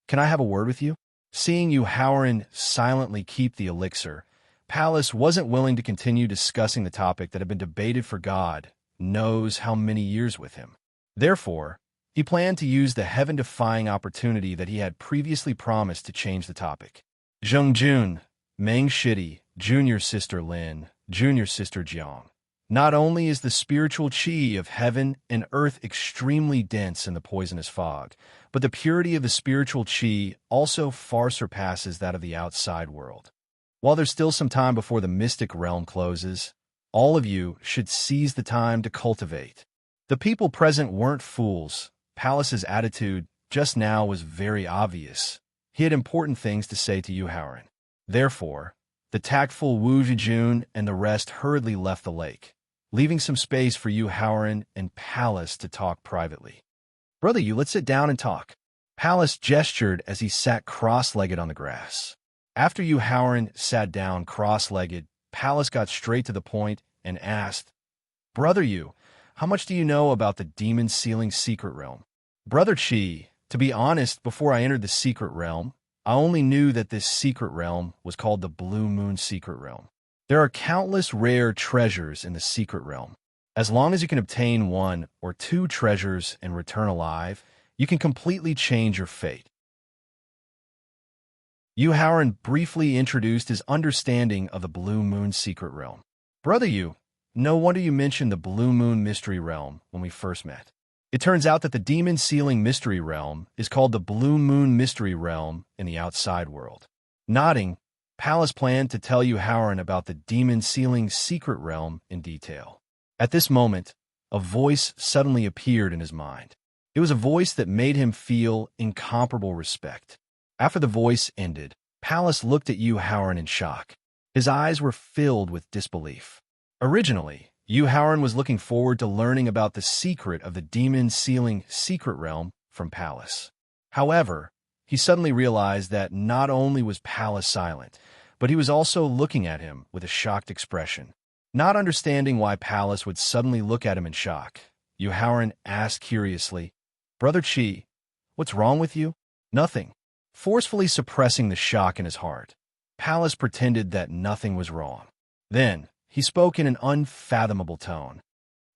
can I have a word with you? Seeing Howard silently keep the elixir, Pallas wasn't willing to continue discussing the topic that had been debated for God knows how many years with him. Therefore, he planned to use the heaven-defying opportunity that he had previously promised to change the topic. Zhongjun, Meng Shidi, junior sister Lin, junior sister Jiang. Not only is the spiritual chi of heaven and earth extremely dense in the poisonous fog, but the purity of the spiritual chi also far surpasses that of the outside world. While there's still some time before the mystic realm closes, all of you should seize the time to cultivate. The people present weren't fools. Pallas's attitude just now was very obvious. He had important things to say to Howard. Therefore, the tactful Wu Zhijun and the rest hurriedly left the lake, leaving some space for Howard and Pallas to talk privately. Brother let's sit down and talk. Pallas gestured as he sat cross-legged on the grass. After Howard sat down cross-legged, Pallas got straight to the point and asked, Brother how much do you know about the demon-sealing secret realm? Brother Chi, to be honest, before I entered the secret realm, I only knew that this secret realm was called the Blue Moon Secret Realm. There are countless rare treasures in the secret realm. As long as you can obtain 1 or 2 treasures and return alive, you can completely change your fate. Howard briefly introduced his understanding of the Blue Moon Secret Realm. Brother no wonder you mentioned the Blue Moon Mystery Realm when we first met. It turns out that the demon-sealing mystery realm is called the Blue Moon Mystery Realm in the outside world. Nodding, Pallas planned to tell Howard about the demon-sealing secret realm in detail. At this moment, a voice suddenly appeared in his mind. It was a voice that made him feel incomparable respect. After the voice ended, Pallas looked at Howard in shock. His eyes were filled with disbelief. Originally, Howard was looking forward to learning about the secret of the demon-sealing secret realm from Pallas. However, he suddenly realized that not only was Pallas silent, but he was also looking at him with a shocked expression. Not understanding why Pallas would suddenly look at him in shock, Howard asked curiously, Brother Chi, what's wrong with you? Nothing. Forcefully suppressing the shock in his heart, Pallas pretended that nothing was wrong. Then, he spoke in an unfathomable tone.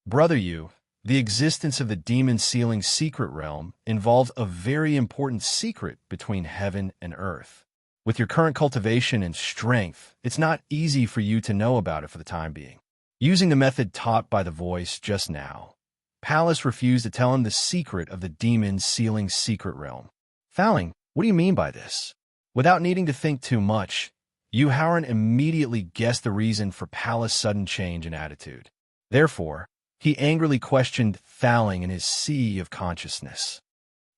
Brother the existence of the demon-sealing secret realm involves a very important secret between heaven and earth. With your current cultivation and strength, it's not easy for you to know about it for the time being. Using the method taught by the voice just now, Pallas refused to tell him the secret of the demon-sealing secret realm. Fouling, what do you mean by this? Without needing to think too much, Howard immediately guessed the reason for Pallas' sudden change in attitude. Therefore, he angrily questioned Thaling in his sea of consciousness.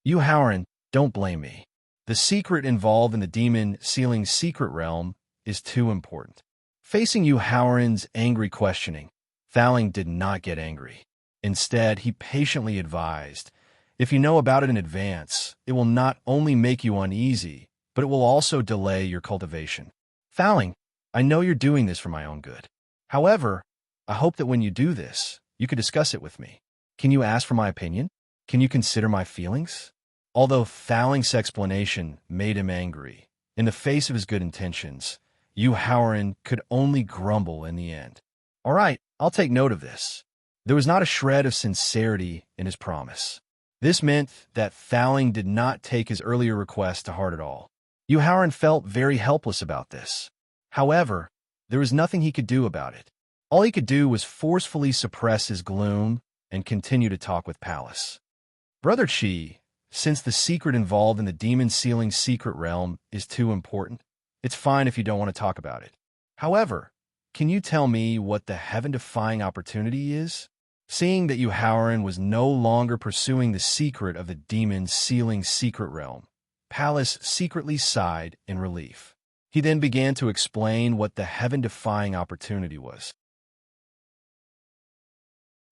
Howard, don't blame me. The secret involved in the demon-sealing secret realm is too important. Facing Howard's angry questioning, Thowling did not get angry. Instead, he patiently advised, if you know about it in advance, it will not only make you uneasy, but it will also delay your cultivation. Thowling, I know you're doing this for my own good. However, I hope that when you do this, you could discuss it with me. Can you ask for my opinion? Can you consider my feelings? Although Thowling's explanation made him angry, in the face of his good intentions, Howren could only grumble in the end. All right, I'll take note of this. There was not a shred of sincerity in his promise. This meant that Thowling did not take his earlier request to heart at all. Howren felt very helpless about this. However, there was nothing he could do about it. All he could do was forcefully suppress his gloom and continue to talk with Pallas. Brother Chi, since the secret involved in the demon sealing secret realm is too important, it's fine if you don't want to talk about it. However, can you tell me what the heaven-defying opportunity is? Seeing that Howren was no longer pursuing the secret of the demon sealing secret realm, Pallas secretly sighed in relief. He then began to explain what the heaven-defying opportunity was.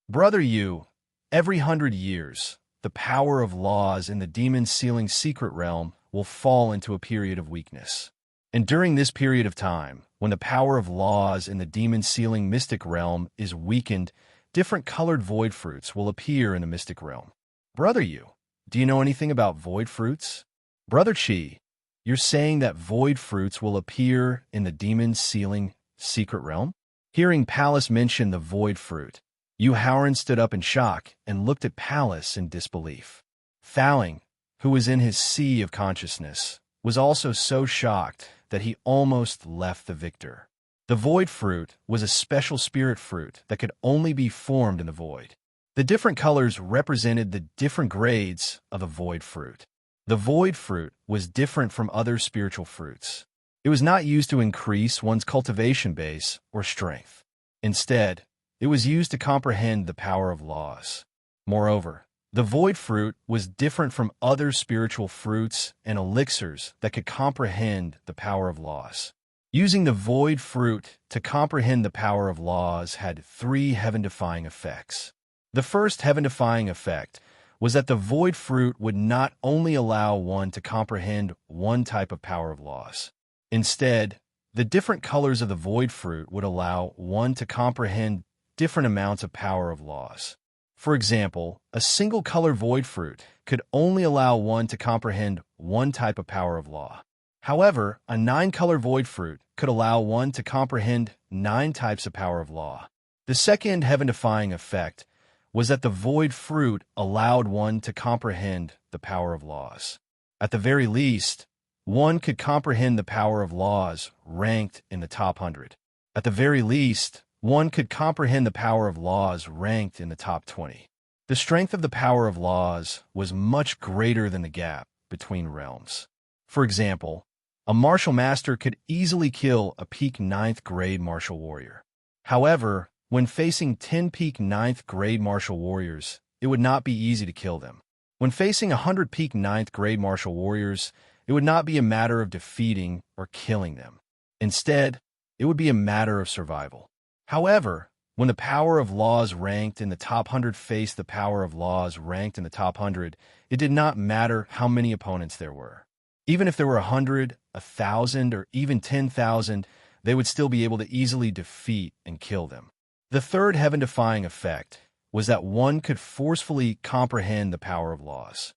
Brother Yu, every 100 years, the power of laws in the demon-sealing secret realm will fall into a period of weakness. And during this period of time, when the power of laws in the demon-sealing mystic realm is weakened, different colored void fruits will appear in the mystic realm. Brother Yu, do you know anything about void fruits? Brother Chi, you're saying that void fruits will appear in the demon-sealing secret realm? Hearing Pallas mention the void fruit, Howren stood up in shock and looked at Pallas in disbelief. Thowling, who was in his sea of consciousness, was also so shocked that he almost left the victor. The void fruit was a special spirit fruit that could only be formed in the void. The different colors represented the different grades of the void fruit. The void fruit was different from other spiritual fruits. It was not used to increase one's cultivation base or strength. Instead, it was used to comprehend the power of laws. Moreover, the void fruit was different from other spiritual fruits and elixirs that could comprehend the power of laws. Using the void fruit to comprehend the power of laws had 3 heaven-defying effects. The first heaven-defying effect was that the void fruit would not only allow one to comprehend one type of power of laws. Instead, the different colors of the void fruit would allow one to comprehend different amounts of power of laws. For example, a single color void fruit could only allow one to comprehend one type of power of law. However, a 9-color void fruit could allow one to comprehend 9 types of power of law. The second heaven-defying effect was that the void fruit allowed one to comprehend the power of laws. At the very least, one could comprehend the power of laws ranked in the top 100. At the very least, one could comprehend the power of laws ranked in the top 20. The strength of the power of laws was much greater than the gap between realms. For example, a martial master could easily kill a peak 9th grade martial warrior. However, when facing 10 peak 9th grade martial warriors, it would not be easy to kill them. When facing 100 peak 9th grade martial warriors, it would not be a matter of defeating or killing them. Instead, it would be a matter of survival. However, when the power of laws ranked in the top 100 faced the power of laws ranked in the top 100, it did not matter how many opponents there were. Even if there were 100, 1,000, or even 10,000, they would still be able to easily defeat and kill them. The third heaven-defying effect was that one could forcefully comprehend the power of laws.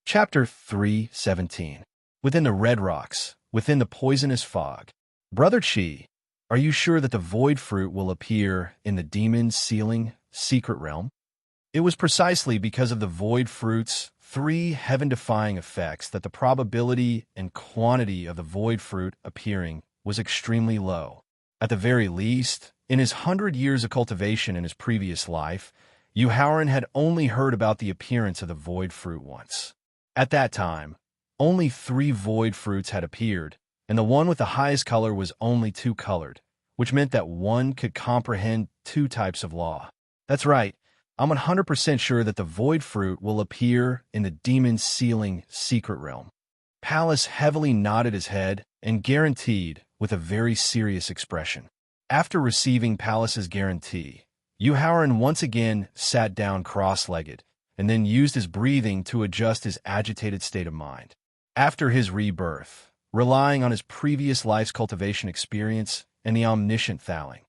Chapter 3:17. Within the red rocks, within the poisonous fog. Brother Chi, are you sure that the void fruit will appear in the demon-sealing secret realm? It was precisely because of the void fruit's 3 heaven-defying effects that the probability and quantity of the void fruit appearing was extremely low. At the very least, in his 100 years of cultivation in his previous life, Howren had only heard about the appearance of the void fruit once. At that time, only 3 void fruits had appeared, and the one with the highest color was only 2-colored, which meant that one could comprehend 2 types of law. That's right. I'm 100% sure that the void fruit will appear in the demon-sealing secret realm. Pallas heavily nodded his head and guaranteed with a very serious expression. After receiving Palace's guarantee, Howard once again sat down cross-legged and then used his breathing to adjust his agitated state of mind. After his rebirth, relying on his previous life's cultivation experience and the omniscient Thaling,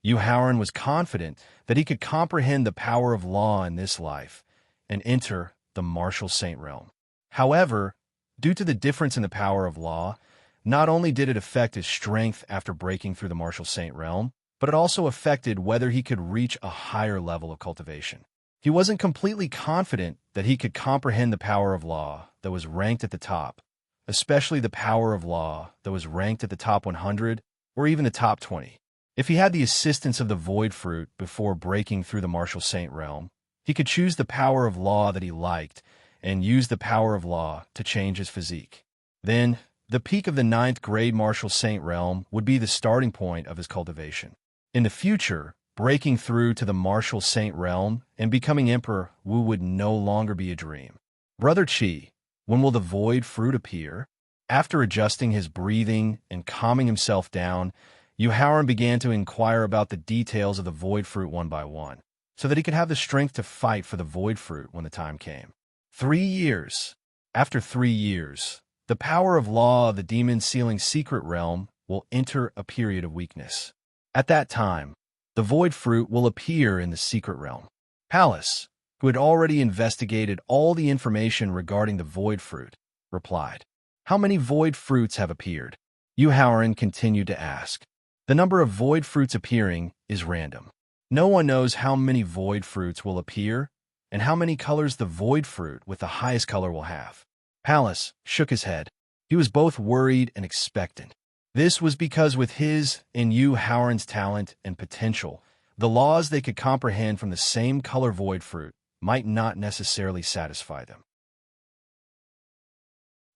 Howard was confident that he could comprehend the power of law in this life and enter the martial saint realm. However, due to the difference in the power of law, not only did it affect his strength after breaking through the martial saint realm, but it also affected whether he could reach a higher level of cultivation. He wasn't completely confident that he could comprehend the power of law that was ranked at the top, especially the power of law that was ranked at the top 100 or even the top 20. If he had the assistance of the void fruit before breaking through the martial saint realm, he could choose the power of law that he liked and use the power of law to change his physique. Then, the peak of the 9th grade martial saint realm would be the starting point of his cultivation. In the future, breaking through to the martial saint realm and becoming Emperor Wu would no longer be a dream. Brother Qi, when will the void fruit appear? After adjusting his breathing and calming himself down, Howard began to inquire about the details of the void fruit one by one, so that he could have the strength to fight for the void fruit when the time came. 3 years. After 3 years, the power of law of the demon-sealing secret realm will enter a period of weakness. At that time, the void fruit will appear in the secret realm. Palace, who had already investigated all the information regarding the void fruit, replied, "How many void fruits have appeared?" Howard continued to ask. "The number of void fruits appearing is random. No one knows how many void fruits will appear and how many colors the void fruit with the highest color will have." Palace shook his head. He was both worried and expectant. This was because with his and Howard's talent and potential, the laws they could comprehend from the same color void fruit might not necessarily satisfy them.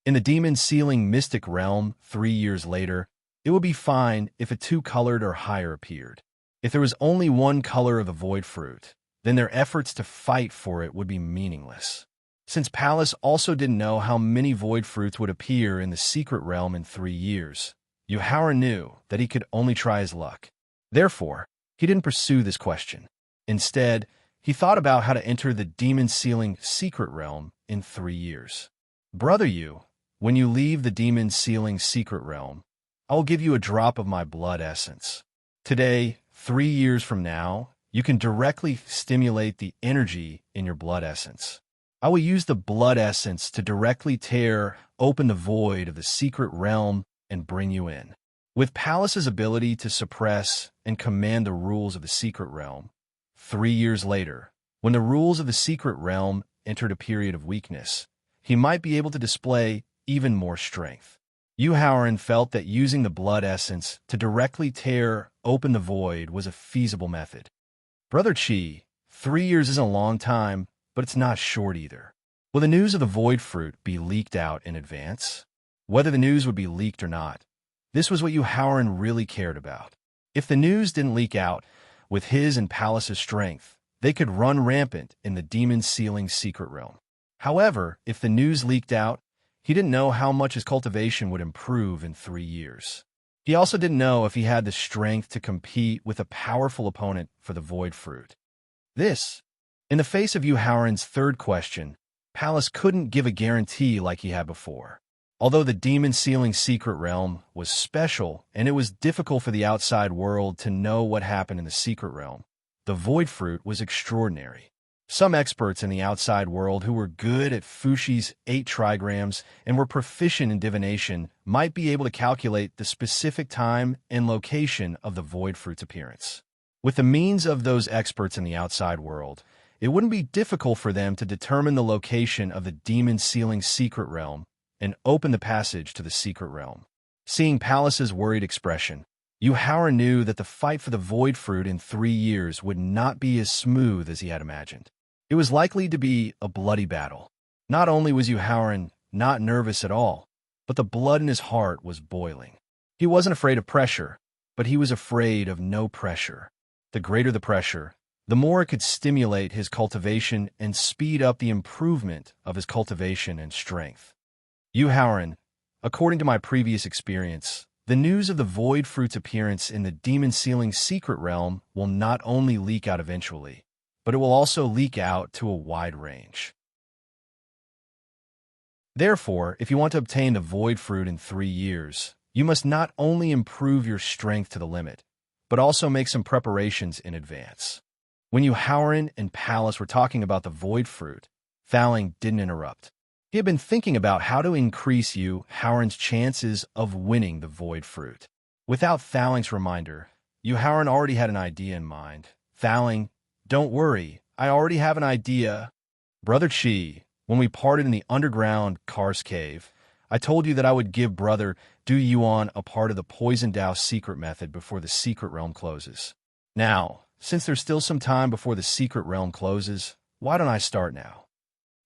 In the demon-sealing mystic realm 3 years later, it would be fine if a 2-colored or higher appeared. If there was only 1 color of the void fruit, then their efforts to fight for it would be meaningless. Since Palace also didn't know how many void fruits would appear in the secret realm in 3 years, Howard knew that he could only try his luck. Therefore, he didn't pursue this question. Instead, he thought about how to enter the demon-sealing secret realm in 3 years. "Brother Yu, when you leave the demon-sealing secret realm, I will give you a drop of my blood essence. Today, 3 years from now, you can directly stimulate the energy in your blood essence. I will use the blood essence to directly tear open the void of the secret realm and bring you in." With Palace's ability to suppress and command the rules of the secret realm, 3 years later, when the rules of the secret realm entered a period of weakness, he might be able to display even more strength. Howard felt that using the blood essence to directly tear open the void was a feasible method. "Brother Qi, 3 years isn't a long time, but it's not short either. Will the news of the void fruit be leaked out in advance?" Whether the news would be leaked or not, this was what Howard really cared about. If the news didn't leak out, with his and Palace's strength, they could run rampant in the demon-sealing secret realm. However, if the news leaked out, he didn't know how much his cultivation would improve in 3 years. He also didn't know if he had the strength to compete with a powerful opponent for the void fruit. In the face of Howard's third question, Palace couldn't give a guarantee like he had before. Although the demon-sealing secret realm was special and it was difficult for the outside world to know what happened in the secret realm, the void fruit was extraordinary. Some experts in the outside world who were good at Fushi's 8 trigrams and were proficient in divination might be able to calculate the specific time and location of the void fruit's appearance. With the means of those experts in the outside world, it wouldn't be difficult for them to determine the location of the demon-sealing secret realm and open the passage to the secret realm. Seeing Palace's worried expression, Howard knew that the fight for the void fruit in 3 years would not be as smooth as he had imagined. It was likely to be a bloody battle. Not only was Howard not nervous at all, but the blood in his heart was boiling. He wasn't afraid of pressure, but he was afraid of no pressure. The greater the pressure, the more it could stimulate his cultivation and speed up the improvement of his cultivation and strength. Howard, according to my previous experience, The news of the void fruit's appearance in the demon sealing secret realm will not only leak out eventually, but it will also leak out to a wide range. Therefore, if you want to obtain the void fruit in 3 years, you must not only improve your strength to the limit, but also make some preparations in advance. When Howren and Pallas were talking about the void fruit, Thaling didn't interrupt. He had been thinking about how to increase Howren's chances of winning the void fruit. Without Thaling's reminder, Howren already had an idea in mind. Thaling, don't worry, I already have an idea. Brother Chi, when we parted in the underground Kars cave, I told you that I would give Brother Du Yuan a part of the Poison Dao secret method before the secret realm closes. Now, since there's still some time before the secret realm closes, why don't I start now?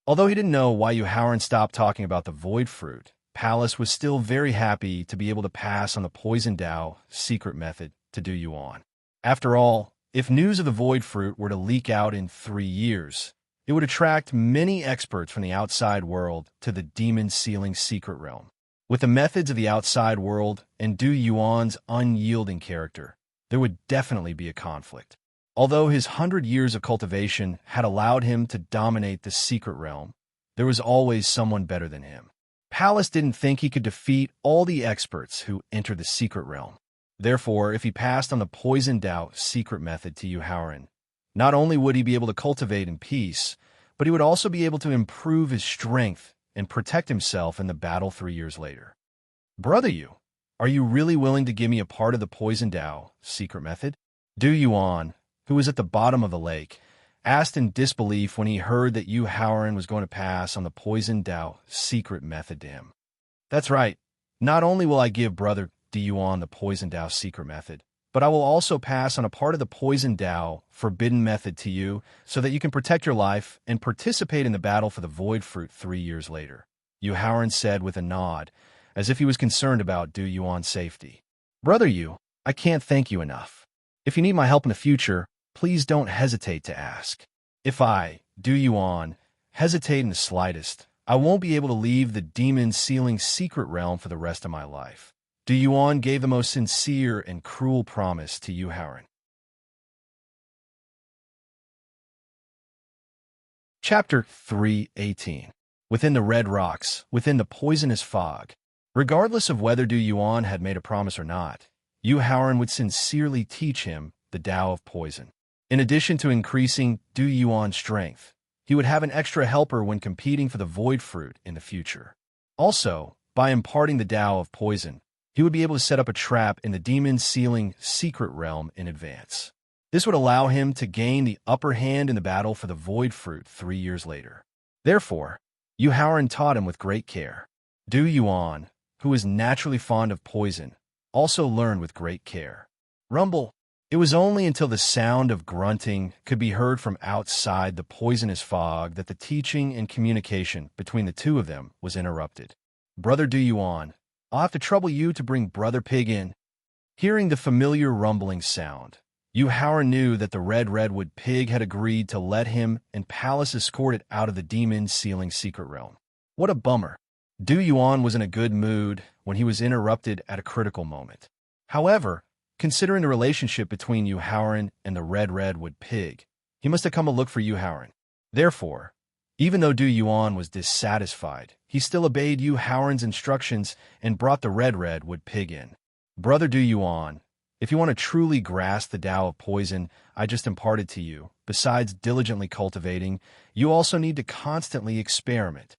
Although he didn't know why Howren stopped talking about the void fruit, Pallas was still very happy to be able to pass on the Poison Dao secret method to Du Yuan. After all, if news of the void fruit were to leak out in 3 years, it would attract many experts from the outside world to the demon sealing secret realm. With the methods of the outside world and Du Yuan's unyielding character, there would definitely be a conflict. Although his 100 years of cultivation had allowed him to dominate the secret realm, there was always someone better than him. Pallas didn't think he could defeat all the experts who entered the secret realm. Therefore, if he passed on the Poison Dao secret method to Howren, not only would he be able to cultivate in peace, but he would also be able to improve his strength and protect himself in the battle 3 years later. Brother Yu, are you really willing to give me a part of the Poison Dao secret method? Du Yuan, who was at the bottom of the lake, asked in disbelief when he heard that Howren was going to pass on the Poison Dao secret method to him. That's right. Not only will I give Brother Du Yuan the Poison Dao secret method, but I will also pass on a part of the Poison Dao forbidden method to you so that you can protect your life and participate in the battle for the void fruit 3 years later. Howren said with a nod, as if he was concerned about Du Yuan's safety. Brother Yu, I can't thank you enough. If you need my help in the future, please don't hesitate to ask. If I, Du Yuan, hesitate in the slightest, I won't be able to leave the demon sealing secret realm for the rest of my life. Du Yuan gave the most sincere and cruel promise to Howren. Chapter 3:18. Within the red rocks, within the poisonous fog. Regardless of whether Du Yuan had made a promise or not, Howren would sincerely teach him the Tao of poison. In addition to increasing Du Yuan's strength, he would have an extra helper when competing for the void fruit in the future. Also, by imparting the Tao of poison, he would be able to set up a trap in the demon sealing secret realm in advance. This would allow him to gain the upper hand in the battle for the void fruit 3 years later. Therefore, Howren taught him with great care. Du Yuan, who was naturally fond of poison, also learned with great care. Rumble. It was only until the sound of grunting could be heard from outside the poisonous fog that the teaching and communication between the two of them was interrupted. Brother Du Yuan, I'll have to trouble you to bring Brother Pig in. Hearing the familiar rumbling sound, Howren knew that the red redwood pig had agreed to let him and Pallas escort it out of the demon sealing secret realm. What a bummer. Du Yuan was in a good mood when he was interrupted at a critical moment. However, considering the relationship between Howren and the red redwood pig, he must have come to look for Howren. Therefore, even though Du Yuan was dissatisfied, he still obeyed Howren's instructions and brought the red redwood pig in. Brother Du Yuan, if you want to truly grasp the Tao of poison I just imparted to you, besides diligently cultivating, you also need to constantly experiment.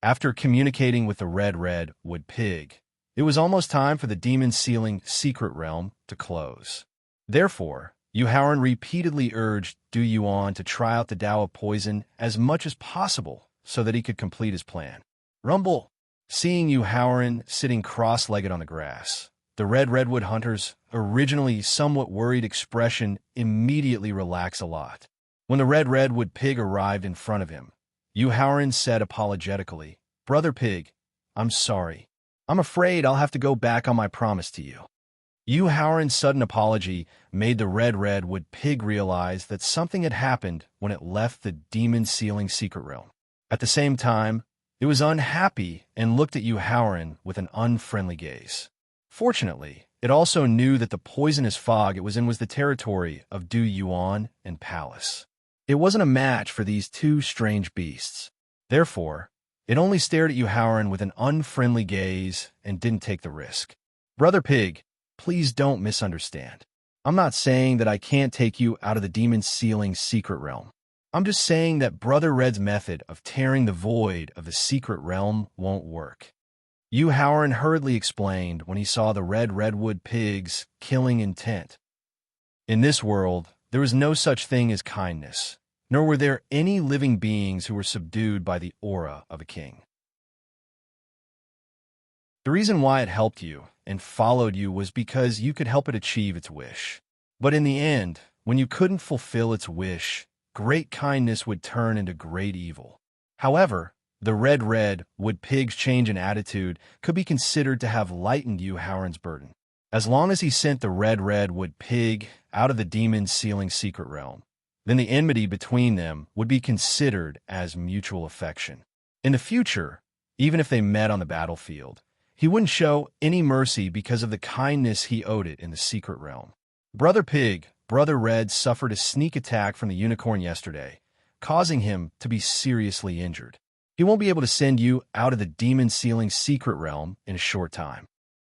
After communicating with the red redwood pig, it was almost time for the demon sealing secret realm to close. Therefore, Howren repeatedly urged Du Yuan to try out the Tao of poison as much as possible so that he could complete his plan. Rumble. Seeing Howren sitting cross-legged on the grass, the red redwood hunter's originally somewhat worried expression immediately relaxed a lot. When the red redwood pig arrived in front of him, Howren said apologetically, Brother Pig, I'm sorry. I'm afraid I'll have to go back on my promise to you. Howren's sudden apology made the red redwood pig realize that something had happened when it left the demon sealing secret realm. At the same time, it was unhappy and looked at Howren with an unfriendly gaze. Fortunately, it also knew that the poisonous fog it was in was the territory of Du Yuan and Palace. It wasn't a match for these two strange beasts. Therefore, it only stared at Yuhauerin with an unfriendly gaze and didn't take the risk. Brother Pig, please don't misunderstand. I'm not saying that I can't take you out of the demon sealing secret realm. I'm just saying that Brother Red's method of tearing the void of the secret realm won't work. Yuhauerin hurriedly explained when he saw the red redwood pig's killing intent. In this world, there was no such thing as kindness, nor were there any living beings who were subdued by the aura of a king. The reason why it helped you and followed you was because you could help it achieve its wish. But in the end, when you couldn't fulfill its wish, great kindness would turn into great evil. However, the red wood pig's change in attitude could be considered to have lightened Yuhauerin's burden. As long as he sent the red wood pig out of the demon sealing secret realm, then the enmity between them would be considered as mutual affection. In the future, even if they met on the battlefield, he wouldn't show any mercy because of the kindness he owed it in the secret realm. Brother Pig, Brother Red suffered a sneak attack from the unicorn yesterday, causing him to be seriously injured. He won't be able to send you out of the demon sealing secret realm in a short time.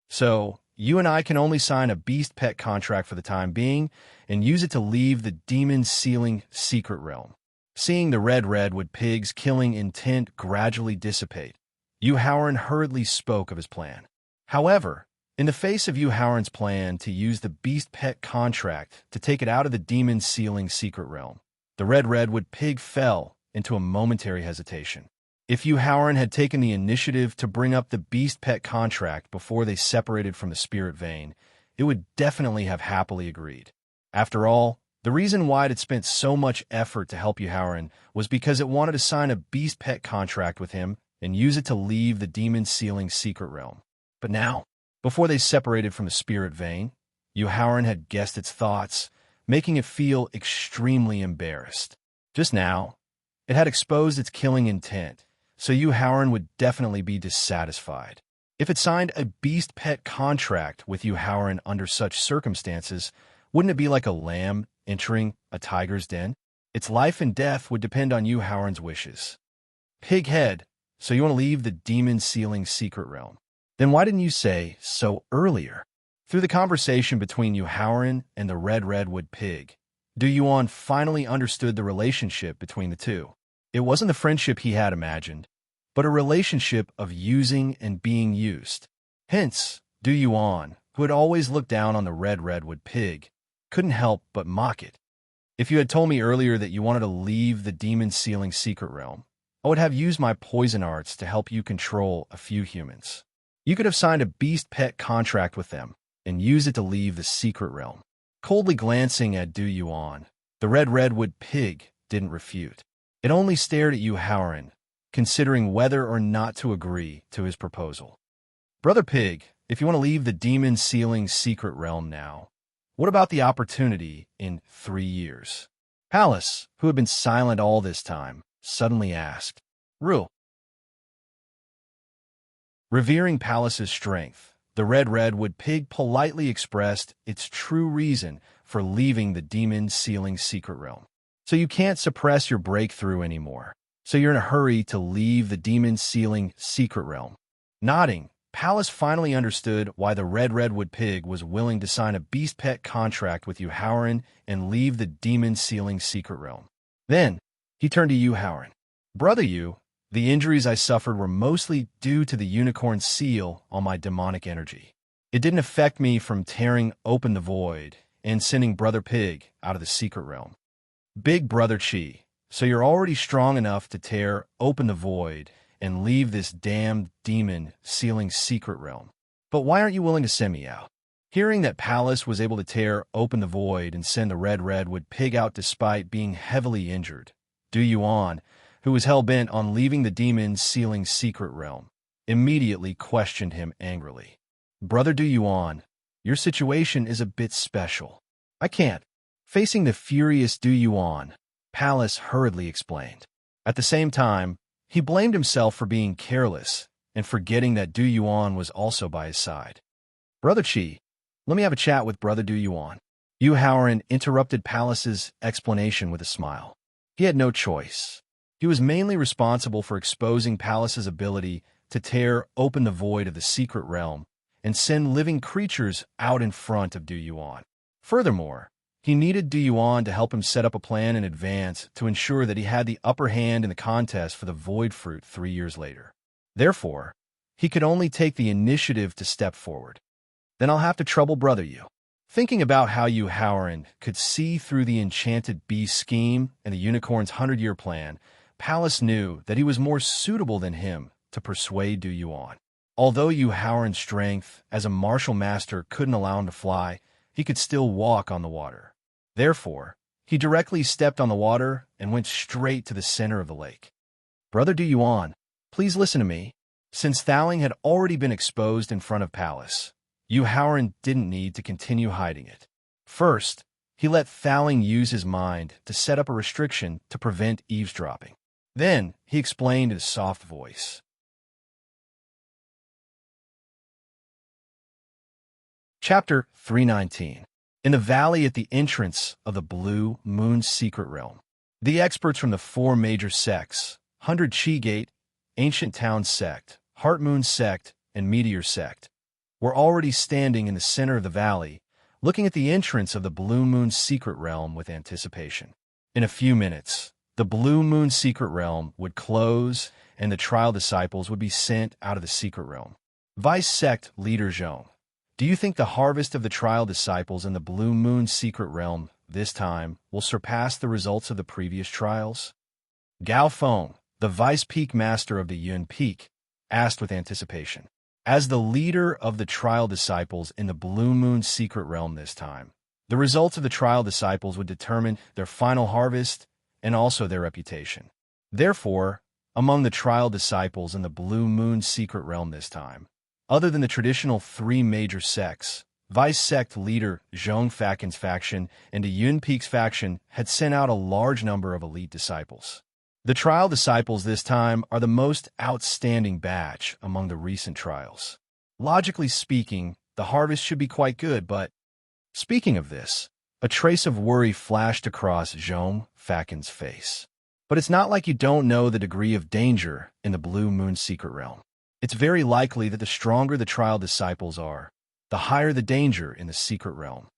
So, you and I can only sign a beast pet contract for the time being and use it to leave the demon sealing secret realm. Seeing the red redwood pig's killing intent gradually dissipate, Yuhauerin hurriedly spoke of his plan. However, in the face of Yuhauerin's plan to use the beast pet contract to take it out of the demon sealing secret realm, the red redwood pig fell into a momentary hesitation. If Yuhauerin had taken the initiative to bring up the beast pet contract before they separated from the spirit vein, it would definitely have happily agreed. After all, the reason why it had spent so much effort to help Yuhauerin was because it wanted to sign a beast pet contract with him and use it to leave the demon sealing secret realm. But now, before they separated from the spirit vein, Yuhauerin had guessed its thoughts, making it feel extremely embarrassed. Just now, it had exposed its killing intent, so Yuhauerin would definitely be dissatisfied. If it signed a beast pet contract with Yuhauerin under such circumstances, wouldn't it be like a lamb entering a tiger's den? Its life and death would depend on Yuhauerin's wishes. Pighead, so you want to leave the demon sealing secret realm. Then why didn't you say so earlier? Through the conversation between Yuhauerin and the red redwood pig, Du Yuan finally understood the relationship between the two. It wasn't the friendship he had imagined, but a relationship of using and being used. Hence, Du Yuan, who had always looked down on the red redwood pig, couldn't help but mock it. If you had told me earlier that you wanted to leave the demon sealing secret realm, I would have used my poison arts to help you control a few humans. You could have signed a beast pet contract with them and used it to leave the secret realm. Coldly glancing at Du Yuan, the red redwood pig didn't refute. It only stared at Yuhauerin, considering whether or not to agree to his proposal. Brother Pig, if you want to leave the demon sealing secret realm now, what about the opportunity in 3 years? Palace, who had been silent all this time, suddenly asked. Rule. Revering Palace's strength, the red redwood pig politely expressed its true reason for leaving the demon sealing secret realm. So you can't suppress your breakthrough anymore. So you're in a hurry to leave the demon sealing secret realm. Nodding, Palace finally understood why the red redwood pig was willing to sign a beast pet contract with Yuhauerin and leave the demon sealing secret realm. Then, he turned to Yuhauerin. Brother Yu, the injuries I suffered were mostly due to the unicorn seal on my demonic energy. It didn't affect me from tearing open the void and sending Brother Pig out of the secret realm. Big Brother Chi, so you're already strong enough to tear open the void and leave this damned demon sealing secret realm. But why aren't you willing to send me out? Hearing that Palace was able to tear open the void and send the red redwood pig out despite being heavily injured, Du Yuan, who was hell-bent on leaving the demon sealing secret realm, immediately questioned him angrily. Brother Du Yuan, your situation is a bit special. I can't. Facing the furious Du Yuan, Palace hurriedly explained. At the same time, he blamed himself for being careless and forgetting that Du Yuan was also by his side. Brother Chi, let me have a chat with Brother Du Yuan. Yu Haoran interrupted Palace's explanation with a smile. He had no choice. He was mainly responsible for exposing Palace's ability to tear open the void of the secret realm and send living creatures out in front of Du Yuan. Furthermore, he needed Du Yuan to help him set up a plan in advance to ensure that he had the upper hand in the contest for the Void Fruit 3 years later. Therefore, he could only take the initiative to step forward. Then I'll have to trouble Brother Yu. Thinking about how Yu Haoran could see through the enchanted bee scheme and the unicorn's 100-year plan, Palace knew that he was more suitable than him to persuade Du Yuan. Although Yu Haoran's strength as a martial master couldn't allow him to fly, he could still walk on the water. Therefore, he directly stepped on the water and went straight to the center of the lake. Brother Du Yuan, please listen to me. Since Thowling had already been exposed in front of Palace, Yu Haoran didn't need to continue hiding it. First, he let Thowling use his mind to set up a restriction to prevent eavesdropping. Then, he explained in a soft voice. Chapter 319. In the valley at the entrance of the Blue Moon's secret realm, the experts from the 4 major sects, 100 Chi Gate, Ancient Town Sect, Heart Moon Sect, and Meteor Sect, were already standing in the center of the valley, looking at the entrance of the Blue Moon's secret realm with anticipation. In a few minutes, the Blue Moon's secret realm would close and the trial disciples would be sent out of the secret realm. Vice Sect Leader Zhong, do you think the harvest of the trial disciples in the Blue Moon's secret realm this time will surpass the results of the previous trials? Gao Feng, the Vice Peak Master of the Yun Peak, asked with anticipation. As the leader of the trial disciples in the Blue Moon's secret realm this time, the results of the trial disciples would determine their final harvest and also their reputation. Therefore, among the trial disciples in the Blue Moon's secret realm this time, other than the traditional 3 major sects, Vice Sect Leader Zhong Fakin's faction and the Yun Peak's faction had sent out a large number of elite disciples. The trial disciples this time are the most outstanding batch among the recent trials. Logically speaking, the harvest should be quite good, but speaking of this, a trace of worry flashed across Zhong Fakin's face. But it's not like you don't know the degree of danger in the Blue Moon secret realm. It's very likely that the stronger the trial disciples are, the higher the danger in the secret realm.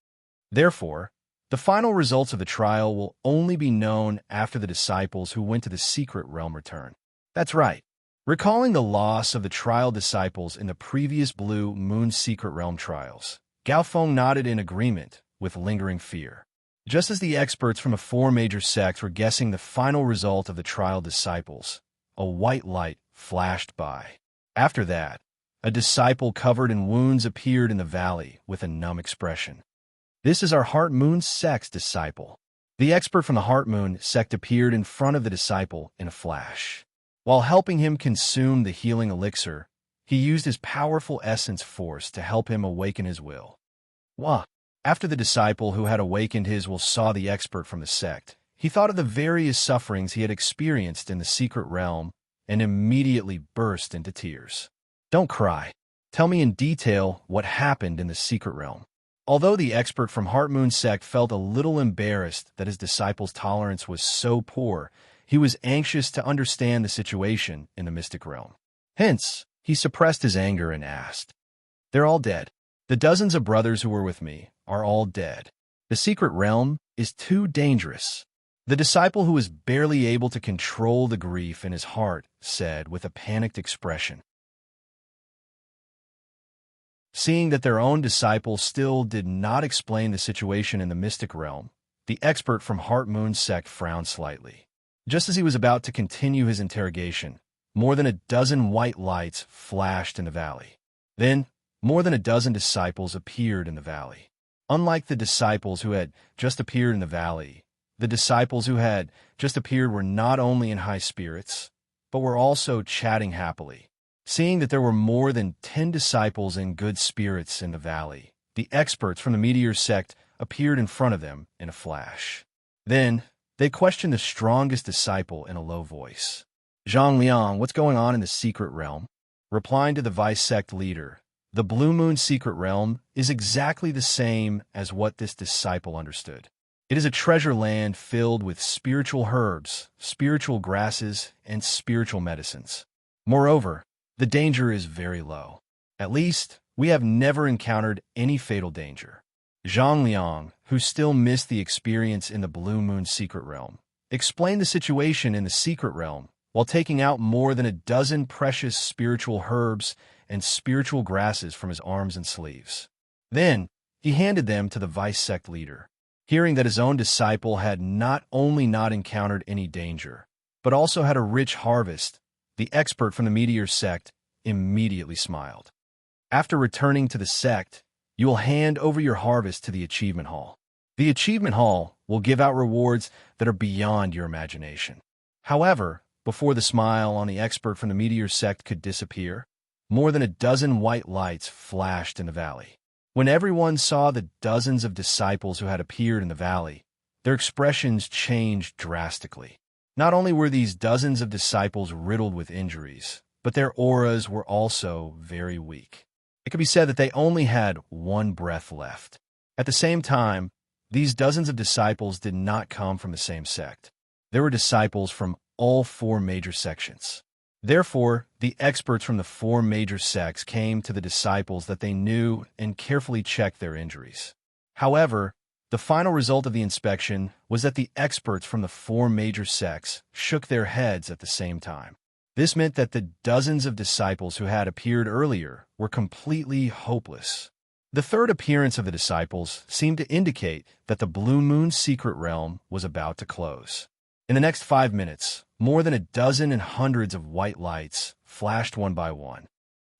Therefore, the final results of the trial will only be known after the disciples who went to the secret realm return. That's right. Recalling the loss of the trial disciples in the previous Blue Moon secret realm trials, Gao Feng nodded in agreement with lingering fear. Just as the experts from the 4 major sects were guessing the final result of the trial disciples, a white light flashed by. After that, a disciple covered in wounds appeared in the valley with a numb expression. This is our Heart Moon sect's disciple. The expert from the Heart Moon sect appeared in front of the disciple in a flash. While helping him consume the healing elixir, he used his powerful essence force to help him awaken his will. Wah! After the disciple who had awakened his will saw the expert from the sect, he thought of the various sufferings he had experienced in the secret realm and immediately burst into tears. Don't cry. Tell me in detail what happened in the secret realm. Although the expert from Heart Moon sect felt a little embarrassed that his disciple's tolerance was so poor, he was anxious to understand the situation in the mystic realm. Hence, he suppressed his anger and asked, "They're all dead. The dozens of brothers who were with me are all dead. The secret realm is too dangerous." The disciple, who was barely able to control the grief in his heart, said with a panicked expression. Seeing that their own disciple still did not explain the situation in the mystic realm, the expert from Heart Moon sect frowned slightly. Just as he was about to continue his interrogation, more than a dozen white lights flashed in the valley. Then, more than a dozen disciples appeared in the valley. Unlike the disciples who had just appeared in the valley, the disciples who had just appeared were not only in high spirits, but were also chatting happily. Seeing that there were more than 10 disciples in good spirits in the valley, the experts from the Meteor sect appeared in front of them in a flash. Then, they questioned the strongest disciple in a low voice. "Zhang Liang, what's going on in the secret realm?" Replying to the Vice sect leader, The Blue Moon secret realm is exactly the same as what this disciple understood. It is a treasure land filled with spiritual herbs, spiritual grasses, and spiritual medicines. Moreover, the danger is very low. At least, we have never encountered any fatal danger. Zhang Liang, who still missed the experience in the Blue Moon secret realm, explained the situation in the secret realm while taking out more than a dozen precious spiritual herbs and spiritual grasses from his arms and sleeves. Then, he handed them to the vice sect leader. Hearing that his own disciple had not only not encountered any danger, but also had a rich harvest, the expert from the meteor sect immediately smiled. After returning to the sect, you will hand over your harvest to the achievement hall. The achievement hall will give out rewards that are beyond your imagination. However, before the smile on the expert from the meteor sect could disappear, more than a dozen white lights flashed in the valley. When everyone saw the dozens of disciples who had appeared in the valley, their expressions changed drastically. Not only were these dozens of disciples riddled with injuries, but their auras were also very weak. It could be said that they only had one breath left. At the same time, these dozens of disciples did not come from the same sect. There were disciples from all four major sections. Therefore, the experts from the four major sects came to the disciples that they knew and carefully checked their injuries. However, the final result of the inspection was that the experts from the four major sects shook their heads at the same time. This meant that the dozens of disciples who had appeared earlier were completely hopeless. The third appearance of the disciples seemed to indicate that the Blue Moon secret realm was about to close. In the next 5 minutes, more than a dozen and hundreds of white lights flashed one by one.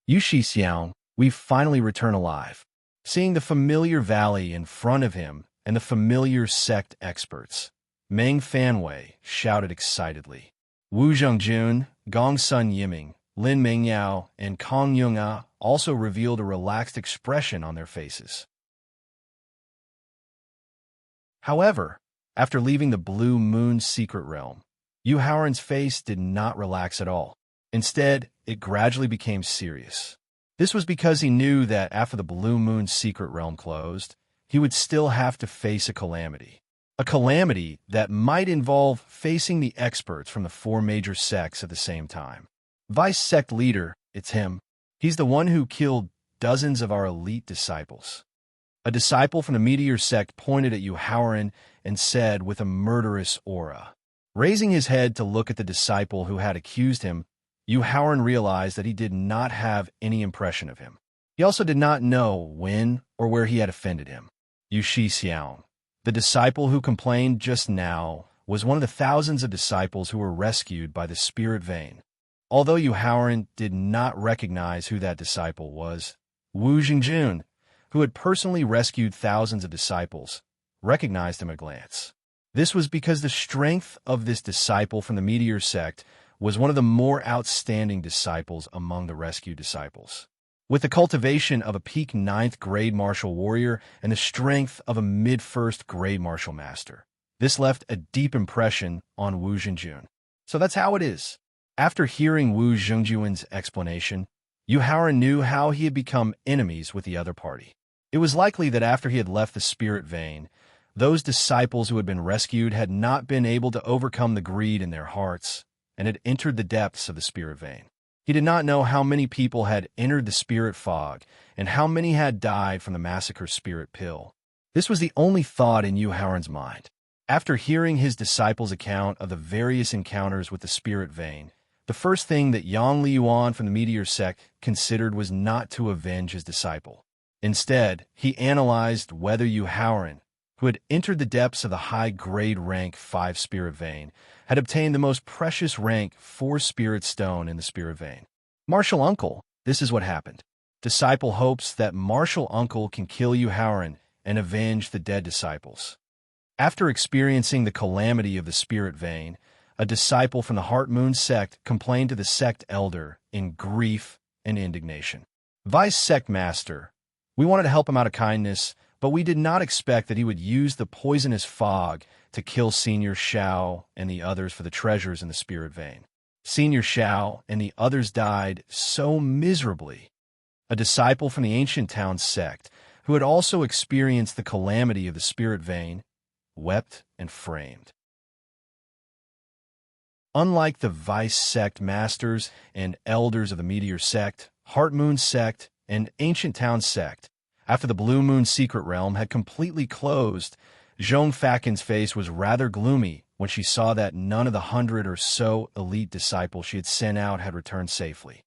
Yu Xixiang, we finally return alive. Seeing the familiar valley in front of him and the familiar sect experts, Meng Fanwei shouted excitedly. Wu Zhengjun, Gongsun Yiming, Lin Mingyao, and Kong Yunga also revealed a relaxed expression on their faces. However, after leaving the Blue Moon secret realm, Yu Haoran's face did not relax at all. Instead, it gradually became serious. This was because he knew that after the Blue Moon secret realm closed, he would still have to face a calamity. A calamity that might involve facing the experts from the four major sects at the same time. Vice sect leader, it's him. He's the one who killed dozens of our elite disciples. A disciple from the meteor sect pointed at Yu Haoran and said with a murderous aura. Raising his head to look at the disciple who had accused him, Yu Haoran realized that he did not have any impression of him. He also did not know when or where he had offended him. Yu Xixiang, the disciple who complained just now, was one of the thousands of disciples who were rescued by the spirit vein. Although Yu Haoran did not recognize who that disciple was, Wu Zhengjun, who had personally rescued thousands of disciples, recognized him at a glance. This was because the strength of this disciple from the meteor sect was one of the more outstanding disciples among the rescued disciples. With the cultivation of a peak 9th grade martial warrior and the strength of a mid-1st grade martial master, this left a deep impression on Wu Zhengjun. So that's how it is. After hearing Wu Zhengjun's explanation, Yu Haoran knew how he had become enemies with the other party. It was likely that after he had left the spirit vein, those disciples who had been rescued had not been able to overcome the greed in their hearts and had entered the depths of the spirit vein. He did not know how many people had entered the spirit fog and how many had died from the massacre spirit pill. This was the only thought in Yu Haoran's mind. After hearing his disciples' account of the various encounters with the spirit vein, the first thing that Yang Liyuan from the meteor sect considered was not to avenge his disciple. Instead, he analyzed whether Yu Haoran, who had entered the depths of the high-grade rank 5 spirit vein, had obtained the most precious rank 4 spirit stone in the spirit vein. Martial Uncle, this is what happened. Disciple hopes that Martial Uncle can kill Yu Haoran and avenge the dead disciples. After experiencing the calamity of the spirit vein, a disciple from the Heart Moon sect complained to the sect elder in grief and indignation. Vice sect master, we wanted to help him out of kindness, but we did not expect that he would use the poisonous fog to kill Senior Shao and the others for the treasures in the spirit vein. Senior Shao and the others died so miserably a disciple from the ancient town sect, who had also experienced the calamity of the spirit vein, wept and framed. Unlike the Vice sect masters and elders of the Meteor sect, Heart Moon sect, and Ancient Town sect, after the Blue Moon secret realm had completely closed, Zhong Fakin's face was rather gloomy when she saw that none of the 100 or so elite disciples she had sent out had returned safely.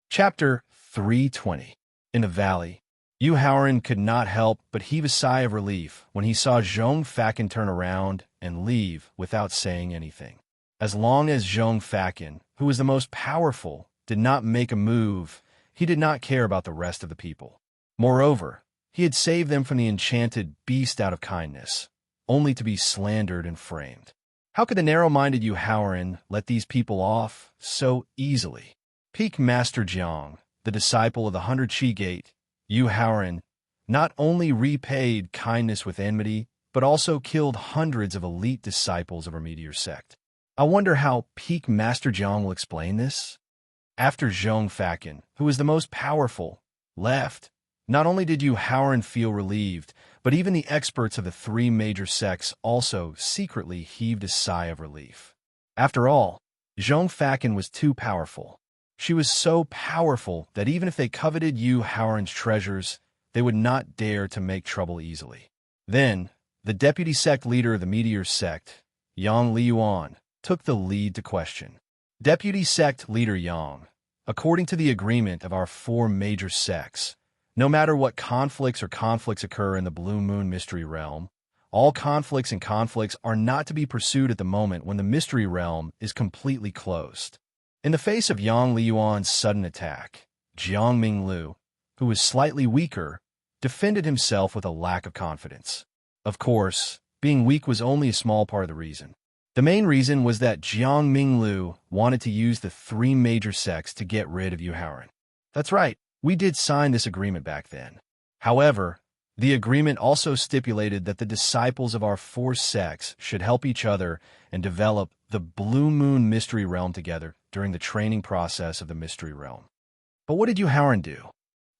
Chapter 320. In the valley, Yu Haoran could not help but heave a sigh of relief when he saw Zhong Fakin turn around and leave without saying anything. As long as Zhong Fakin, who was the most powerful, did not make a move, he did not care about the rest of the people. Moreover, he had saved them from the enchanted beast out of kindness, only to be slandered and framed. How could the narrow-minded Yu Haoran let these people off so easily? Peak Master Jiang, the disciple of the 100 Chi Gate, Yu Haoran, not only repaid kindness with enmity, but also killed hundreds of elite disciples of her Meteor sect. I wonder how Peak Master Jiang will explain this? After Zhong Fakin, who was the most powerful, left, not only did Yu Haoran feel relieved, but even the experts of the 3 major sects also secretly heaved a sigh of relief. After all, Zhong Fakin was too powerful. She was so powerful that even if they coveted Yu Haoran's treasures, they would not dare to make trouble easily. Then, the deputy sect leader of the Meteor sect, Yang Liyuan, took the lead to question. Deputy sect leader Yang, according to the agreement of our 4 major sects, no matter what conflicts occur in the Blue Moon Mystery Realm, all conflicts are not to be pursued at the moment when the Mystery Realm is completely closed. In the face of Yang Liyuan's sudden attack, Jiang Minglu, who was slightly weaker, defended himself with a lack of confidence. Of course, being weak was only a small part of the reason. The main reason was that Jiang Minglu wanted to use the 3 major sects to get rid of Yu Haoran. That's right, we did sign this agreement back then. However, the agreement also stipulated that the disciples of our 4 sects should help each other and develop the Blue Moon Mystery Realm together during the training process of the Mystery Realm. But what did Yu Haoran do?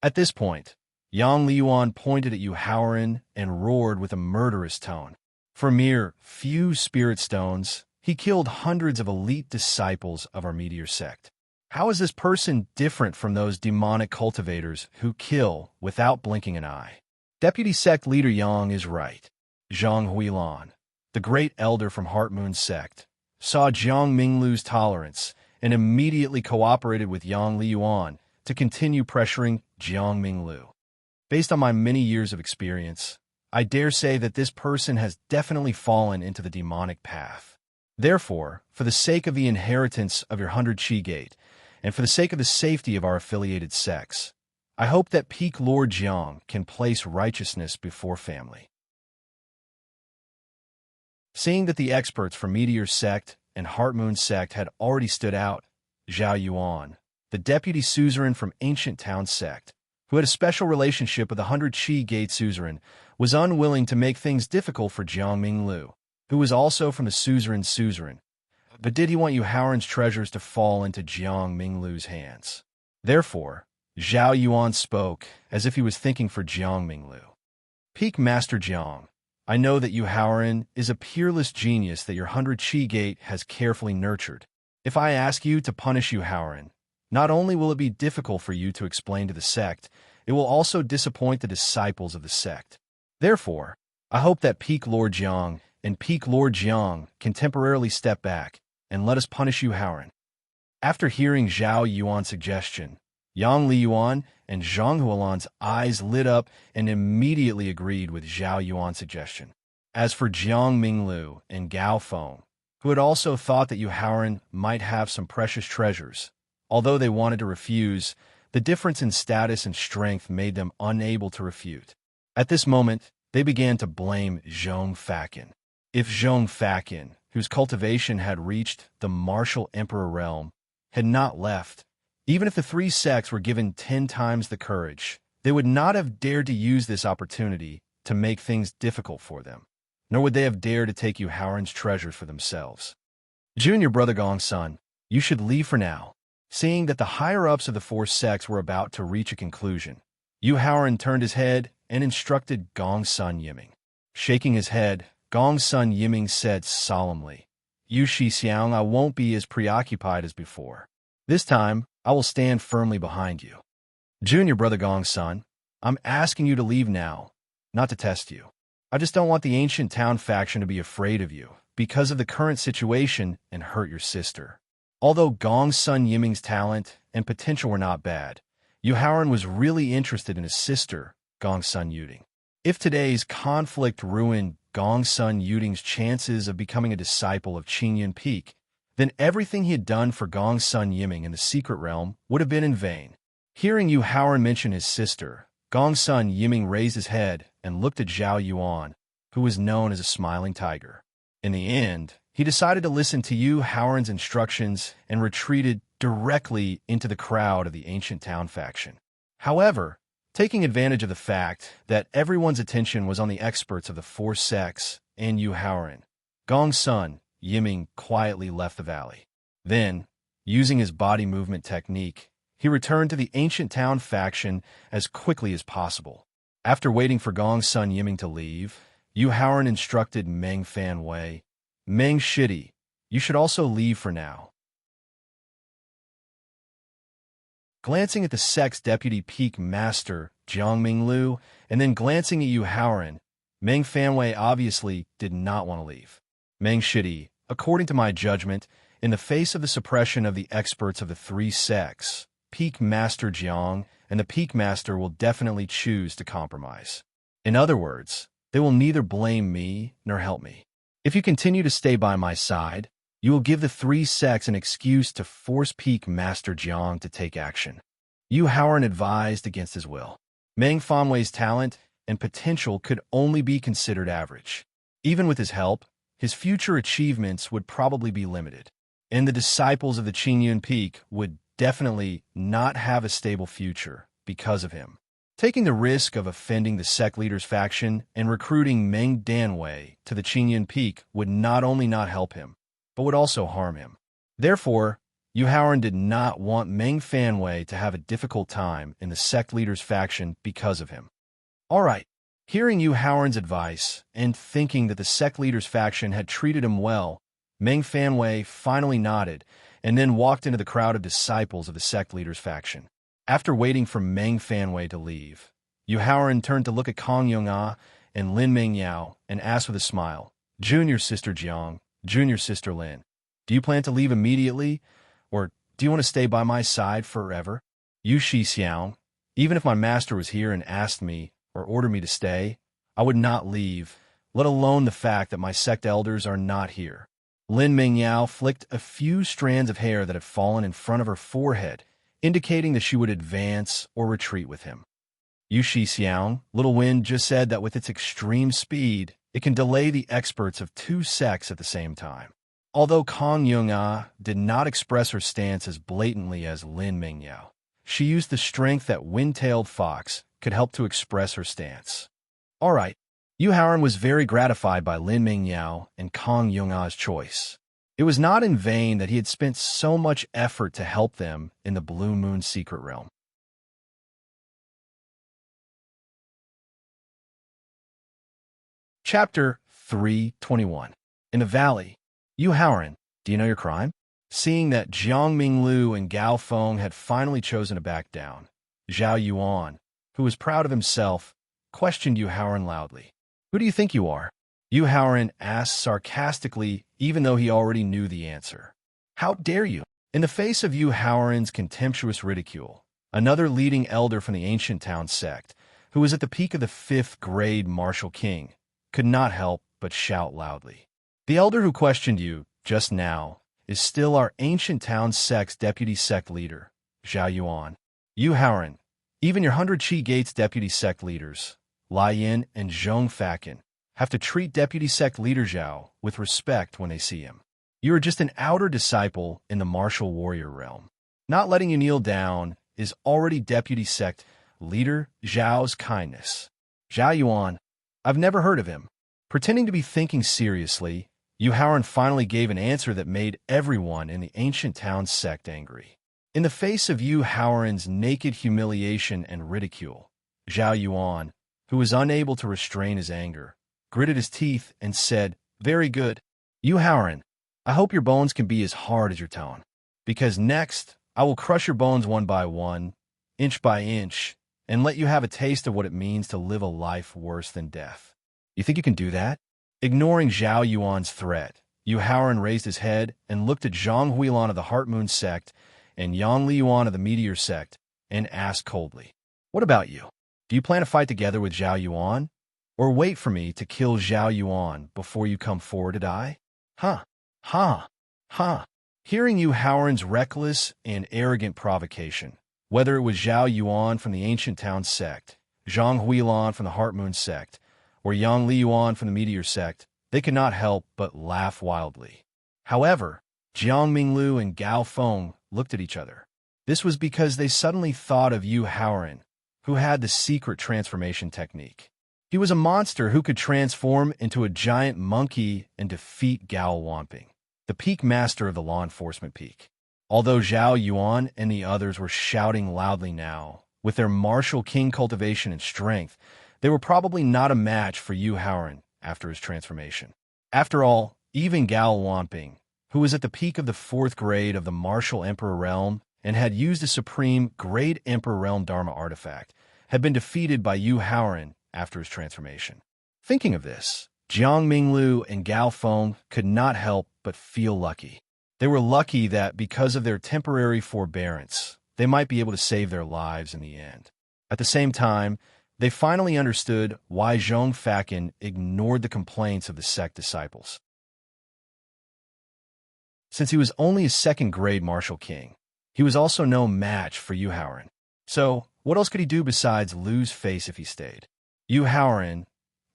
At this point, Yang Liyuan pointed at Yu Haoran and roared with a murderous tone. For mere few spirit stones, he killed hundreds of elite disciples of our Meteor sect. How is this person different from those demonic cultivators who kill without blinking an eye? Deputy sect leader Yang is right. Zhang Huilan, the great elder from Heart Moon sect, saw Jiang Minglu's tolerance and immediately cooperated with Yang Liyuan to continue pressuring Jiang Minglu. Based on my many years of experience, I dare say that this person has definitely fallen into the demonic path. Therefore, for the sake of the inheritance of your 100 Chi Gate, and for the sake of the safety of our affiliated sects, I hope that Peak Lord Jiang can place righteousness before family. Seeing that the experts from Meteor sect and Heart Moon sect had already stood out, Zhao Yuan, the deputy suzerain from Ancient Town sect, who had a special relationship with the 100 Chi Gate suzerain, was unwilling to make things difficult for Jiang Minglu, who was also from the suzerain. But did he want Yu Haoran's treasures to fall into Jiang Minglu's hands? Therefore, Zhao Yuan spoke as if he was thinking for Jiang Minglu. Peak Master Jiang, I know that Yu Haoran is a peerless genius that your 100 Chi Gate has carefully nurtured. If I ask you to punish Yu Haoran, not only will it be difficult for you to explain to the sect, it will also disappoint the disciples of the sect. Therefore, I hope that Peak Lord Jiang and Peak Lord Jiang can temporarily step back and let us punish Yu Haoran. After hearing Zhao Yuan's suggestion, Yang Liyuan and Zhang Hualan's eyes lit up and immediately agreed with Zhao Yuan's suggestion. As for Jiang Minglu and Gao Feng, who had also thought that Yu Haoran might have some precious treasures, although they wanted to refuse, the difference in status and strength made them unable to refute. At this moment, they began to blame Zhong Fakin. If Zhong Fakin, whose cultivation had reached the martial emperor realm, had not left, even if the 3 sects were given 10 times the courage, they would not have dared to use this opportunity to make things difficult for them, nor would they have dared to take Yu Haoran's treasures for themselves. Junior brother Gongsun, You should leave for now. Seeing that the higher-ups of the four sects were about to reach a conclusion, Yu Haoran turned his head and instructed Gong Sun Yiming. Shaking his head, Gong Sun Yiming said solemnly, "Yu Shi Xiang, I won't be as preoccupied as before. This time, I will stand firmly behind you. Junior brother Gong Sun, I'm asking you to leave now, not to test you. I just don't want the ancient town faction to be afraid of you because of the current situation and hurt your sister." Although Gong Sun Yiming's talent and potential were not bad, Yu Haoran was really interested in his sister, Gong Sun Yuding. If today's conflict ruined Gong Sun Yuding's chances of becoming a disciple of Qingyun Peak, then everything he had done for Gong Sun Yiming in the secret realm would have been in vain. Hearing Yu Haoran mention his sister, Gong Sun Yiming raised his head and looked at Zhao Yuan, who was known as a smiling tiger. In the end, he decided to listen to Yu Haoran's instructions and retreated directly into the crowd of the ancient town faction. However, taking advantage of the fact that everyone's attention was on the experts of the four sects and Yu Haoran, Gong Sun Yiming quietly left the valley. Then, using his body movement technique, he returned to the ancient town faction as quickly as possible. After waiting for Gong Sun Yiming to leave, Yu Haoran instructed Meng Fanwei, "Meng Shidi, you should also leave for now." Glancing at the sect's deputy peak master, Jiang Minglu, and then glancing at Yu Haoran, Meng Fanwei obviously did not want to leave. "Meng Shidi, according to my judgment, in the face of the suppression of the experts of the three sects, Peak Master Jiang and the Peak Master will definitely choose to compromise. In other words, they will neither blame me nor help me. If you continue to stay by my side, you will give the three sects an excuse to force Peak Master Jiang to take action." Yu Haoran advised against his will. Meng Fanwei's talent and potential could only be considered average. Even with his help, his future achievements would probably be limited, and the disciples of the Qingyun Peak would definitely not have a stable future because of him. Taking the risk of offending the sect leader's faction and recruiting Meng Danwei to the Qingyun Peak would not only not help him, but would also harm him. Therefore, Yu Haoran did not want Meng Fanwei to have a difficult time in the sect leader's faction because of him. All right, hearing Yu Haoran's advice and thinking that the sect leader's faction had treated him well, Meng Fanwei finally nodded and then walked into the crowd of disciples of the sect leader's faction. After waiting for Meng Fanwei to leave, Yu Haoran turned to look at Kong Yong-ah and Lin Mingyao and asked with a smile, "Junior Sister Jiang, Junior Sister Lin, do you plan to leave immediately, or do you want to stay by my side forever?" "Yu Shi Xiang, even if my master was here and asked me or ordered me to stay, I would not leave, let alone the fact that my sect elders are not here." Lin Mingyao flicked a few strands of hair that had fallen in front of her forehead, indicating that she would advance or retreat with him. "Yu Shi Xiang, Little Wind just said that with its extreme speed, it can delay the experts of two sects at the same time." Although Kong Yung-ah did not express her stance as blatantly as Lin Mingyao, she used the strength that Wind-tailed Fox could help to express her stance. All right, Yu Haoran was very gratified by Lin Mingyao and Kong Yung-ah's choice. It was not in vain that he had spent so much effort to help them in the Blue Moon secret realm. Chapter 321. In the valley, Yu Haoran, do you know your crime? Seeing that Jiang Minglu and Gao Feng had finally chosen to back down, Zhao Yuan, who was proud of himself, questioned Yu Haoran loudly. "Who do you think you are?" Yu Haoran asked sarcastically, even though he already knew the answer. "How dare you?" In the face of Yu Haoran's contemptuous ridicule, another leading elder from the ancient town sect, who was at the peak of the 5th grade martial king, could not help but shout loudly. "The elder who questioned you just now is still our ancient town sect's deputy sect leader, Zhao Yuan. Yu Haoran, even your 100 Qi Gates deputy sect leaders, Lai Yin and Zhong Fakin, have to treat deputy sect leader Zhao with respect when they see him. You are just an outer disciple in the martial warrior realm. Not letting you kneel down is already deputy sect leader Zhao's kindness." Zhao Yuan, I've never heard of him. Pretending to be thinking seriously, Yu Haoran finally gave an answer that made everyone in the ancient town sect angry. In the face of Yu Haoran's naked humiliation and ridicule, Zhao Yuan, who was unable to restrain his anger, gritted his teeth and said, "Very good. Yu Haoran, I hope your bones can be as hard as your tone, because next I will crush your bones one by one, inch by inch, and let you have a taste of what it means to live a life worse than death." You think you can do that? Ignoring Zhao Yuan's threat, Yu Haoran raised his head and looked at Zhang Huilan of the Heart Moon sect and Yang Liyuan of the Meteor sect and asked coldly, "What about you? Do you plan to fight together with Zhao Yuan? Or wait for me to kill Zhao Yuan before you come forward to die?" Ha! Ha! Ha! Hearing Yu Haoran's reckless and arrogant provocation, whether it was Zhao Yuan from the Ancient Town sect, Zhang Huilan from the Heart Moon sect, or Yang Liyuan from the Meteor sect, they could not help but laugh wildly. However, Jiang Minglu and Gao Feng looked at each other. This was because they suddenly thought of Yu Haoran, who had the secret transformation technique. He was a monster who could transform into a giant monkey and defeat Gao Wanping, the peak master of the law enforcement peak. Although Zhao Yuan and the others were shouting loudly now, with their martial king cultivation and strength, they were probably not a match for Yu Haoran after his transformation. After all, even Gao Wanping, who was at the peak of the 4th grade of the Martial Emperor Realm and had used a supreme Grade Emperor Realm Dharma artifact, had been defeated by Yu Haoran after his transformation. Thinking of this, Jiang Minglu and Gao Feng could not help but feel lucky. They were lucky that because of their temporary forbearance, they might be able to save their lives in the end. At the same time, they finally understood why Zhong Fakin ignored the complaints of the sect disciples. Since he was only a 2nd-grade martial king, he was also no match for Yu Haoran. So, what else could he do besides lose face if he stayed? Yu Haoran,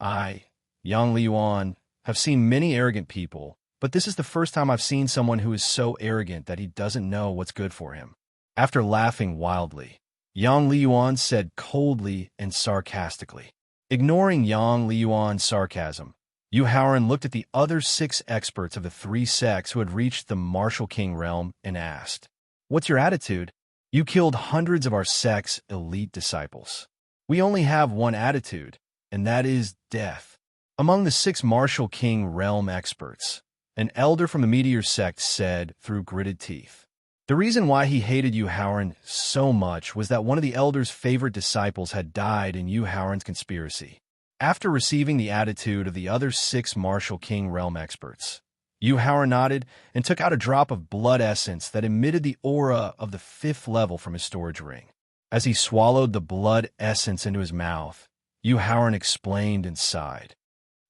Yang Liyuan, have seen many arrogant people, but this is the first time I've seen someone who is so arrogant that he doesn't know what's good for him. After laughing wildly, Yang Liyuan said coldly and sarcastically. Ignoring Yang Liyuan's sarcasm, Yu Haoran looked at the other 6 experts of the 3 sects who had reached the Martial King realm and asked, "What's your attitude? You killed hundreds of our sect's elite disciples. We only have one attitude, and that is death." Among the 6 Martial King realm experts, an elder from the Meteor sect said through gritted teeth. The reason why he hated Yu Haoran so much was that one of the elder's favorite disciples had died in Yu Haoran's conspiracy. After receiving the attitude of the other 6 Martial King realm experts, Yu Haoran nodded and took out a drop of blood essence that emitted the aura of the 5th level from his storage ring. As he swallowed the blood essence into his mouth, Yu Haoran explained and sighed.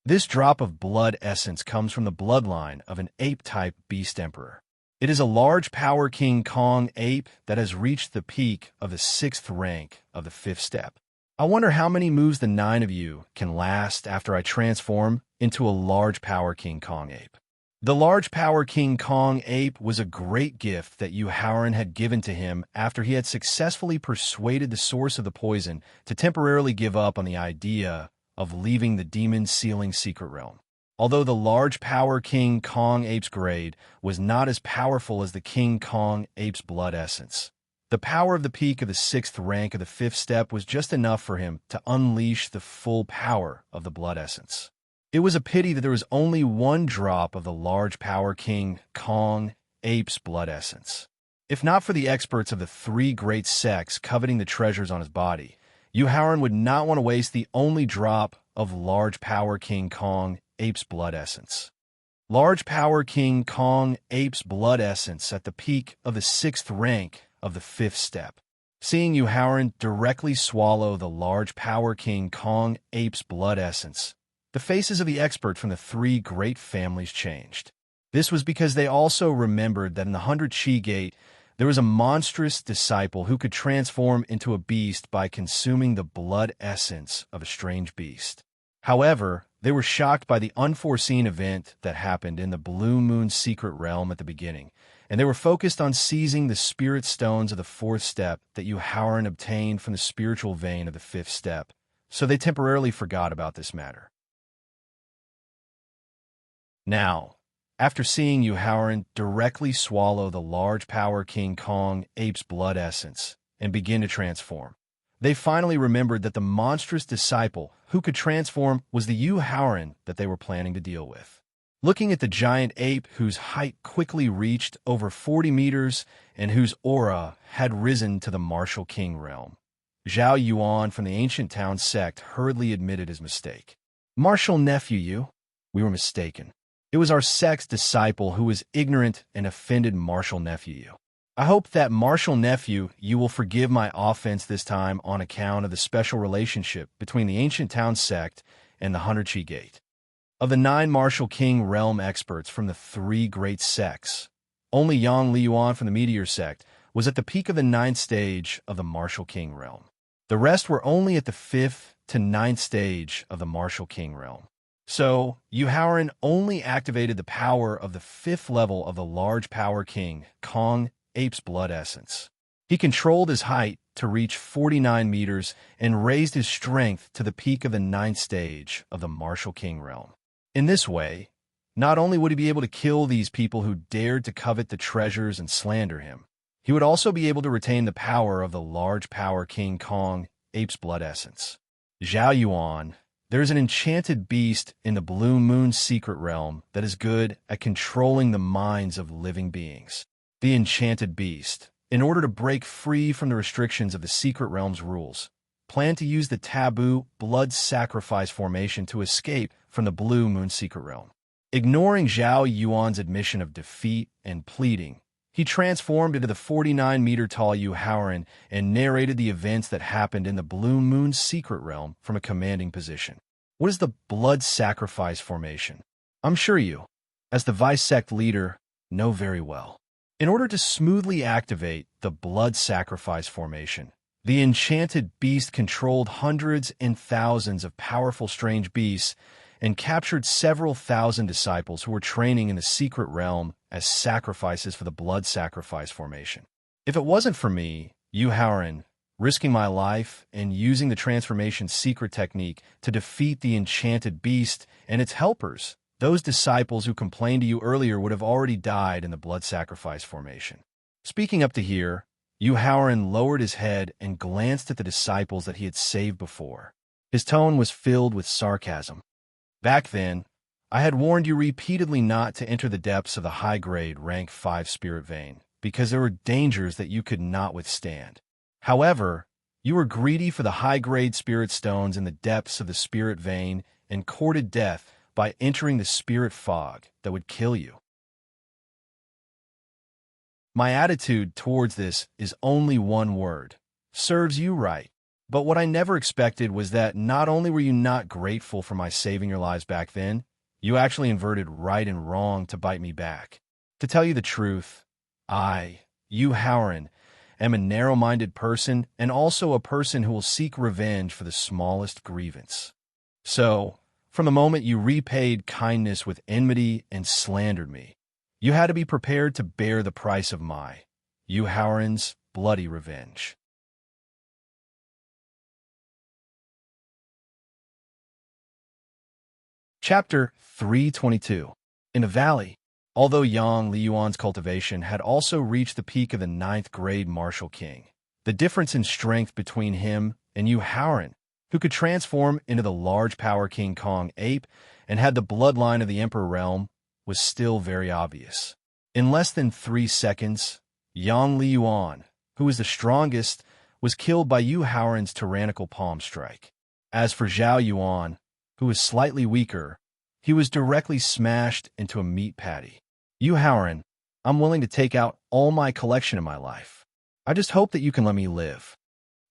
This drop of blood essence comes from the bloodline of an ape-type beast emperor. It is a large power King Kong ape that has reached the peak of the 6th rank of the 5th step. I wonder how many moves the 9 of you can last after I transform into a large power King Kong ape. The large power King Kong ape was a great gift that Yu Haoran had given to him after he had successfully persuaded the source of the poison to temporarily give up on the idea of leaving the demon sealing secret realm. Although the large power King Kong ape's grade was not as powerful as the King Kong ape's blood essence, the power of the peak of the 6th rank of the 5th step was just enough for him to unleash the full power of the blood essence. It was a pity that there was only one drop of the large power King Kong ape's blood essence. If not for the experts of the 3 great sects coveting the treasures on his body, Yu Haoran would not want to waste the only drop of large power King Kong ape's blood essence. Large power King Kong ape's blood essence at the peak of the 6th rank of the 5th step. Seeing Yu Haoran directly swallow the large power King Kong ape's blood essence, the faces of the expert from the 3 great families changed. This was because they also remembered that in the 100 Chi Gate, there was a monstrous disciple who could transform into a beast by consuming the blood essence of a strange beast. However, they were shocked by the unforeseen event that happened in the Blue Moon secret realm at the beginning, and they were focused on seizing the spirit stones of the 4th step that Yu Haoran obtained from the spiritual vein of the 5th step, so they temporarily forgot about this matter. Now, after seeing Yu Haoran directly swallow the large power King Kong ape's blood essence and begin to transform. They finally remembered that the monstrous disciple who could transform was the Yu Haoran that they were planning to deal with. Looking at the giant ape whose height quickly reached over 40 meters and whose aura had risen to the martial king realm, Zhao Yuan from the ancient town sect hurriedly admitted his mistake. "Martial nephew Yu, we were mistaken. It was our sect's disciple who was ignorant and offended martial nephew Yu. I hope that martial nephew you will forgive my offense this time on account of the special relationship between the ancient town sect and the 100 Gate. Of the 9 martial king realm experts from the 3 great sects, only Yang Liyuan from the meteor sect was at the peak of the 9th stage of the martial king realm. The rest were only at the 5th to 9th stage of the martial king realm. So, Yu Haoran only activated the power of the 5th level of the large power king, Kong Ape's blood essence. He controlled his height to reach 49 meters and raised his strength to the peak of the 9th stage of the martial king realm. In this way, not only would he be able to kill these people who dared to covet the treasures and slander him, he would also be able to retain the power of the large power King Kong Ape's blood essence. Zhao Yuan, there is an enchanted beast in the Blue Moon's secret realm that is good at controlling the minds of living beings. The enchanted beast, in order to break free from the restrictions of the secret realm's rules, planned to use the taboo blood sacrifice formation to escape from the Blue Moon secret realm. Ignoring Zhao Yuan's admission of defeat and pleading, he transformed into the 49-meter-tall Yu Haoran and narrated the events that happened in the Blue Moon's secret realm from a commanding position. What is the blood sacrifice formation? I'm sure you, as the vice sect leader, know very well. In order to smoothly activate the blood sacrifice formation, the enchanted beast controlled hundreds and thousands of powerful strange beasts and captured several thousand disciples who were training in the secret realm as sacrifices for the blood sacrifice formation. If it wasn't for me, Yu Haoran, risking my life and using the transformation secret technique to defeat the enchanted beast and its helpers, those disciples who complained to you earlier would have already died in the blood sacrifice formation. Speaking up to here, Yu Haoran lowered his head and glanced at the disciples that he had saved before. His tone was filled with sarcasm. Back then, I had warned you repeatedly not to enter the depths of the high-grade rank 5 spirit vein, because there were dangers that you could not withstand. However, you were greedy for the high-grade spirit stones in the depths of the spirit vein and courted death by entering the spirit fog that would kill you. My attitude towards this is only one word: serves you right. But what I never expected was that not only were you not grateful for my saving your lives back then, you actually inverted right and wrong to bite me back. To tell you the truth, I, Yu Haoran, am a narrow-minded person and also a person who will seek revenge for the smallest grievance. So, from the moment you repaid kindness with enmity and slandered me, you had to be prepared to bear the price of my, Yu Haoran's, bloody revenge. Chapter 322. In a valley, although Yang Liyuan's cultivation had also reached the peak of the 9th grade martial king, the difference in strength between him and Yu Haoran, who could transform into the large power King Kong ape and had the bloodline of the Emperor realm, was still very obvious. In less than 3 seconds, Yang Liyuan, who was the strongest, was killed by Yu Haoran's tyrannical palm strike. As for Zhao Yuan, who was slightly weaker, he was directly smashed into a meat patty. Yu Haoran, I'm willing to take out all my collection in my life. I just hope that you can let me live.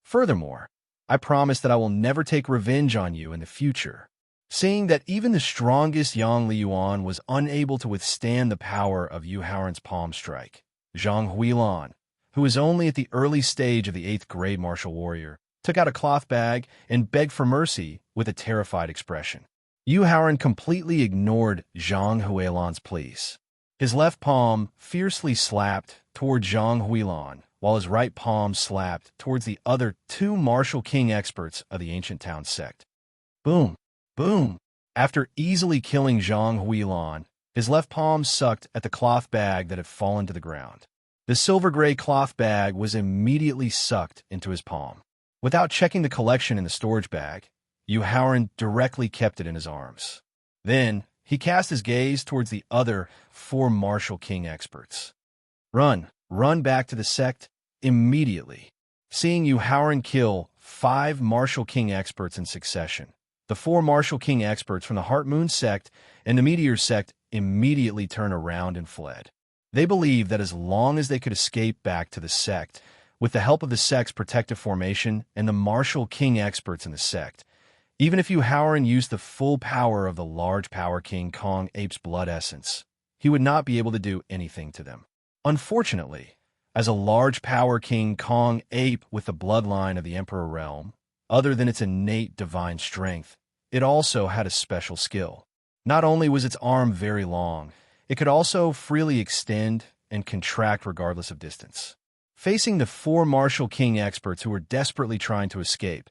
Furthermore, I promise that I will never take revenge on you in the future. Seeing that even the strongest Yang Liyuan was unable to withstand the power of Yu Haoran's palm strike, Zhang Huilan, who was only at the early stage of the 8th grade martial warrior, took out a cloth bag and begged for mercy with a terrified expression. Yu Haoran completely ignored Zhang Huilan's pleas. His left palm fiercely slapped toward Zhang Huilan, while his right palm slapped towards the other 2 martial king experts of the ancient town sect. Boom! Boom! After easily killing Zhang Huilan, His left palm sucked at the cloth bag that had fallen to the ground. The silver-gray cloth bag was immediately sucked into his palm. Without checking the collection in the storage bag, Howard directly kept it in his arms. Then, he cast his gaze towards the other 4 Martial King experts. Run back to the sect immediately. Seeing Howard kill 5 Martial King experts in succession, the 4 Martial King experts from the Heart Moon sect and the Meteor sect immediately turned around and fled. They believed that as long as they could escape back to the sect, with the help of the sect's protective formation and the Martial King experts in the sect, even if Howard used the full power of the large Power King Kong Ape's blood essence, he would not be able to do anything to them. Unfortunately, as a large Power King Kong Ape with the bloodline of the Emperor realm, other than its innate divine strength, it also had a special skill. Not only was its arm very long, it could also freely extend and contract regardless of distance. Facing the 4 Martial King experts who were desperately trying to escape,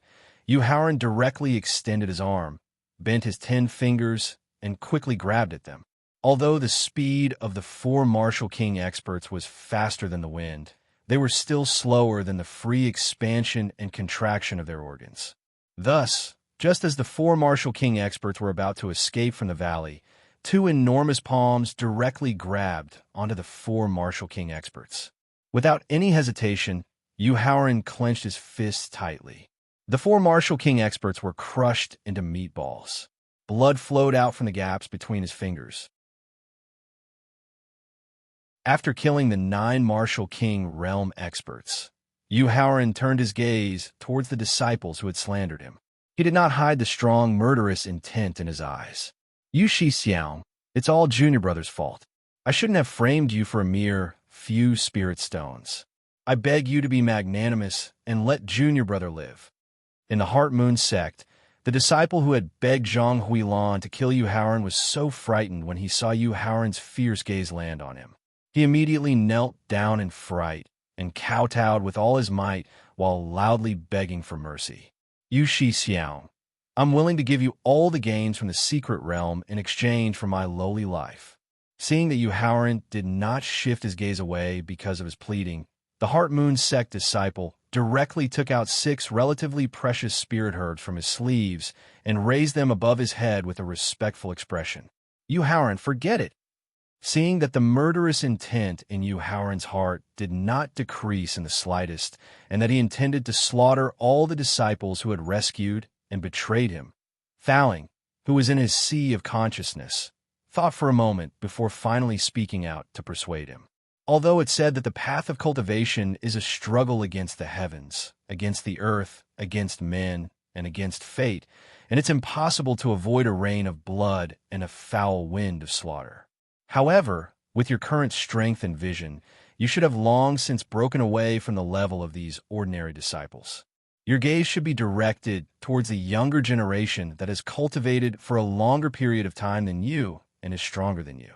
Howard directly extended his arm, bent his 10 fingers, and quickly grabbed at them. Although the speed of the 4 Martial King experts was faster than the wind, they were still slower than the free expansion and contraction of their organs. Thus, just as the 4 Martial King experts were about to escape from the valley, 2 enormous palms directly grabbed onto the 4 Martial King experts. Without any hesitation, Howard clenched his fists tightly. The 4 Martial King experts were crushed into meatballs. Blood flowed out from the gaps between his fingers. After killing the 9 Martial King realm experts, Howard turned his gaze towards the disciples who had slandered him. He did not hide the strong, murderous intent in his eyes. Xiao, it's all Junior Brother's fault. I shouldn't have framed you for a mere few spirit stones. I beg you to be magnanimous and let Junior Brother live. In the Heart Moon sect, the disciple who had begged Zhang Huilan to kill Howard was so frightened when he saw Howard's fierce gaze land on him. He immediately knelt down in fright and kowtowed with all his might while loudly begging for mercy. Xiao, I'm willing to give you all the gains from the secret realm in exchange for my lowly life. Seeing that Howard did not shift his gaze away because of his pleading, the Heart Moon sect disciple directly took out 6 relatively precious spirit herbs from his sleeves and raised them above his head with a respectful expression. Howard, forget it. Seeing that the murderous intent in Howard's heart did not decrease in the slightest, and that he intended to slaughter all the disciples who had rescued and betrayed him, Thaling, who was in his sea of consciousness, thought for a moment before finally speaking out to persuade him. Although it said that the path of cultivation is a struggle against the heavens, against the earth, against men, and against fate, and it's impossible to avoid a rain of blood and a foul wind of slaughter. However, with your current strength and vision, you should have long since broken away from the level of these ordinary disciples. Your gaze should be directed towards the younger generation that has cultivated for a longer period of time than you and is stronger than you.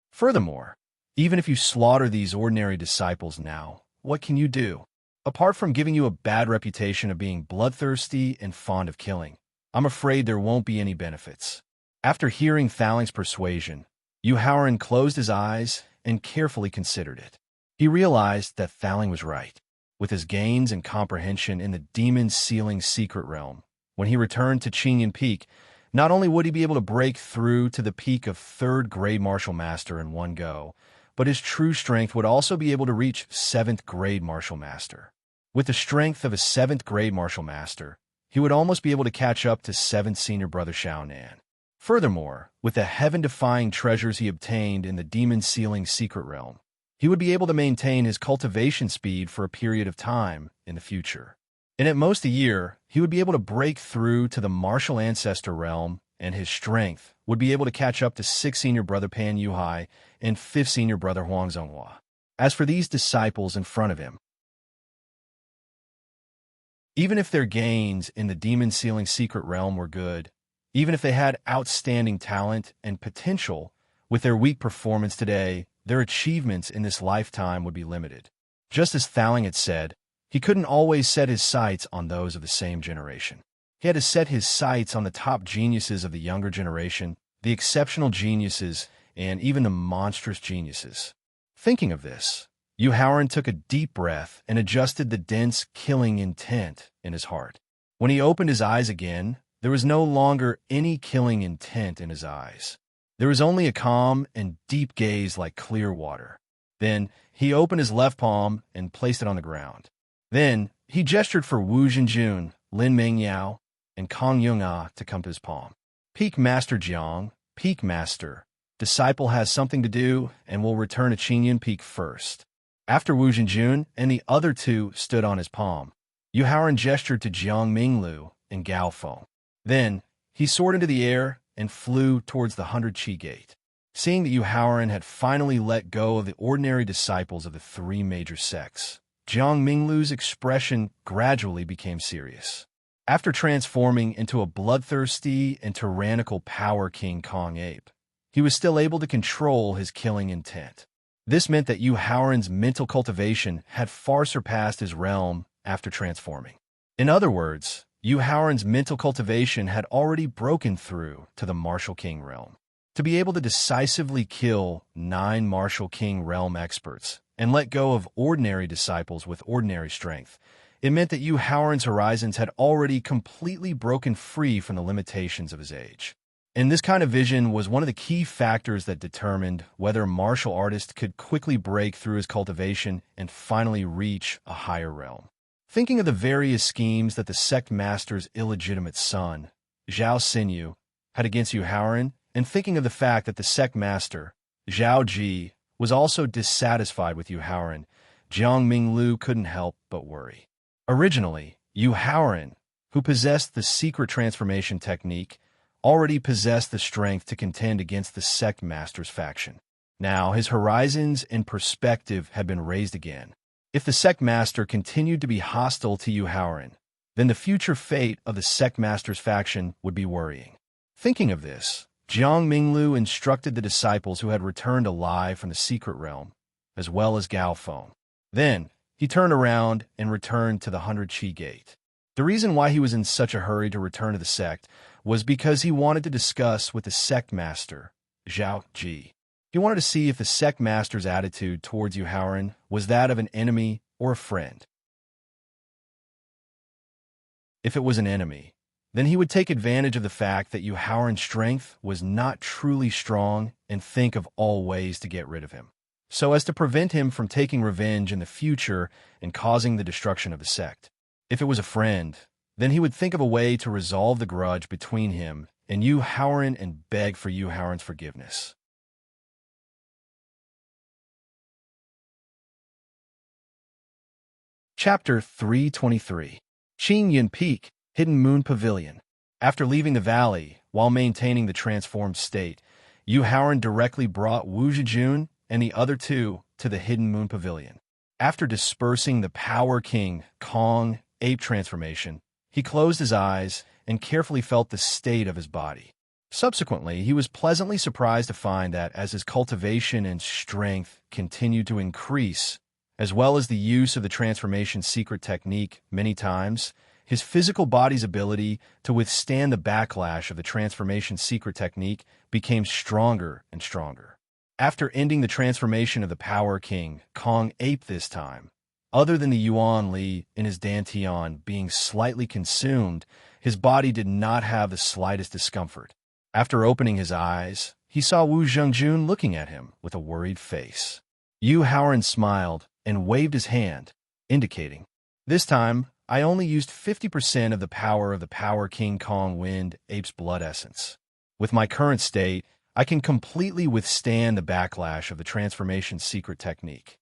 Furthermore, even if you slaughter these ordinary disciples now, what can you do? Apart from giving you a bad reputation of being bloodthirsty and fond of killing, I'm afraid there won't be any benefits. After hearing Thaling's persuasion, Howard closed his eyes and carefully considered it. He realized that Thaling was right. With his gains and comprehension in the demon-sealing secret realm, when he returned to Qingyan Peak, not only would he be able to break through to the peak of 3rd grade martial master in one go, but his true strength would also be able to reach 7th grade martial master. With the strength of a 7th grade martial master, he would almost be able to catch up to 7th senior brother Xiao Nan. Furthermore, with the heaven-defying treasures he obtained in the demon-sealing secret realm, he would be able to maintain his cultivation speed for a period of time in the future. And at most a year, he would be able to break through to the martial ancestor realm, and his strength would be able to catch up to 6th senior brother Pan Yuhai and 5th senior brother Huang Zonghua. As for these disciples in front of him, even if their gains in the demon-sealing secret realm were good, even if they had outstanding talent and potential, with their weak performance today, their achievements in this lifetime would be limited. Just as Thaling had said, he couldn't always set his sights on those of the same generation. He had to set his sights on the top geniuses of the younger generation, the exceptional geniuses and even the monstrous geniuses. Thinking of this, Yu Haoran took a deep breath and adjusted the dense, killing intent in his heart. When he opened his eyes again, there was no longer any killing intent in his eyes. There was only a calm and deep gaze like clear water. Then he opened his left palm and placed it on the ground. Then he gestured for Wu Zhenjun, Lin Mengyao, and Kong Yung-ah to come to his palm. Peak Master Jiang, Peak Master, disciple has something to do and will return to Qingyun Peak first. After Wu Zhenjun and the other two stood on his palm, Yu Haoran gestured to Jiang Minglu and Gao Feng. Then he soared into the air and flew towards the 100 Qi Gate. Seeing that Yu Haoran had finally let go of the ordinary disciples of the three major sects, Jiang Minglu's expression gradually became serious. After transforming into a bloodthirsty and tyrannical power king Kong ape, he was still able to control his killing intent. This meant that Yu Haoran's mental cultivation had far surpassed his realm after transforming. In other words, Yu Haoran's mental cultivation had already broken through to the Martial King realm. To be able to decisively kill 9 Martial King realm experts and let go of ordinary disciples with ordinary strength, it meant that Yu Haoran's horizons had already completely broken free from the limitations of his age. And this kind of vision was one of the key factors that determined whether a martial artist could quickly break through his cultivation and finally reach a higher realm. Thinking of the various schemes that the sect master's illegitimate son, Zhao Xinyu, had against Yu Haoran, and thinking of the fact that the sect master, Zhao Ji, was also dissatisfied with Yu Haoran, Jiang Minglu couldn't help but worry. Originally, Yu Haoran, who possessed the secret transformation technique, already possessed the strength to contend against the sect master's faction. Now, his horizons and perspective had been raised again. If the sect master continued to be hostile to Yu Haoran, then the future fate of the sect master's faction would be worrying. Thinking of this, Jiang Minglu instructed the disciples who had returned alive from the secret realm, as well as Gao Feng. Then, he turned around and returned to the 100 Qi Gate. The reason why he was in such a hurry to return to the sect was because he wanted to discuss with the sect master, Zhao Ji. He wanted to see if the sect master's attitude towards Yu Haoran was that of an enemy or a friend. If it was an enemy, then he would take advantage of the fact that Yu Haoran's strength was not truly strong and think of all ways to get rid of him, so as to prevent him from taking revenge in the future and causing the destruction of the sect. If it was a friend, then he would think of a way to resolve the grudge between him and Yu Haoran and beg for Yu Haoran's forgiveness. Chapter 323. Qingyun Peak, Hidden Moon Pavilion. After leaving the valley, while maintaining the transformed state, Yu Haoran directly brought Wu Zhenjun and the other two to the Hidden Moon Pavilion. After dispersing the Power King Kong ape transformation, he closed his eyes and carefully felt the state of his body. Subsequently, he was pleasantly surprised to find that as his cultivation and strength continued to increase, as well as the use of the transformation secret technique many times, his physical body's ability to withstand the backlash of the transformation secret technique became stronger and stronger. After ending the transformation of the Power King Kong ape this time, other than the Yuan Li in his dantian being slightly consumed, his body did not have the slightest discomfort. After opening his eyes, he saw Wu Zhengjun looking at him with a worried face. Yu Haoran smiled and waved his hand, indicating, "This time, I only used 50% of the power of the Power King Kong Wind Ape's blood essence. With my current state, I can completely withstand the backlash of the transformation secret technique."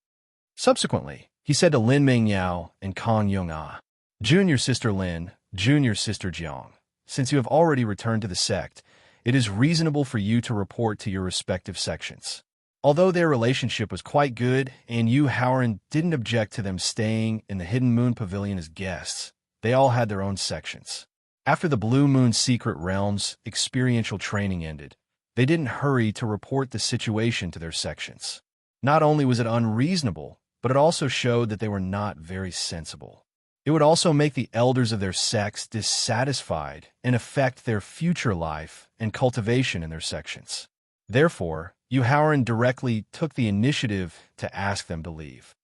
Subsequently, he said to Lin Mengyao and Kong Yung-ah, "Junior Sister Lin, Junior Sister Jiang, since you have already returned to the sect, it is reasonable for you to report to your respective sections." Although their relationship was quite good and Yu Haoran didn't object to them staying in the Hidden Moon Pavilion as guests, they all had their own sections. After the Blue Moon Secret Realm's experiential training ended, they didn't hurry to report the situation to their sections. Not only was it unreasonable, but it also showed that they were not very sensible. It would also make the elders of their sects dissatisfied and affect their future life and cultivation in their sections. Therefore, Yu Haoran directly took the initiative to ask them to leave.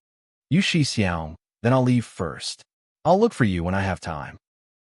You Xixiang, then I'll leave first. I'll look for you when I have time.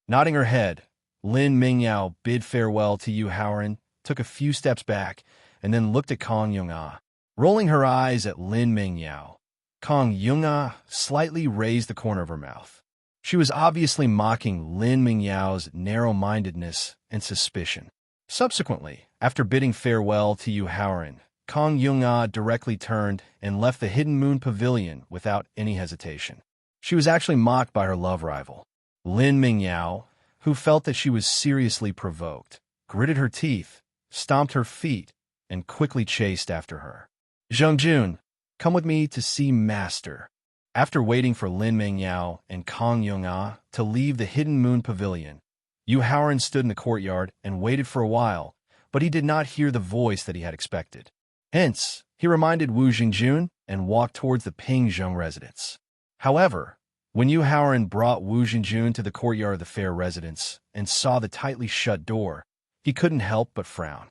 Nodding her head, Lin Mingyao bid farewell to Yu Haoran, took a few steps back, and then looked at Kong Yunga. Rolling her eyes at Lin Mingyao, Kong Yunga slightly raised the corner of her mouth. She was obviously mocking Lin Mingyao's narrow-mindedness and suspicion. Subsequently, after bidding farewell to Yu Haoran, Kong Yunga directly turned and left the Hidden Moon Pavilion without any hesitation. She was actually mocked by her love rival. Lin Mingyao, who felt that she was seriously provoked, gritted her teeth, stomped her feet, and quickly chased after her. Zhengjun, come with me to see Master. After waiting for Lin Mingyao and Kong Yunga to leave the Hidden Moon Pavilion, Yu Haoran stood in the courtyard and waited for a while, but he did not hear the voice that he had expected. Hence, he reminded Wu Jingjun and walked towards the Pingzheng residence. However, when Yu Haoran brought Wu Jingjun to the courtyard of the fair residence and saw the tightly shut door, he couldn't help but frown.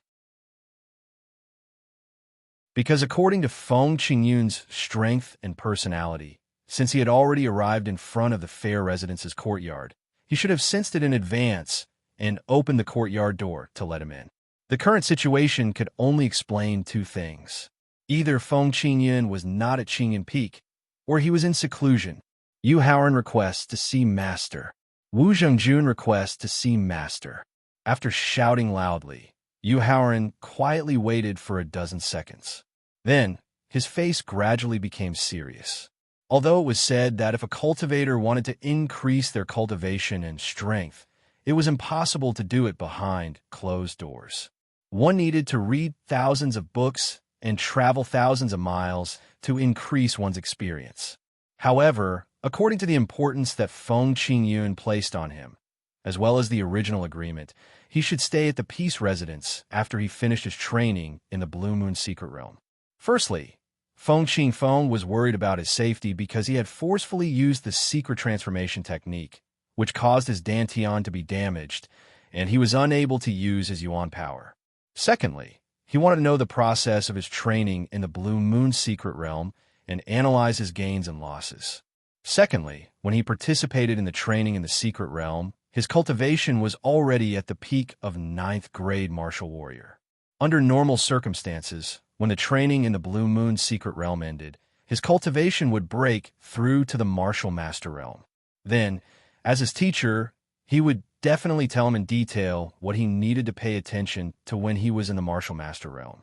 Because according to Feng Qingyun's strength and personality, since he had already arrived in front of the fair residence's courtyard, he should have sensed it in advance and opened the courtyard door to let him in. The current situation could only explain two things. Either Feng Qingyun was not at Qingyun Peak, or he was in seclusion. Yu Haoran requests to see Master. Wu Zhengjun requests to see Master. After shouting loudly, Yu Haoran quietly waited for a dozen seconds. Then, his face gradually became serious. Although it was said that if a cultivator wanted to increase their cultivation and strength, it was impossible to do it behind closed doors. One needed to read thousands of books and travel thousands of miles to increase one's experience. However, according to the importance that Feng Qingyun placed on him, as well as the original agreement, he should stay at the Peace Residence after he finished his training in the Blue Moon Secret Realm. Firstly, Feng Qingfeng was worried about his safety because he had forcefully used the secret transformation technique, which caused his Dantian to be damaged, and he was unable to use his Yuan power. Secondly, he wanted to know the process of his training in the Blue Moon Secret Realm and analyze his gains and losses. Secondly, when he participated in the training in the Secret Realm, his cultivation was already at the peak of 9th grade martial warrior. Under normal circumstances, when the training in the Blue Moon Secret Realm ended, his cultivation would break through to the Martial Master Realm. Then, as his teacher, he would definitely tell him in detail what he needed to pay attention to when he was in the Martial Master Realm.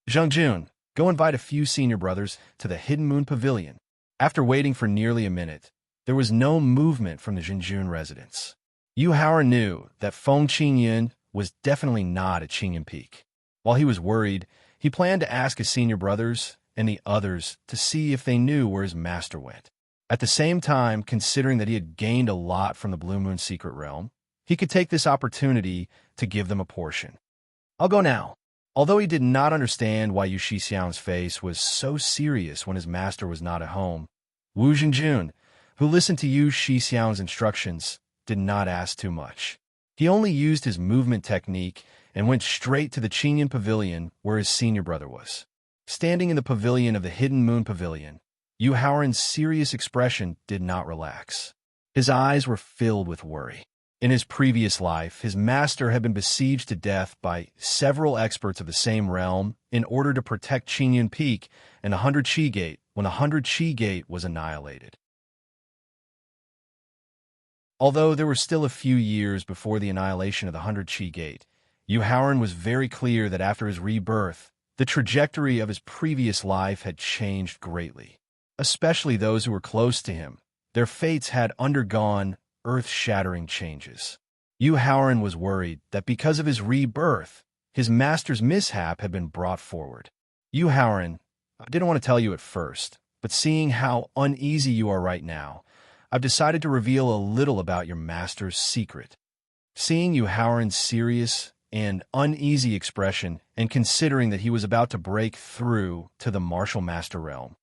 Zhengjun, go invite a few senior brothers to the Hidden Moon Pavilion. After waiting for nearly a minute, there was no movement from the Jingjun residence. Yu Haoran knew that Feng Qingyun was definitely not at Qingyun Peak. While he was worried, he planned to ask his senior brothers and the others to see if they knew where his master went. At the same time, considering that he had gained a lot from the Blue Moon Secret Realm, he could take this opportunity to give them a portion. I'll go now. Although he did not understand why Yu Shixiang's face was so serious when his master was not at home, Wu Jingjun, who listened to Yu Shixiang's instructions, did not ask too much. He only used his movement technique and went straight to the Qingyun Pavilion where his senior brother was. Standing in the pavilion of the Hidden Moon Pavilion, Yu Haoran's serious expression did not relax. His eyes were filled with worry. In his previous life, his master had been besieged to death by several experts of the same realm in order to protect Qingyun Peak and the 100 Qi Gate when the 100 Qi Gate was annihilated. Although there were still a few years before the annihilation of the 100 Qi Gate, Yu Haoran was very clear that after his rebirth, the trajectory of his previous life had changed greatly. Especially those who were close to him, their fates had undergone earth-shattering changes. Yu Haoran was worried that because of his rebirth, his master's mishap had been brought forward. Yu Haoran, I didn't want to tell you at first, but seeing how uneasy you are right now, I've decided to reveal a little about your master's secret. Seeing Yu Haoran's serious and uneasy expression, and considering that he was about to break through to the Martial Master Realm,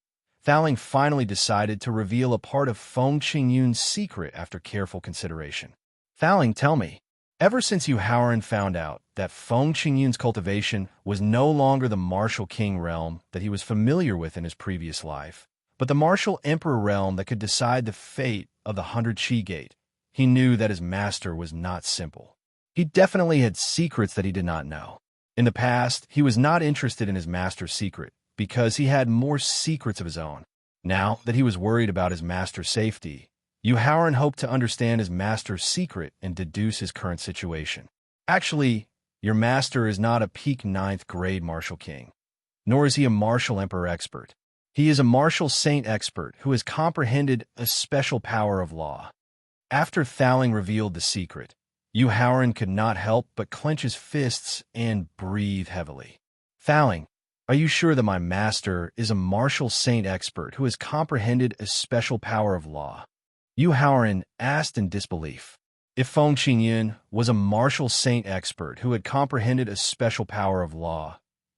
Thaling finally decided to reveal a part of Feng Qingyun's secret after careful consideration. Thaling, tell me, Ever since Yu Haoran found out that Feng Qingyun's cultivation was no longer the martial king realm that he was familiar with in his previous life, but the martial emperor realm that could decide the fate of the 100 Qi Gate, he knew that his master was not simple. He definitely had secrets that he did not know. In the past, he was not interested in his master's secret because he had more secrets of his own. Now that he was worried about his master's safety, Yu Haoran hoped to understand his master's secret and deduce his current situation. Actually, your master is not a peak 9th grade martial king, nor is he a martial emperor expert. He is a martial saint expert who has comprehended a special power of law. After Thaling revealed the secret, Yu Haoran could not help but clench his fists and breathe heavily. Thaling, are you sure that my master is a martial saint expert who has comprehended a special power of law? Yu Haoran asked in disbelief. If Feng Qingyun was a martial saint expert who had comprehended a special power of law,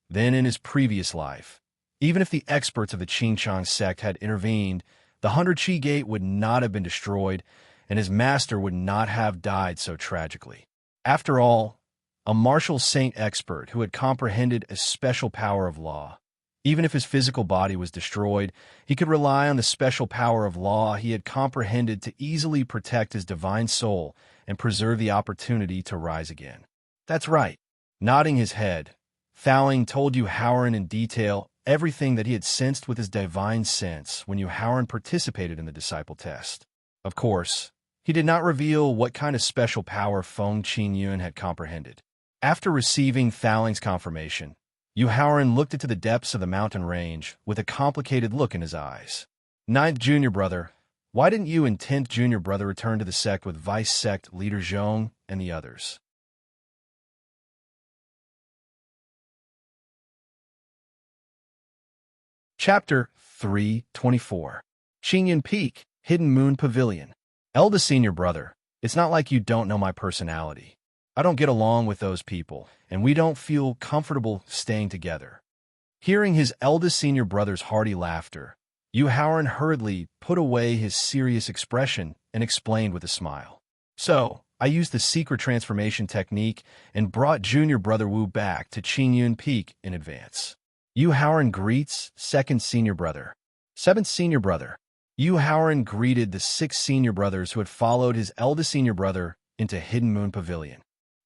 then in his previous life, even if the experts of the Qingchang sect had intervened, the 100 Qi Gate would not have been destroyed, and his master would not have died so tragically. After all, a martial saint expert who had comprehended a special power of law, even if his physical body was destroyed, he could rely on the special power of law he had comprehended to easily protect his divine soul and preserve the opportunity to rise again. That's right. Nodding his head, Thaling told Yu Haoran in detail everything that he had sensed with his divine sense when Yu Haoran participated in the disciple test. Of course, he did not reveal what kind of special power Feng Qingyun had comprehended. After receiving Thaling's confirmation, Yu Haoran looked into the depths of the mountain range with a complicated look in his eyes. 9th junior brother, why didn't you and 10th junior brother return to the sect with vice sect leader Zhong and the others? Chapter 324. Qingyun Peak, Hidden Moon Pavilion. Eldest senior brother, it's not like you don't know my personality. I don't get along with those people, and we don't feel comfortable staying together. Hearing his eldest senior brother's hearty laughter, Yu Haoran hurriedly put away his serious expression and explained with a smile. So, I used the secret transformation technique and brought junior brother Wu back to Qingyun Peak in advance. Yu Haoran greets 2nd senior brother. 7th senior brother. Yu Haoran greeted the 6 senior brothers who had followed his eldest senior brother into Hidden Moon Pavilion.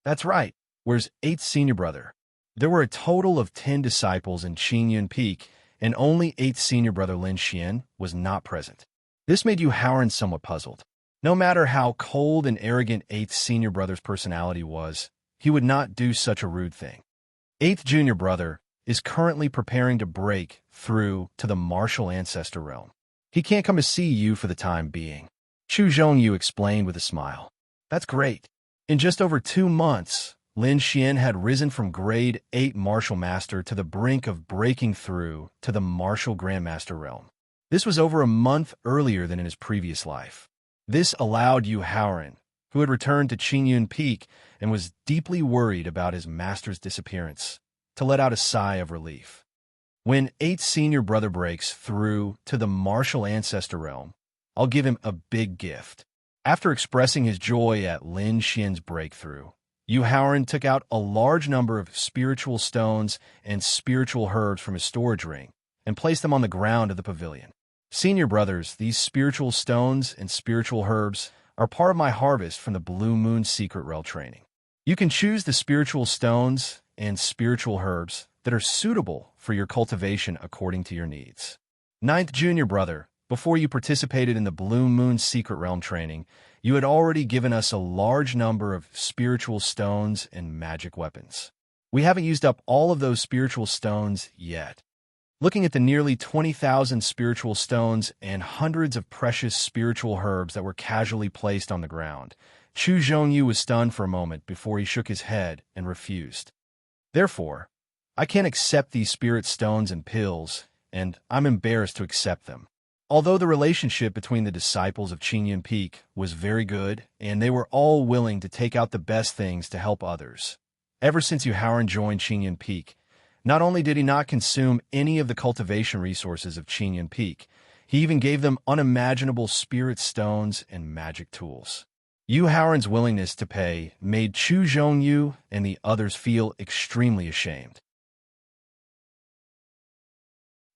That's right. Where's 8th senior brother? There were a total of 10 disciples in Qingyun Peak, and only 8th senior brother Lin Xian was not present. This made Yu Haoran somewhat puzzled. No matter how cold and arrogant 8th senior brother's personality was, he would not do such a rude thing. 8th junior brother is currently preparing to break through to the martial ancestor realm. He can't come to see you for the time being. Chu Zhongyu explained with a smile. That's great. In just over 2 months, Lin Xian had risen from grade 8 martial master to the brink of breaking through to the martial grandmaster realm. This was over a month earlier than in his previous life. This allowed Yu Haoran, who had returned to Qingyun Peak and was deeply worried about his master's disappearance, to let out a sigh of relief. When 8th senior brother breaks through to the martial ancestor realm, I'll give him a big gift. After expressing his joy at Lin Xian's breakthrough, Yu Haoran took out a large number of spiritual stones and spiritual herbs from his storage ring and placed them on the ground of the pavilion. Senior brothers, these spiritual stones and spiritual herbs are part of my harvest from the Blue Moon Secret Realm training. You can choose the spiritual stones and spiritual herbs that are suitable for your cultivation according to your needs. 9th junior brother, before you participated in the Blue Moon Secret Realm training, you had already given us a large number of spiritual stones and magic weapons. We haven't used up all of those spiritual stones yet. Looking at the nearly 20,000 spiritual stones and hundreds of precious spiritual herbs that were casually placed on the ground, Chu Zhongyu was stunned for a moment before he shook his head and refused. Therefore, I can't accept these spirit stones and pills, and I'm embarrassed to accept them. Although the relationship between the disciples of Qingyun Peak was very good, and they were all willing to take out the best things to help others, ever since Yu Haoran joined Qingyun Peak, not only did he not consume any of the cultivation resources of Qingyun Peak, he even gave them unimaginable spirit stones and magic tools. Yu Haoran's willingness to pay made Chu Zhongyu and the others feel extremely ashamed.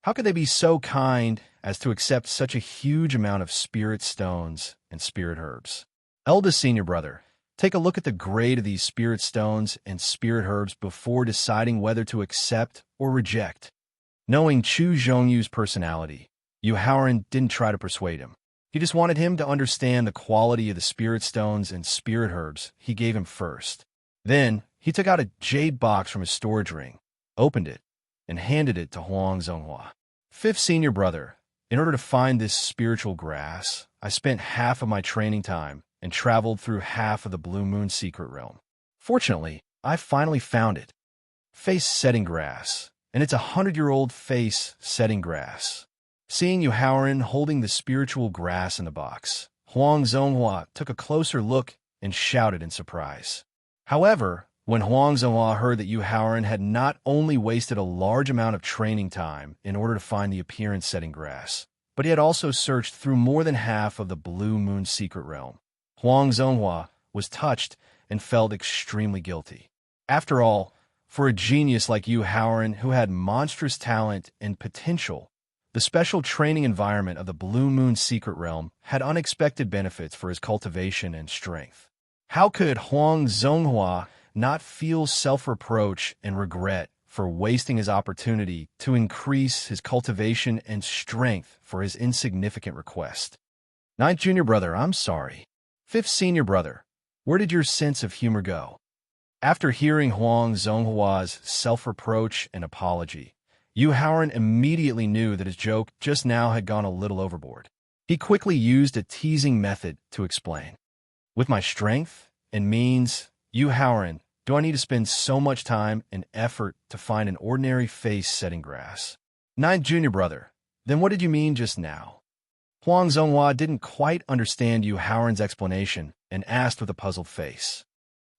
How could they be so kind as to accept such a huge amount of spirit stones and spirit herbs? Eldest senior brother, take a look at the grade of these spirit stones and spirit herbs before deciding whether to accept or reject. Knowing Chu Zhongyu's personality, Yu Haoran didn't try to persuade him. He just wanted him to understand the quality of the spirit stones and spirit herbs he gave him first. Then, he took out a jade box from his storage ring, opened it, and handed it to Huang Zonghua. Fifth senior brother, in order to find this spiritual grass, I spent half of my training time and traveled through half of the Blue Moon secret realm. Fortunately, I finally found it. Face setting grass, and it's 100-year-old face setting grass. Seeing Yu Haoran holding the spiritual grass in the box, Huang Zonghua took a closer look and shouted in surprise. However, when Huang Zonghua heard that Yu Haoran had not only wasted a large amount of training time in order to find the appearance-setting grass, but he had also searched through more than half of the Blue Moon secret realm, Huang Zonghua was touched and felt extremely guilty. After all, for a genius like Yu Haoran who had monstrous talent and potential, the special training environment of the Blue Moon secret realm had unexpected benefits for his cultivation and strength. How could Huang Zonghua not feel self-reproach and regret for wasting his opportunity to increase his cultivation and strength for his insignificant request? Ninth junior brother, I'm sorry. Fifth senior brother, where did your sense of humor go? After hearing Huang Zonghua's self-reproach and apology, Yu Haoran immediately knew that his joke just now had gone a little overboard. He quickly used a teasing method to explain. With my strength and means, Yu Haoran, do I need to spend so much time and effort to find an ordinary face-setting grass? Ninth junior brother, then what did you mean just now? Huang Zonghua didn't quite understand Yu Haoran's explanation and asked with a puzzled face.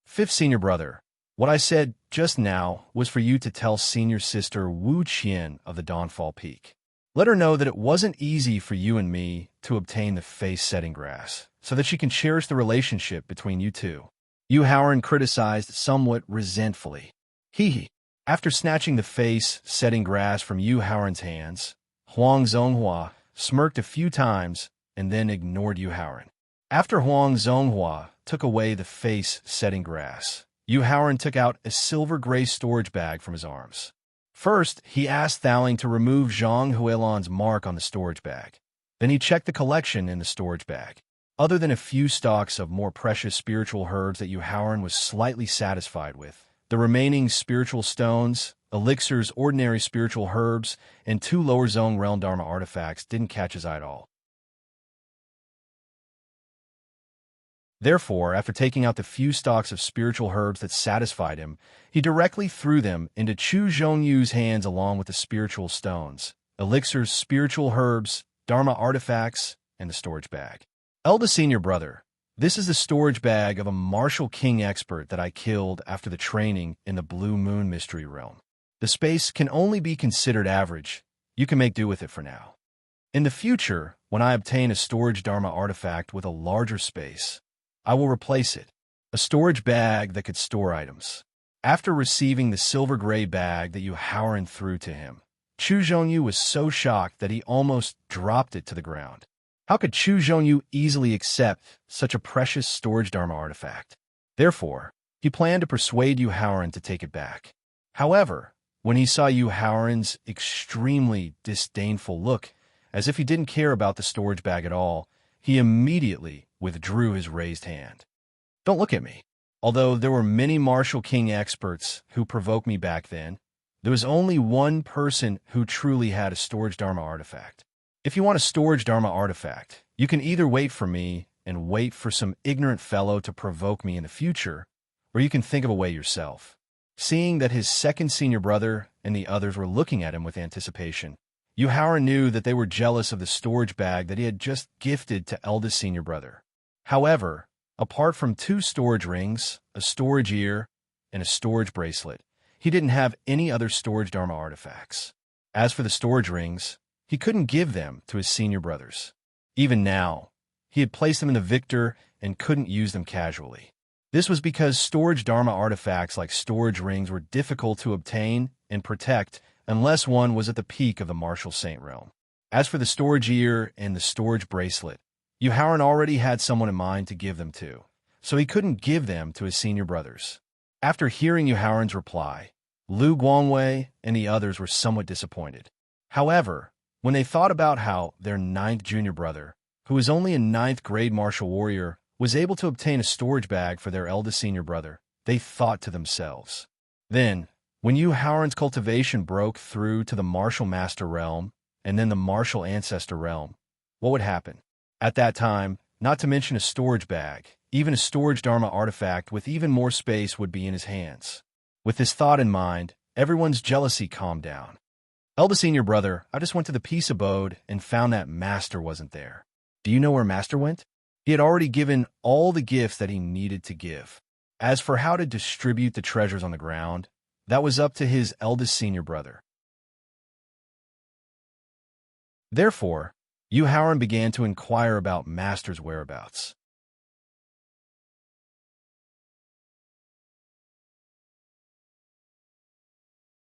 Fifth senior brother, what I said just now was for you to tell senior sister Wu Qian of the Dawnfall Peak. Let her know that it wasn't easy for you and me to obtain the face-setting grass, so that she can cherish the relationship between you two. Yu Haoran criticized somewhat resentfully. Hee. After snatching the face-setting grass from Yu Haoran's hands, Huang Zonghua smirked a few times and then ignored Yu Haoran. After Huang Zonghua took away the face-setting grass, Yu Haoran took out a silver-gray storage bag from his arms. First, he asked Thowling to remove Zhang Huilan's mark on the storage bag. Then he checked the collection in the storage bag. Other than a few stalks of more precious spiritual herbs that Yu Haoran was slightly satisfied with, the remaining spiritual stones, elixirs, ordinary spiritual herbs, and 2 lower zone realm Dharma artifacts didn't catch his eye at all. Therefore, after taking out the few stalks of spiritual herbs that satisfied him, he directly threw them into Chu Zhongyu's hands along with the spiritual stones, elixirs, spiritual herbs, Dharma artifacts, and the storage bag. Eldest senior brother, this is the storage bag of a martial king expert that I killed after the training in the Blue Moon mystery realm. The space can only be considered average. You can make do with it for now. In the future, when I obtain a storage Dharma artifact with a larger space, I will replace it, a storage bag that could store items. After receiving the silver-gray bag that Yu Haoran threw to him, Chu Zhongyu was so shocked that he almost dropped it to the ground. How could Chu Zhongyu easily accept such a precious storage Dharma artifact? Therefore, he planned to persuade Yu Haoran to take it back. However, when he saw Yu Haoran's extremely disdainful look, as if he didn't care about the storage bag at all, he immediately withdrew his raised hand. Don't look at me. Although there were many martial king experts who provoked me back then, there was only one person who truly had a storage Dharma artifact. If you want a storage Dharma artifact, you can either wait for me and wait for some ignorant fellow to provoke me in the future, or you can think of a way yourself. Seeing that his second senior brother and the others were looking at him with anticipation, Yu Haoran knew that they were jealous of the storage bag that he had just gifted to eldest senior brother. However, apart from 2 storage rings, a storage ear, and a storage bracelet, he didn't have any other storage Dharma artifacts. As for the storage rings, he couldn't give them to his senior brothers. Even now, he had placed them in the victor and couldn't use them casually. This was because storage Dharma artifacts like storage rings were difficult to obtain and protect unless one was at the peak of the martial saint realm. As for the storage ear and the storage bracelet, Yuharan already had someone in mind to give them to, so he couldn't give them to his senior brothers. After hearing Yuharan's reply, Lu Guangwei and the others were somewhat disappointed. However, when they thought about how their 9th junior brother, who was only a 9th grade martial warrior, was able to obtain a storage bag for their eldest senior brother, they thought to themselves. Then, when Yuharan's cultivation broke through to the martial master realm, and then the martial ancestor realm, what would happen? At that time, not to mention a storage bag, even a storage Dharma artifact with even more space would be in his hands. With this thought in mind, everyone's jealousy calmed down. Eldest senior brother, I just went to the peace abode and found that Master wasn't there. Do you know where Master went? He had already given all the gifts that he needed to give. As for how to distribute the treasures on the ground, that was up to his eldest senior brother. Therefore, Yuharan began to inquire about Master's whereabouts.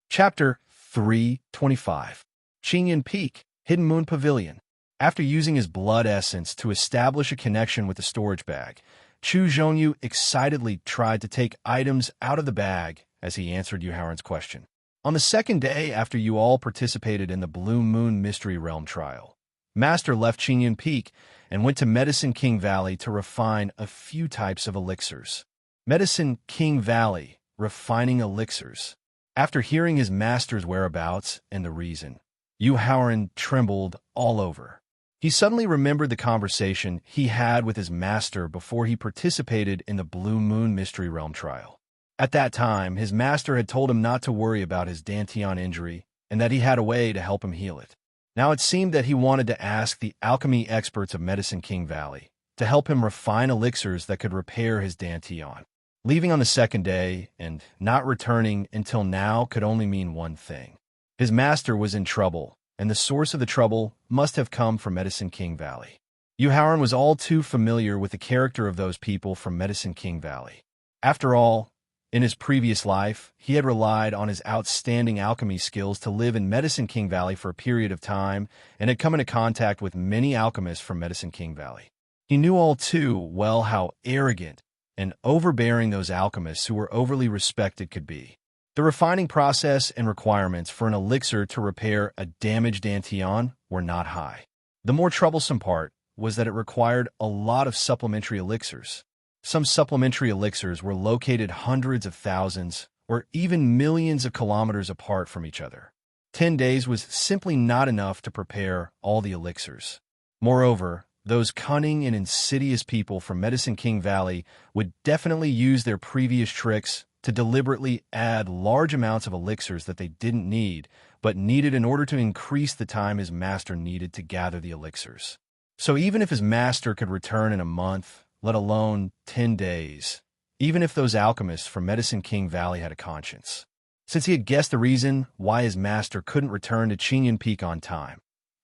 Chapter 325. Qingyan Peak, Hidden Moon Pavilion. After using his blood essence to establish a connection with the storage bag, Chu Zhongyu excitedly tried to take items out of the bag as he answered Yuharan's question. On the second day after you all participated in the Blue Moon Mystery Realm trial, Master left Qingyan Peak and went to Medicine King Valley to refine a few types of elixirs. Medicine King Valley, refining elixirs. After hearing his master's whereabouts and the reason, Yuharan trembled all over. He suddenly remembered the conversation he had with his master before he participated in the Blue Moon Mystery Realm trial. At that time, his master had told him not to worry about his Dantian injury and that he had a way to help him heal it. Now it seemed that he wanted to ask the alchemy experts of Medicine King Valley to help him refine elixirs that could repair his Dantian. Leaving on the second day and not returning until now could only mean one thing. His master was in trouble, and the source of the trouble must have come from Medicine King Valley. Yuharan was all too familiar with the character of those people from Medicine King Valley. After all, in his previous life, he had relied on his outstanding alchemy skills to live in Medicine King Valley for a period of time and had come into contact with many alchemists from Medicine King Valley. He knew all too well how arrogant and overbearing those alchemists who were overly respected could be. The refining process and requirements for an elixir to repair a damaged Dantian were not high. The more troublesome part was that it required a lot of supplementary elixirs. Some supplementary elixirs were located hundreds of thousands or even millions of kilometers apart from each other. 10 days was simply not enough to prepare all the elixirs. Moreover, those cunning and insidious people from Medicine King Valley would definitely use their previous tricks to deliberately add large amounts of elixirs that they didn't need, but needed in order to increase the time his master needed to gather the elixirs. So even if his master could return in a month, let alone 10 days, even if those alchemists from Medicine King Valley had a conscience. Since he had guessed the reason why his master couldn't return to Qingyan Peak on time,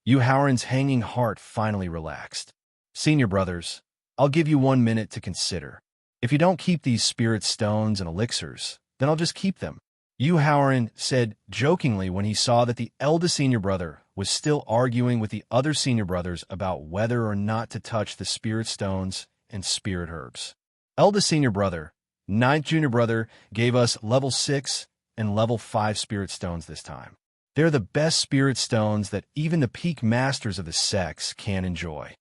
Yuharan's hanging heart finally relaxed. Senior brothers, I'll give you 1 minute to consider. If you don't keep these spirit stones and elixirs, then I'll just keep them. Yuharan said jokingly when he saw that the eldest senior brother was still arguing with the other senior brothers about whether or not to touch the spirit stones and spirit herbs. Eldest senior brother, 9th junior brother, gave us level 6 and level 5 spirit stones this time. They're the best spirit stones that even the peak masters of the sects can enjoy.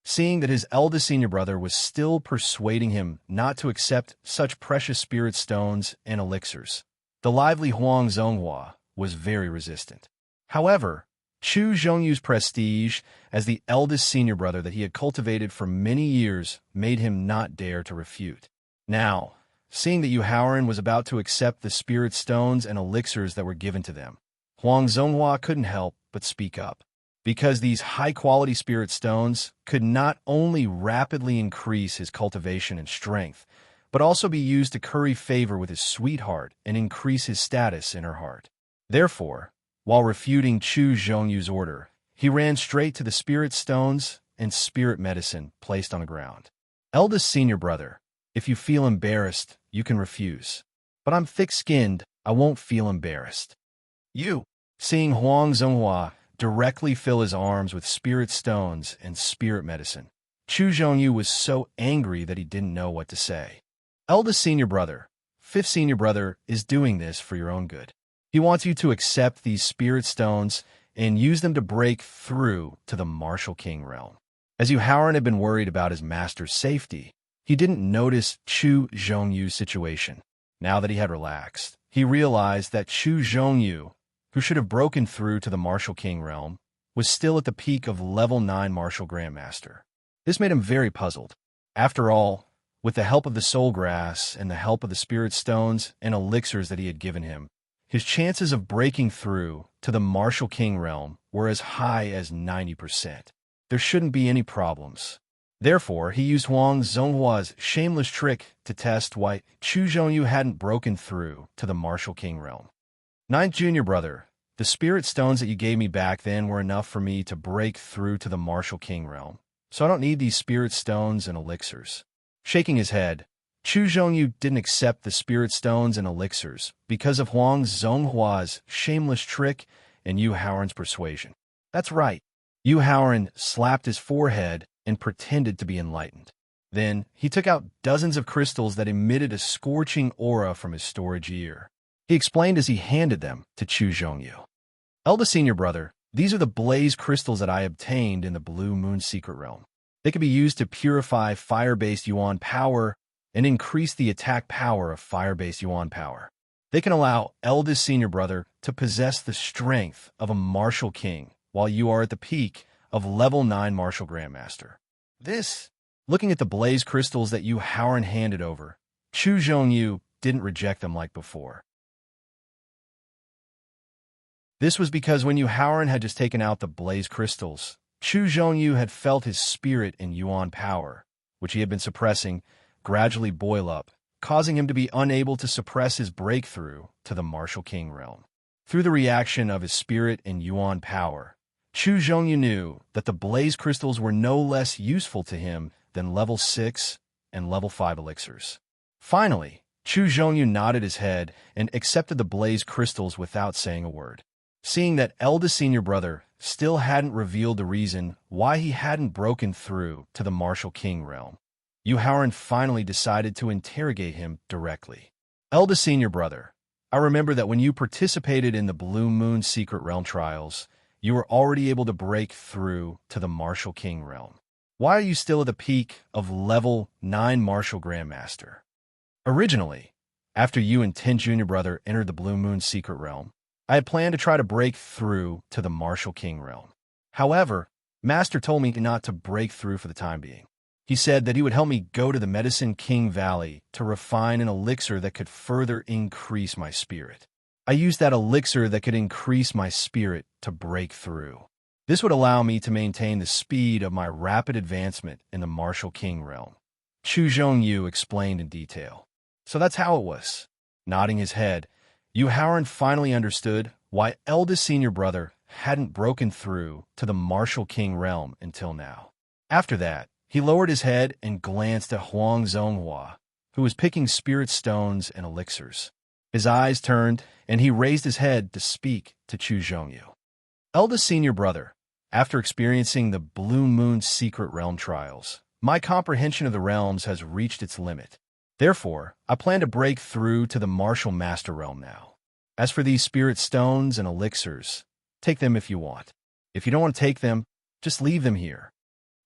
Seeing that his eldest senior brother was still persuading him not to accept such precious spirit stones and elixirs, the lively Huang Zonghua was very resistant. However, Chu Zhongyu's prestige as the eldest senior brother that he had cultivated for many years made him not dare to refute. Now, seeing that Yuharan was about to accept the spirit stones and elixirs that were given to them, Huang Zonghua couldn't help but speak up. Because these high-quality spirit stones could not only rapidly increase his cultivation and strength, but also be used to curry favor with his sweetheart and increase his status in her heart. Therefore, while refuting Chu Zhongyu's order, he ran straight to the spirit stones and spirit medicine placed on the ground. Eldest senior brother, if you feel embarrassed, you can refuse. But I'm thick-skinned, I won't feel embarrassed. You, seeing Huang Zonghua directly fill his arms with spirit stones and spirit medicine, Chu Zhongyu was so angry that he didn't know what to say. Eldest senior brother, fifth senior brother is doing this for your own good. He wants you to accept these spirit stones and use them to break through to the martial king realm. As Yu Haoran had been worried about his master's safety, he didn't notice Chu Zhongyu's situation. Now that he had relaxed, he realized that Chu Zhongyu, who should have broken through to the martial king realm, was still at the peak of level 9 martial grandmaster. This made him very puzzled. After all, with the help of the soul grass and the help of the spirit stones and elixirs that he had given him, his chances of breaking through to the martial king realm were as high as 90%. There shouldn't be any problems. Therefore, he used Huang Zonghua's shameless trick to test why Chu Zhongyu hadn't broken through to the martial king realm. Ninth junior brother, the spirit stones that you gave me back then were enough for me to break through to the martial king realm, so I don't need these spirit stones and elixirs. Shaking his head, Chu Zhongyu didn't accept the spirit stones and elixirs because of Huang Zonghua's shameless trick and Yu Haoran's persuasion. That's right. Yu Haoran slapped his forehead and pretended to be enlightened. Then, he took out dozens of crystals that emitted a scorching aura from his storage ear. He explained as he handed them to Chu Zhongyu. Eldest senior brother, these are the blaze crystals that I obtained in the Blue Moon Secret Realm. They can be used to purify fire-based Yuan power and increase the attack power of fire-based Yuan power. They can allow eldest senior brother to possess the strength of a martial king while you are at the peak of level 9 martial grandmaster. This, looking at the blaze crystals that Yu Haoran handed over, Chu Zhongyu didn't reject them like before. This was because when Yu Haoran had just taken out the blaze crystals, Chu Zhongyu had felt his spirit and Yuan power, which he had been suppressing, gradually boil up, causing him to be unable to suppress his breakthrough to the martial king realm. Through the reaction of his spirit and Yuan power, Chu Zhongyu knew that the blaze crystals were no less useful to him than level 6 and level 5 elixirs. Finally, Chu Zhongyu nodded his head and accepted the blaze crystals without saying a word. Seeing that eldest senior brother still hadn't revealed the reason why he hadn't broken through to the martial king realm, Yu Haoran finally decided to interrogate him directly. Eldest senior brother, I remember that when you participated in the Blue Moon Secret Realm trials, you were already able to break through to the martial king realm. Why are you still at the peak of level 9 martial grandmaster? Originally, after you and 10 junior brother entered the Blue Moon Secret Realm, I had planned to try to break through to the martial king realm. However, Master told me not to break through for the time being. He said that he would help me go to the Medicine King Valley to refine an elixir that could further increase my spirit. I used that elixir that could increase my spirit to break through. This would allow me to maintain the speed of my rapid advancement in the martial king realm. Chu Zhongyu explained in detail. So that's how it was. Nodding his head, Yu Haoran finally understood why eldest senior brother hadn't broken through to the martial king realm until now. After that, he lowered his head and glanced at Huang Zonghua, who was picking spirit stones and elixirs. His eyes turned, and he raised his head to speak to Chu Zhongyu. Eldest senior brother, after experiencing the Blue Moon Secret Realm trials, my comprehension of the realms has reached its limit. Therefore, I plan to break through to the martial master realm now. As for these spirit stones and elixirs, take them if you want. If you don't want to take them, just leave them here.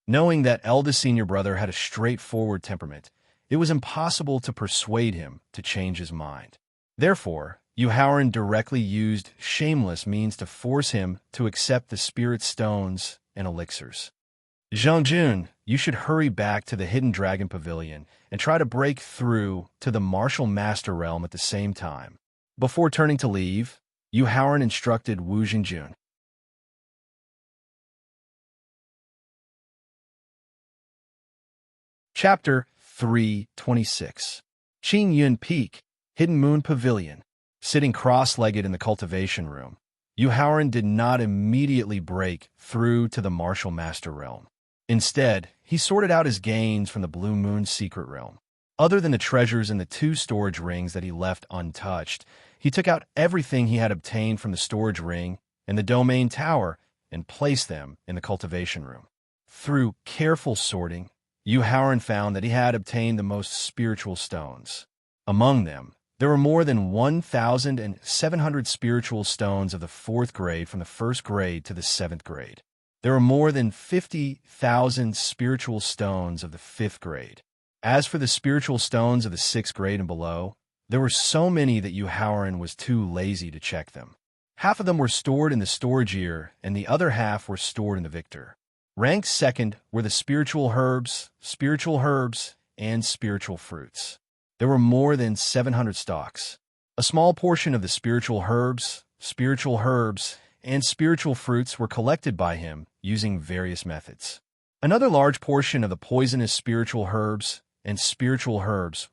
Knowing that eldest senior brother had a straightforward temperament, it was impossible to persuade him to change his mind. Therefore, Yu Haoran directly used shameless means to force him to accept the spirit stones and elixirs. Zhongjun, you should hurry back to the Hidden Dragon Pavilion and try to break through to the Martial Master Realm at the same time. Before turning to leave, Yu Haoran instructed Wu Xingjun. Chapter 326. Qing Yun Peak, Hidden Moon Pavilion. Sitting cross-legged in the cultivation room, Yuhauran did not immediately break through to the martial master realm. Instead, he sorted out his gains from the Blue Moon's secret realm. Other than the treasures in the 2 storage rings that he left untouched, he took out everything he had obtained from the storage ring and the domain tower and placed them in the cultivation room. Through careful sorting, Yuhauran found that he had obtained the most spiritual stones. Among them, there were more than 1,700 spiritual stones of the 4th grade from the 1st grade to the 7th grade. There were more than 50,000 spiritual stones of the 5th grade. As for the spiritual stones of the 6th grade and below, there were so many that Yuhauran was too lazy to check them. Half of them were stored in the storage ear, and the other half were stored in the victor. Ranked second were the spiritual herbs, and spiritual fruits. There were more than 700 stalks. A small portion of the spiritual herbs, and spiritual fruits were collected by him using various methods. Another large portion of the poisonous spiritual herbs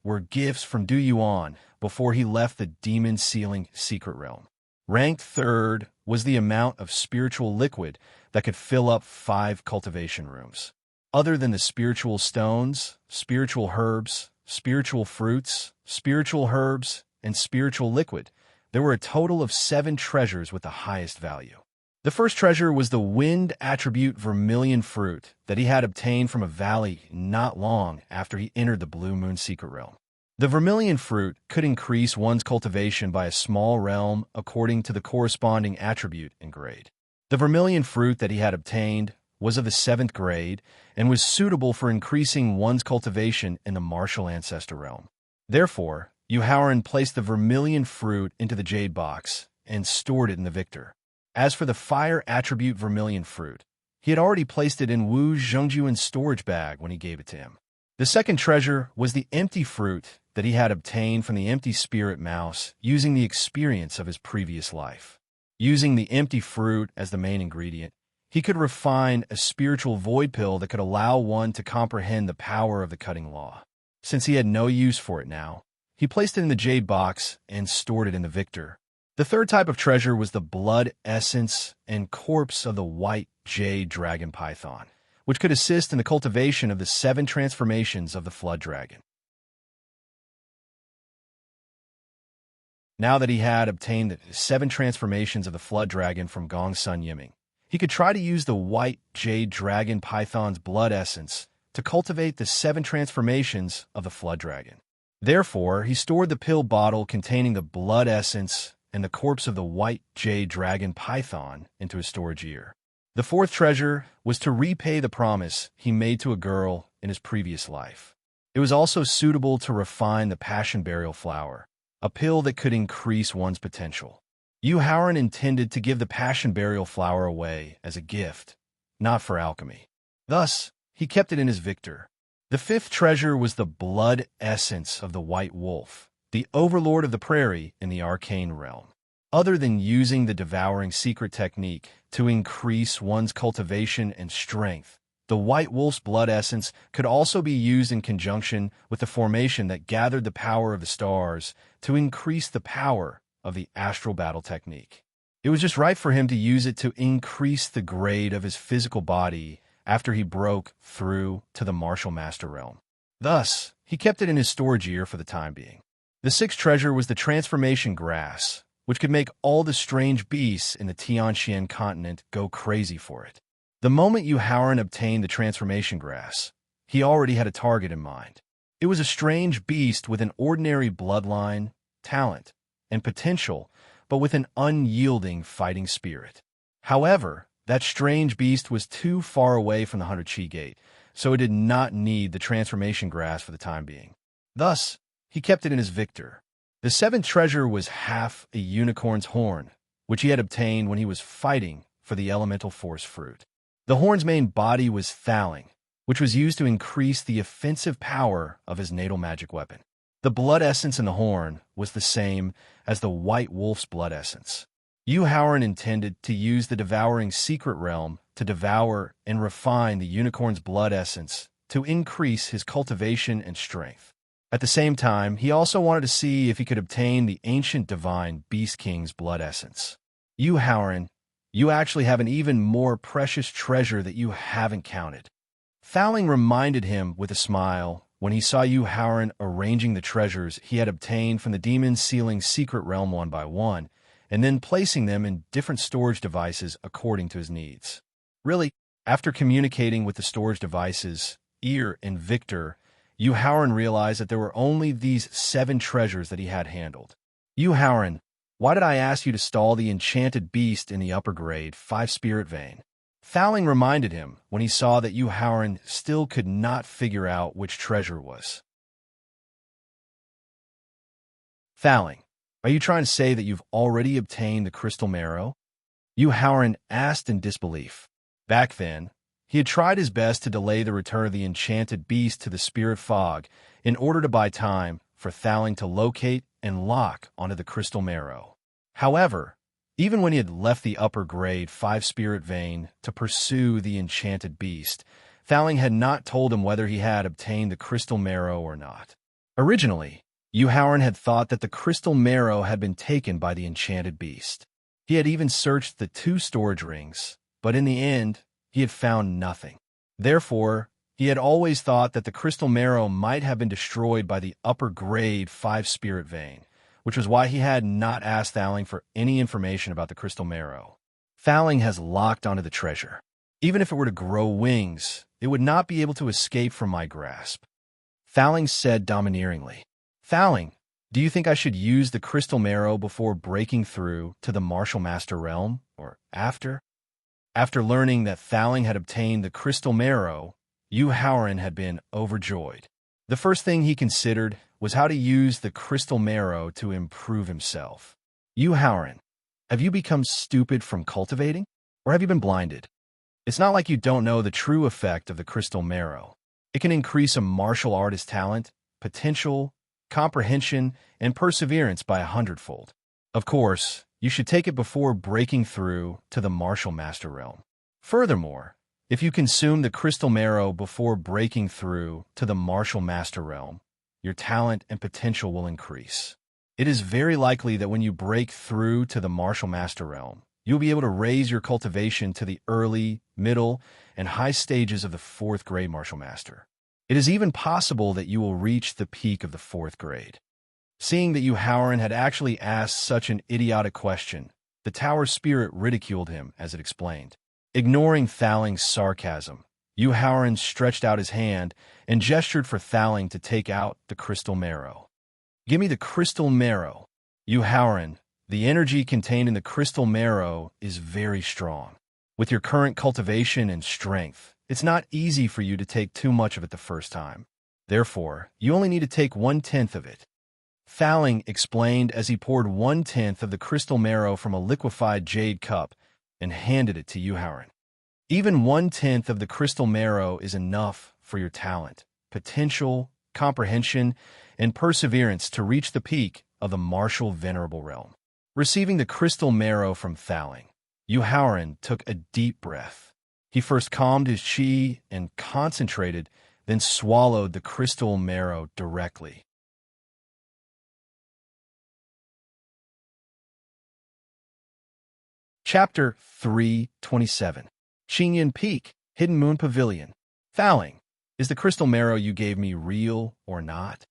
were gifts from Du Yuan before he left the demon-sealing secret realm. Ranked third was the amount of spiritual liquid that could fill up 5 cultivation rooms. Other than the spiritual stones, spiritual herbs, spiritual fruits, spiritual herbs, and spiritual liquid, there were a total of 7 treasures with the highest value. The first treasure was the wind attribute vermilion fruit that he had obtained from a valley not long after he entered the Blue Moon secret realm. The vermilion fruit could increase one's cultivation by a small realm according to the corresponding attribute and grade. The vermilion fruit that he had obtained was of the 7th grade and was suitable for increasing one's cultivation in the martial ancestor realm. Therefore, Yuhauran placed the vermilion fruit into the jade box and stored it in the victor. As for the fire attribute vermilion fruit, he had already placed it in Wu Zhengjuan's storage bag when he gave it to him. The second treasure was the empty fruit that he had obtained from the empty spirit mouse using the experience of his previous life. Using the empty fruit as the main ingredient, he could refine a spiritual void pill that could allow one to comprehend the power of the cutting law. Since he had no use for it now, he placed it in the jade box and stored it in the victor. The third type of treasure was the blood essence and corpse of the white jade dragon python, which could assist in the cultivation of the 7 transformations of the flood dragon. Now that he had obtained the 7 transformations of the flood dragon from Gong Sun Yiming, he could try to use the white jade dragon python's blood essence to cultivate the 7 transformations of the flood dragon. Therefore, he stored the pill bottle containing the blood essence and the corpse of the white jade dragon python into his storage ear. The fourth treasure was to repay the promise he made to a girl in his previous life. It was also suitable to refine the passion burial flower, a pill that could increase one's potential. Yuhauran intended to give the passion burial flower away as a gift, not for alchemy. Thus, he kept it in his victor. The fifth treasure was the blood essence of the white wolf, the overlord of the prairie in the arcane realm. Other than using the devouring secret technique to increase one's cultivation and strength, the white wolf's blood essence could also be used in conjunction with the formation that gathered the power of the stars to increase the power of the astral battle technique. It was just right for him to use it to increase the grade of his physical body after he broke through to the martial master realm. Thus, he kept it in his storage ear for the time being. The sixth treasure was the transformation grass, which could make all the strange beasts in the Tianxian continent go crazy for it. The moment Yuhauran obtained the transformation grass, he already had a target in mind. It was a strange beast with an ordinary bloodline, talent, and potential, but with an unyielding fighting spirit. However, that strange beast was too far away from the 100 Qi Gate, so it did not need the transformation grass for the time being. Thus, he kept it in his victor. The seventh treasure was half a unicorn's horn, which he had obtained when he was fighting for the elemental force fruit. The horn's main body was Thaling, which was used to increase the offensive power of his natal magic weapon. The blood essence in the horn was the same as the white wolf's blood essence. Yuhauran intended to use the devouring secret realm to devour and refine the unicorn's blood essence to increase his cultivation and strength. At the same time, he also wanted to see if he could obtain the ancient divine Beast King's blood essence. You, Howren, you actually have an even more precious treasure that you haven't counted. Thowling reminded him with a smile when he saw you, Howren, arranging the treasures he had obtained from the demon's sealing secret realm one by one, and then placing them in different storage devices according to his needs. Really, after communicating with the storage devices, Ear and Victor, you, Howren, realized that there were only these 7 treasures that he had handled. You, Howren, why did I ask you to stall the enchanted beast in the upper grade 5 spirit vein? Thowling reminded him when he saw that you, Howren, still could not figure out which treasure it was. Thowling, are you trying to say that you've already obtained the crystal marrow? You, Howren, asked in disbelief. Back then, he had tried his best to delay the return of the enchanted beast to the spirit fog in order to buy time for Thowling to locate and lock onto the crystal marrow. However, even when he had left the upper grade 5 spirit vein to pursue the enchanted beast, Thowling had not told him whether he had obtained the crystal marrow or not. Originally, Howren had thought that the crystal marrow had been taken by the enchanted beast. He had even searched the 2 storage rings, but in the end, he had found nothing. Therefore, he had always thought that the crystal marrow might have been destroyed by the upper grade 5 spirit vein, which was why he had not asked Thowling for any information about the crystal marrow. Thowling has locked onto the treasure. Even if it were to grow wings, it would not be able to escape from my grasp. Thowling said domineeringly. Thowling, do you think I should use the crystal marrow before breaking through to the Martial Master realm, or after? After learning that Thowling had obtained the crystal marrow, Howren had been overjoyed. The first thing he considered was how to use the crystal marrow to improve himself. Howren, have you become stupid from cultivating? Or have you been blinded? It's not like you don't know the true effect of the crystal marrow. It can increase a martial artist's talent, potential, comprehension, and perseverance by 100-fold. Of course, you should take it before breaking through to the Martial Master realm. Furthermore, if you consume the crystal marrow before breaking through to the Martial Master realm, your talent and potential will increase. It is very likely that when you break through to the Martial Master realm, you'll be able to raise your cultivation to the early, middle, and high stages of the 4th grade Martial Master. It is even possible that you will reach the peak of the 4th grade. Seeing that Howren had actually asked such an idiotic question, the tower spirit ridiculed him as it explained. Ignoring Thowling's sarcasm, Howren stretched out his hand and gestured for Thowling to take out the crystal marrow. Give me the crystal marrow. Howren, the energy contained in the crystal marrow is very strong. With your current cultivation and strength, it's not easy for you to take too much of it the first time. Therefore, you only need to take 1/10 of it. Thowling explained as he poured 1/10 of the crystal marrow from a liquefied jade cup and handed it to Howren. Even 1/10 of the crystal marrow is enough for your talent, potential, comprehension, and perseverance to reach the peak of the martial venerable realm. Receiving the crystal marrow from Thowling, Howren took a deep breath. He first calmed his chi and concentrated, then swallowed the crystal marrow directly. Chapter 327. Xingyan Peak, Hidden Moon Pavilion. Thowling, is the crystal marrow you gave me real or not?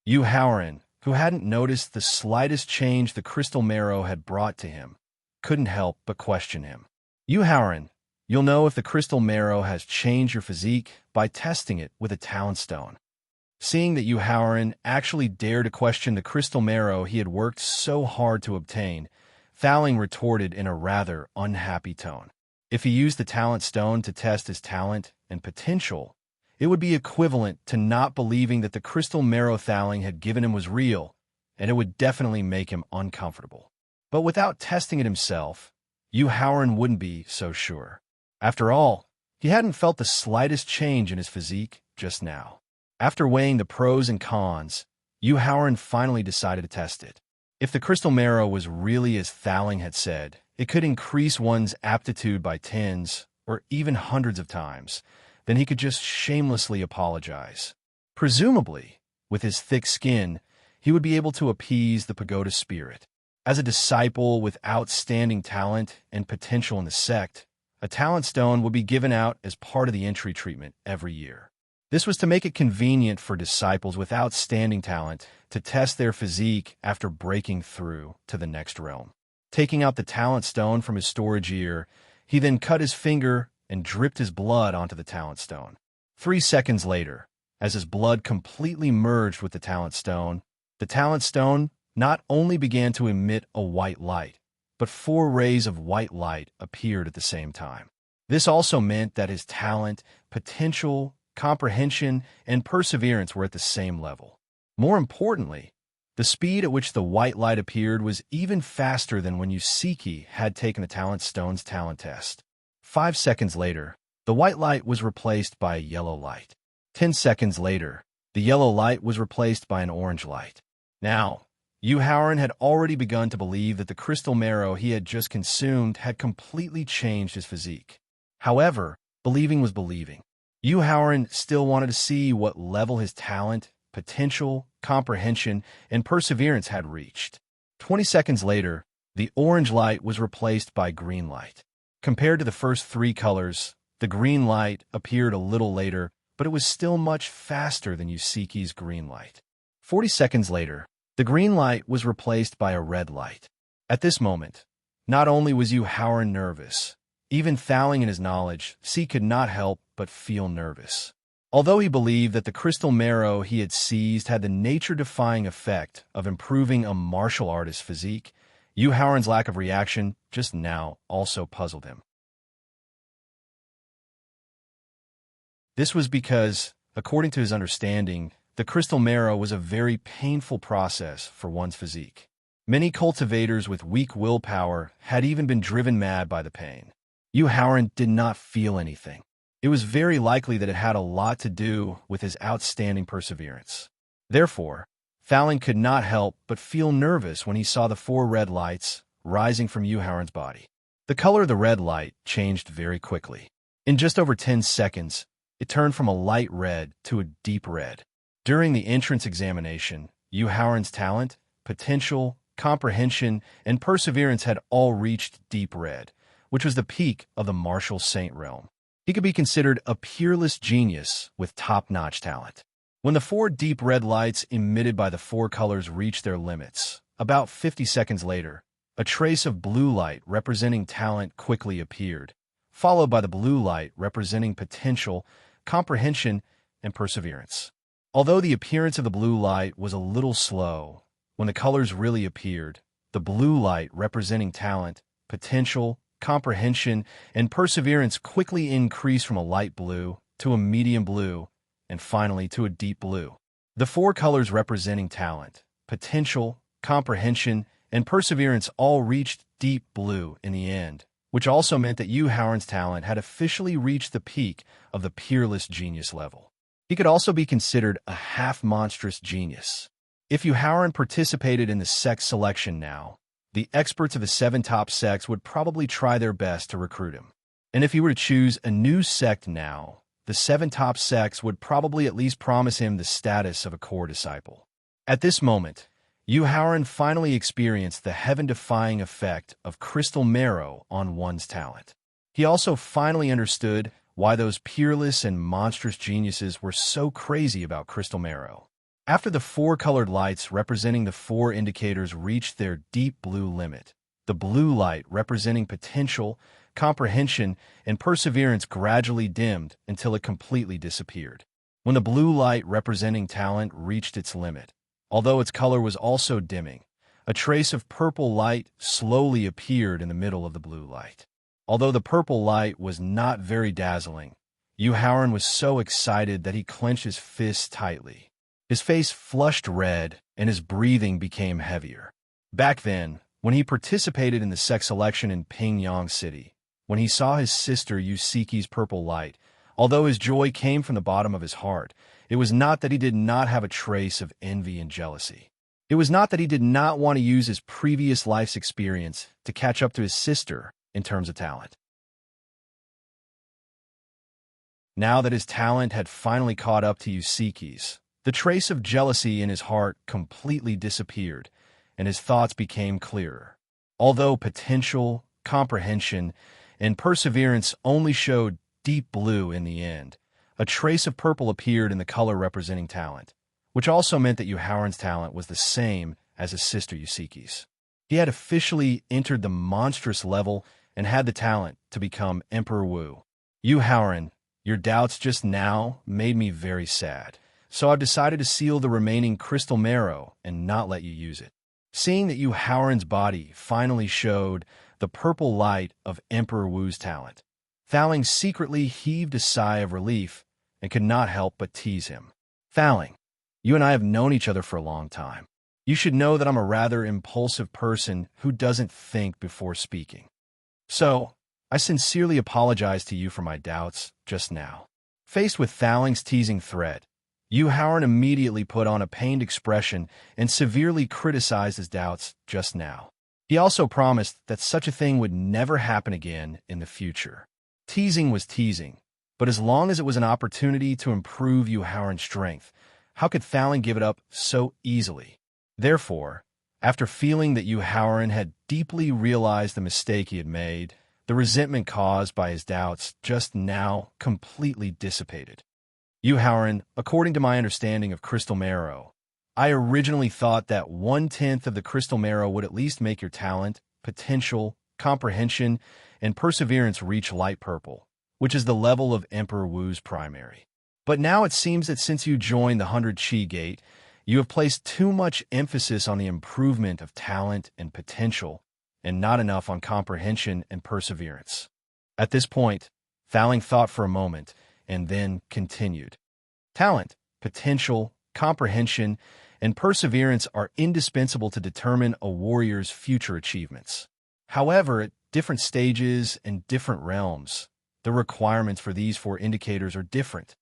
Howren, who hadn't noticed the slightest change the crystal marrow had brought to him, couldn't help but question him. Howren, you'll know if the crystal marrow has changed your physique by testing it with a talent stone. Seeing that Howren actually dared to question the crystal marrow he had worked so hard to obtain, Thowling retorted in a rather unhappy tone. If he used the talent stone to test his talent and potential, it would be equivalent to not believing that the crystal marrow Thowling had given him was real, and it would definitely make him uncomfortable. But without testing it himself, Howren wouldn't be so sure. After all, he hadn't felt the slightest change in his physique just now. After weighing the pros and cons, Howren finally decided to test it. If the crystal marrow was really as Thowling had said, it could increase one's aptitude by tens or even hundreds of times, then he could just shamelessly apologize. Presumably, with his thick skin, he would be able to appease the pagoda spirit. As a disciple with outstanding talent and potential in the sect, a talent stone would be given out as part of the entry treatment every year. This was to make it convenient for disciples with outstanding talent to test their physique after breaking through to the next realm. Taking out the talent stone from his storage ear, he then cut his finger and dripped his blood onto the talent stone. 3 seconds later, as his blood completely merged with the talent stone not only began to emit a white light, but 4 rays of white light appeared at the same time. This also meant that his talent, potential, comprehension, and perseverance were at the same level. More importantly, the speed at which the white light appeared was even faster than when Yusiki had taken the talent stone's talent test. 5 seconds later, the white light was replaced by a yellow light. 10 seconds later, the yellow light was replaced by an orange light. Now, Howard had already begun to believe that the crystal marrow he had just consumed had completely changed his physique. However, believing was believing. Howard still wanted to see what level his talent, potential, comprehension, and perseverance had reached. 20 seconds later, the orange light was replaced by green light. Compared to the first 3 colors, the green light appeared a little later, but it was still much faster than Yusiki's green light. 40 seconds later, the green light was replaced by a red light. At this moment, not only was Howard nervous, even failing in his knowledge, C could not help but feel nervous. Although he believed that the crystal marrow he had seized had the nature-defying effect of improving a martial artist's physique, Howard's lack of reaction just now also puzzled him. This was because, according to his understanding, the crystal marrow was a very painful process for one's physique. Many cultivators with weak willpower had even been driven mad by the pain. Howard did not feel anything. It was very likely that it had a lot to do with his outstanding perseverance. Therefore, Fallon could not help but feel nervous when he saw the 4 red lights rising from Howard's body. The color of the red light changed very quickly. In just over 10 seconds, it turned from a light red to a deep red. During the entrance examination, Howard's talent, potential, comprehension, and perseverance had all reached deep red, which was the peak of the martial saint realm. He could be considered a peerless genius with top-notch talent. When the 4 deep red lights emitted by the 4 colors reached their limits, about 50 seconds later, a trace of blue light representing talent quickly appeared, followed by the blue light representing potential, comprehension, and perseverance. Although the appearance of the blue light was a little slow, when the colors really appeared, the blue light representing talent, potential, comprehension, and perseverance quickly increased from a light blue to a medium blue, and finally to a deep blue. The 4 colors representing talent, potential, comprehension, and perseverance all reached deep blue in the end, which also meant that Howard's talent had officially reached the peak of the peerless genius level. He could also be considered a half-monstrous genius. If Howard participated in the sect selection now, the experts of the 7 top sects would probably try their best to recruit him. And if he were to choose a new sect now, the 7 top sects would probably at least promise him the status of a core disciple. At this moment, Howard finally experienced the heaven-defying effect of crystal marrow on one's talent. He also finally understood why those peerless and monstrous geniuses were so crazy about crystal marrow. After the 4 colored lights representing the 4 indicators reached their deep blue limit, the blue light representing potential, comprehension, and perseverance gradually dimmed until it completely disappeared. When the blue light representing talent reached its limit, although its color was also dimming, a trace of purple light slowly appeared in the middle of the blue light. Although the purple light was not very dazzling, Howard was so excited that he clenched his fists tightly. His face flushed red, and his breathing became heavier. Back then, when he participated in the sect selection in Pingyang City, when he saw his sister Yusiki's purple light, although his joy came from the bottom of his heart, it was not that he did not have a trace of envy and jealousy. It was not that he did not want to use his previous life's experience to catch up to his sister in terms of talent. Now that his talent had finally caught up to Yusiki's, the trace of jealousy in his heart completely disappeared, and his thoughts became clearer. Although potential, comprehension, and perseverance only showed deep blue in the end, a trace of purple appeared in the color representing talent, which also meant that Yuhauran's talent was the same as his sister Yusiki's. He had officially entered the monstrous level and had the talent to become Emperor Wu. Yuhauran, your doubts just now made me very sad, so I've decided to seal the remaining crystal marrow and not let you use it. Seeing that Yuhauran's body finally showed the purple light of Emperor Wu's talent, Thaling secretly heaved a sigh of relief and could not help but tease him. Thaling, you and I have known each other for a long time. You should know that I'm a rather impulsive person who doesn't think before speaking. So, I sincerely apologize to you for my doubts just now. Faced with Thaling's teasing threat, Yuhauran immediately put on a pained expression and severely criticized his doubts just now. He also promised that such a thing would never happen again in the future. Teasing was teasing, but as long as it was an opportunity to improve Yuhauran's strength, how could Thaling give it up so easily? Therefore, after feeling that Yuhauran had deeply realized the mistake he had made, the resentment caused by his doubts just now completely dissipated. Yuhauran, according to my understanding of crystal marrow, I originally thought that 1/10 of the crystal marrow would at least make your talent, potential, comprehension, and perseverance reach light purple, which is the level of Emperor Wu's primary. But now it seems that since you joined the 100 Chi Gate, you have placed too much emphasis on the improvement of talent and potential, and not enough on comprehension and perseverance. At this point, Thaling thought for a moment, and then continued. Talent, potential, comprehension, and perseverance are indispensable to determine a warrior's future achievements. However, at different stages and different realms, the requirements for these 4 indicators are different.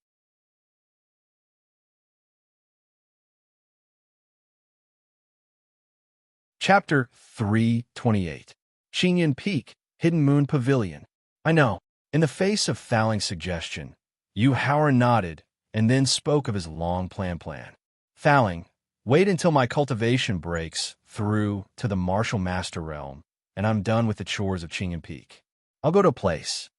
Chapter 328. Xingyan Peak, Hidden Moon Pavilion. I know. In the face of Thaling's suggestion, Yuhauran nodded and then spoke of his long-planned plan. Thaling, wait until my cultivation breaks through to the Martial Master Realm, and I'm done with the chores of Xingyan Peak. I'll go to a place,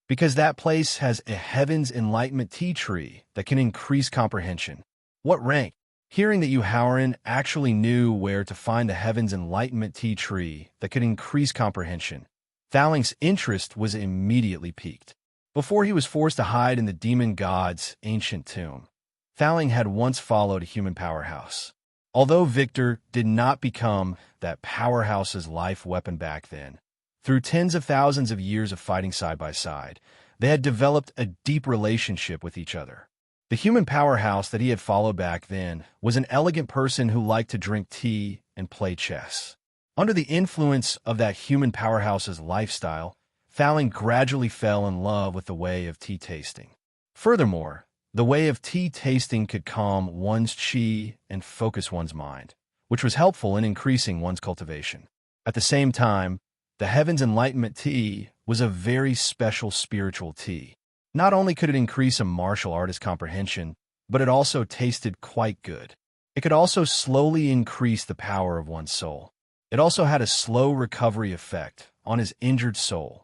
because that place has a Heaven's Enlightenment tea tree that can increase comprehension. What rank? Hearing that Yuhauran actually knew where to find the Heaven's Enlightenment tea tree that could increase comprehension, Thaling's interest was immediately piqued. Before he was forced to hide in the demon god's ancient tomb, Thaling had once followed a human powerhouse. Although Victor did not become that powerhouse's life weapon back then, through tens of thousands of years of fighting side by side, they had developed a deep relationship with each other. The human powerhouse that he had followed back then was an elegant person who liked to drink tea and play chess. Under the influence of that human powerhouse's lifestyle, Thaling gradually fell in love with the way of tea tasting. Furthermore, the way of tea tasting could calm one's chi and focus one's mind, which was helpful in increasing one's cultivation. At the same time, the Heaven's Enlightenment tea was a very special spiritual tea. Not only could it increase a martial artist's comprehension, but it also tasted quite good. It could also slowly increase the power of one's soul. It also had a slow recovery effect on his injured soul.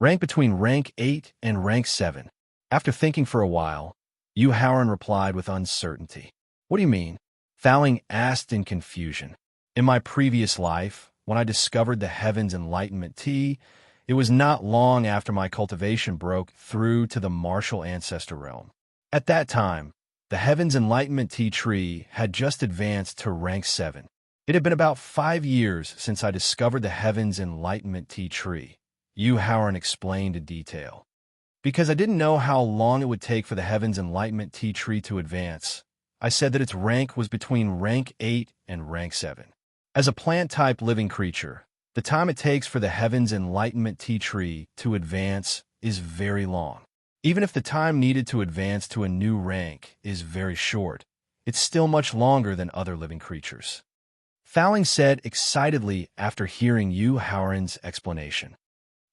Rank between rank 8 and rank 7. After thinking for a while, Yuhauran replied with uncertainty. What do you mean? Thaling asked in confusion. In my previous life, when I discovered the Heaven's Enlightenment tea, it was not long after my cultivation broke through to the martial ancestor realm. At that time, the Heaven's Enlightenment tea tree had just advanced to rank 7. It had been about 5 years since I discovered the Heaven's Enlightenment tea tree, Yuhauran explained in detail. Because I didn't know how long it would take for the Heaven's Enlightenment tea tree to advance, I said that its rank was between rank 8 and rank 7. As a plant-type living creature, the time it takes for the Heaven's Enlightenment tea tree to advance is very long. Even if the time needed to advance to a new rank is very short, it's still much longer than other living creatures. Thaling said excitedly after hearing Yuhauran's explanation.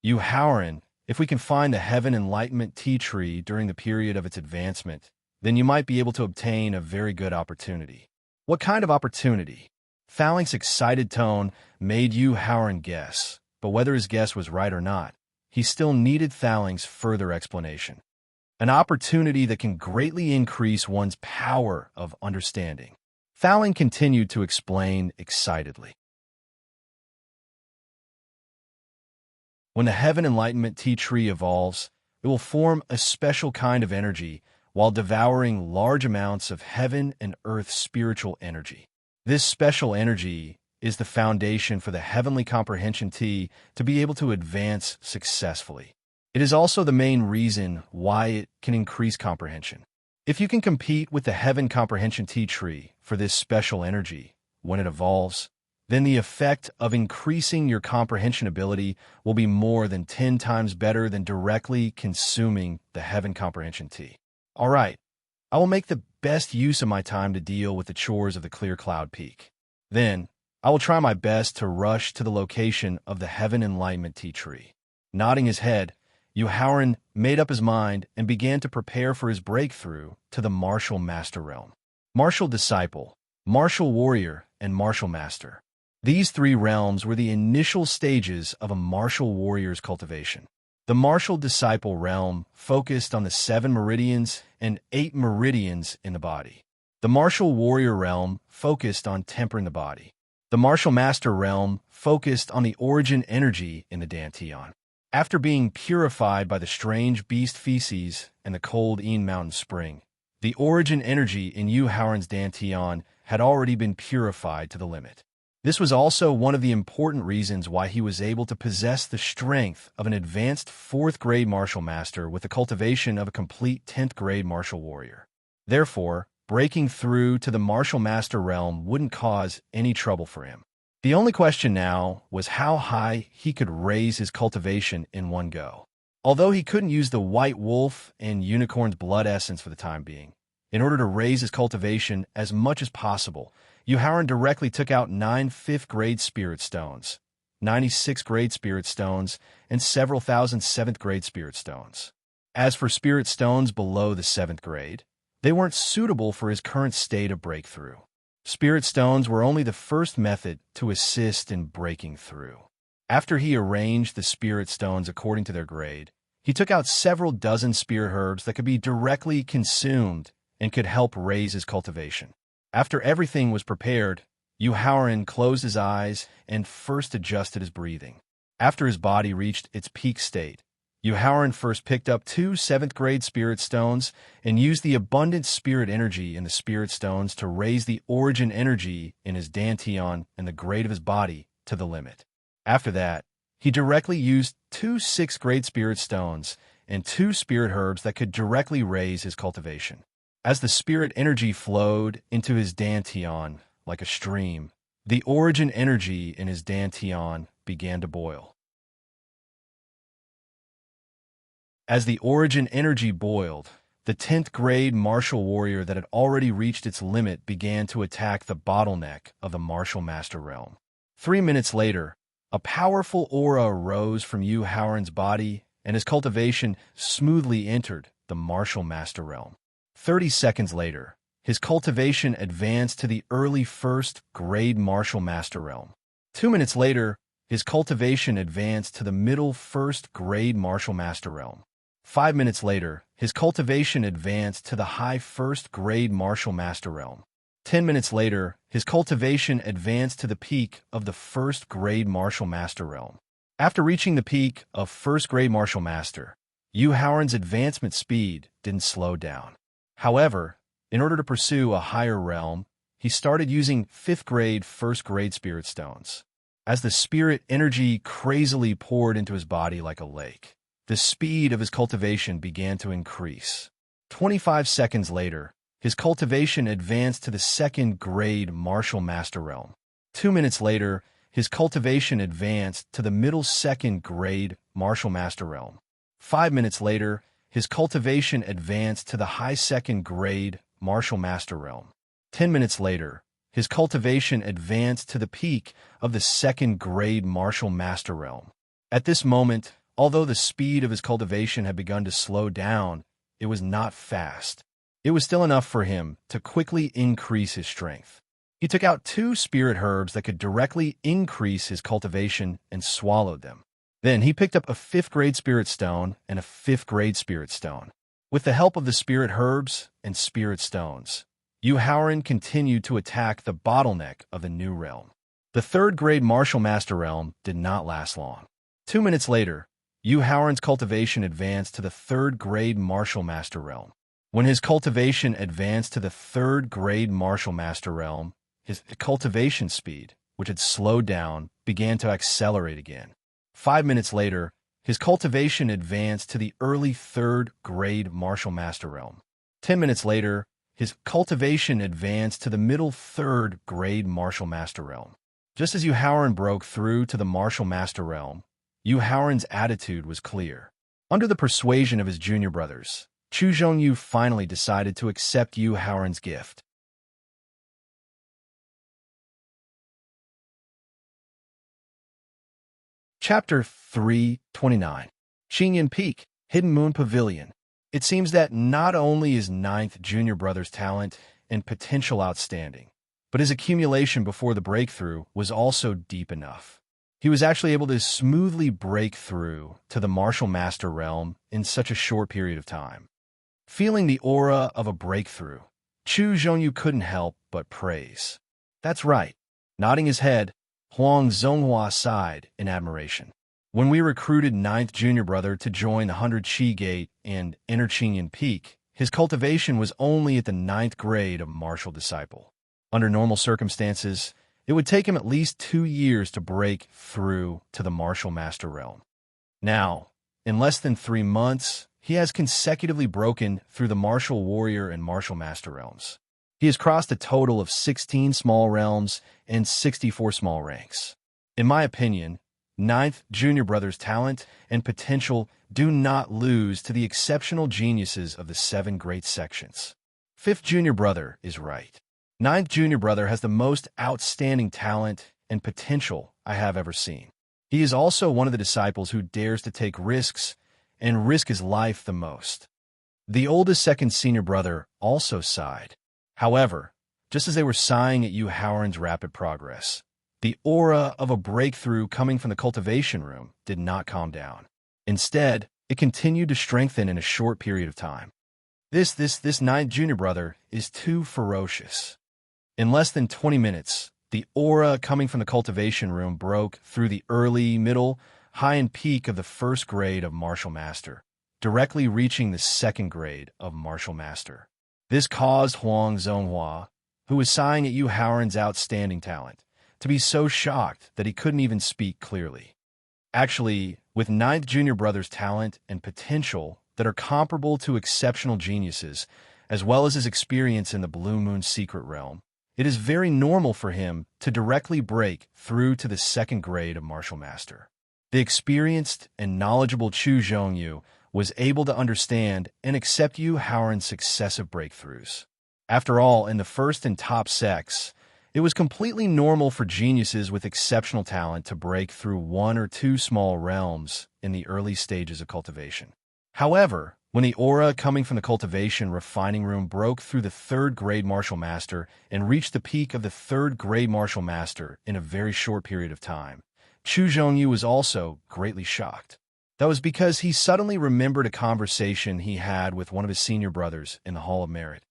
Yuhauran, if we can find the Heaven Enlightenment tea tree during the period of its advancement, then you might be able to obtain a very good opportunity. What kind of opportunity? Falling's excited tone made Yu Howard guess, but whether his guess was right or not, he still needed Falling's further explanation. An opportunity that can greatly increase one's power of understanding. Falling continued to explain excitedly. When the Heaven Enlightenment tea tree evolves, it will form a special kind of energy while devouring large amounts of heaven and earth spiritual energy. This special energy is the foundation for the Heavenly Comprehension tea to be able to advance successfully. It is also the main reason why it can increase comprehension. If you can compete with the Heaven Comprehension tea tree for this special energy when it evolves, then the effect of increasing your comprehension ability will be more than 10 times better than directly consuming the Heaven Comprehension tea. All right, I will make the best use of my time to deal with the chores of the Clear Cloud Peak. Then, I will try my best to rush to the location of the Heaven Enlightenment tea tree. Nodding his head, Yu Howard made up his mind and began to prepare for his breakthrough to the Martial Master realm. Martial Disciple, Martial Warrior, and Martial Master. These three realms were the initial stages of a martial warrior's cultivation. The Martial Disciple realm focused on the 7 meridians and 8 meridians in the body. The Martial Warrior realm focused on tempering the body. The Martial Master realm focused on the origin energy in the Dantian. After being purified by the strange beast feces and the cold Een Mountain spring, the origin energy in Yu Howard's Dantian had already been purified to the limit. This was also one of the important reasons why he was able to possess the strength of an advanced 4th grade martial master with the cultivation of a complete 10th grade martial warrior. Therefore, breaking through to the martial master realm wouldn't cause any trouble for him. The only question now was how high he could raise his cultivation in one go. Although he couldn't use the white wolf and unicorn's blood essence for the time being, in order to raise his cultivation as much as possible, Yu Howard directly took out 9 5th grade spirit stones, 96 grade spirit stones, and several thousand 7th grade spirit stones. As for spirit stones below the 7th grade, they weren't suitable for his current state of breakthrough. Spirit stones were only the first method to assist in breaking through. After he arranged the spirit stones according to their grade, he took out several dozen spirit herbs that could be directly consumed and could help raise his cultivation. After everything was prepared, Yu Howard closed his eyes and first adjusted his breathing. After his body reached its peak state, Yu Howard first picked up 2 7th grade spirit stones and used the abundant spirit energy in the spirit stones to raise the origin energy in his Dantian and the grade of his body to the limit. After that, he directly used 2 6th grade spirit stones and 2 spirit herbs that could directly raise his cultivation. As the spirit energy flowed into his Dantian like a stream, the origin energy in his Dantian began to boil. As the origin energy boiled, the 10th grade martial warrior that had already reached its limit began to attack the bottleneck of the martial master realm. 3 minutes later, a powerful aura arose from Yu Howard's body, and his cultivation smoothly entered the martial master realm. 30 seconds later, his cultivation advanced to the early 1st grade martial master realm. 2 minutes later, his cultivation advanced to the middle 1st grade martial master realm. 5 minutes later, his cultivation advanced to the high 1st grade martial master realm. 10 minutes later, his cultivation advanced to the peak of the 1st grade martial master realm. After reaching the peak of 1st grade martial master, Yu Howard's advancement speed didn't slow down. However, in order to pursue a higher realm, he started using 5th grade, 1st grade spirit stones. As the spirit energy crazily poured into his body like a lake, the speed of his cultivation began to increase. 25 seconds later, his cultivation advanced to the 2nd grade martial master realm. 2 minutes later, his cultivation advanced to the middle 2nd grade martial master realm. 5 minutes later, his cultivation advanced to the high 2nd grade martial master realm. 10 minutes later, his cultivation advanced to the peak of the 2nd grade martial master realm. At this moment, although the speed of his cultivation had begun to slow down, it was not fast. It was still enough for him to quickly increase his strength. He took out 2 spirit herbs that could directly increase his cultivation and swallowed them. Then he picked up a 5th grade spirit stone and a 5th grade spirit stone. With the help of the spirit herbs and spirit stones, Howren continued to attack the bottleneck of the new realm. The 3rd grade Martial Master realm did not last long. 2 minutes later, Howren's cultivation advanced to the 3rd grade Martial Master realm. When his cultivation advanced to the 3rd grade Martial Master realm, his cultivation speed, which had slowed down, began to accelerate again. 5 minutes later, his cultivation advanced to the early 3rd grade Martial Master realm. 10 minutes later, his cultivation advanced to the middle 3rd grade Martial Master realm. Just as Howren broke through to the Martial Master realm, Howren's attitude was clear. Under the persuasion of his junior brothers, Chu Zhongyu finally decided to accept Howren's gift. Chapter 329. Qingyan Peak, Hidden Moon Pavilion. It seems that not only is 9th junior brother's talent and potential outstanding, but his accumulation before the breakthrough was also deep enough. He was actually able to smoothly break through to the Martial Master realm in such a short period of time. Feeling the aura of a breakthrough, Chu Zhongyu couldn't help but praise. That's right. Nodding his head, Huang Zonghua sighed in admiration. When we recruited 9th junior brother to join the 100 Qi Gate and enter Qingyan Peak, his cultivation was only at the 9th grade of martial disciple. Under normal circumstances, it would take him at least 2 years to break through to the Martial Master realm. Now, in less than 3 months, he has consecutively broken through the Martial Warrior and Martial Master realms. He has crossed a total of 16 small realms and 64 small ranks. In my opinion, 9th junior brother's talent and potential do not lose to the exceptional geniuses of the 7 great sections. 5th junior brother is right. 9th junior brother has the most outstanding talent and potential I have ever seen. He is also one of the disciples who dares to take risks and risk his life the most. The oldest 2nd senior brother also sighed. However, just as they were sighing at Howren's rapid progress, the aura of a breakthrough coming from the cultivation room did not calm down. Instead, it continued to strengthen in a short period of time. This 9th junior brother is too ferocious. In less than 20 minutes, the aura coming from the cultivation room broke through the early, middle, high, and peak of the 1st grade of Martial Master, directly reaching the 2nd grade of Martial Master. This caused Huang Zonghua, who was sighing at Howren's outstanding talent, to be so shocked that he couldn't even speak clearly. Actually, with 9th junior brother's talent and potential that are comparable to exceptional geniuses, as well as his experience in the Blue Moon secret realm, it is very normal for him to directly break through to the 2nd grade of Martial Master. The experienced and knowledgeable Chu Zhongyu was able to understand and accept Howren's successive breakthroughs. After all, in the 1st and top sects, it was completely normal for geniuses with exceptional talent to break through 1 or 2 small realms in the early stages of cultivation. However, when the aura coming from the cultivation refining room broke through the 3rd grade Martial Master and reached the peak of the 3rd grade Martial Master in a very short period of time, Chu Zhongyu was also greatly shocked. That was because he suddenly remembered a conversation he had with one of his senior brothers in the Hall of Merit.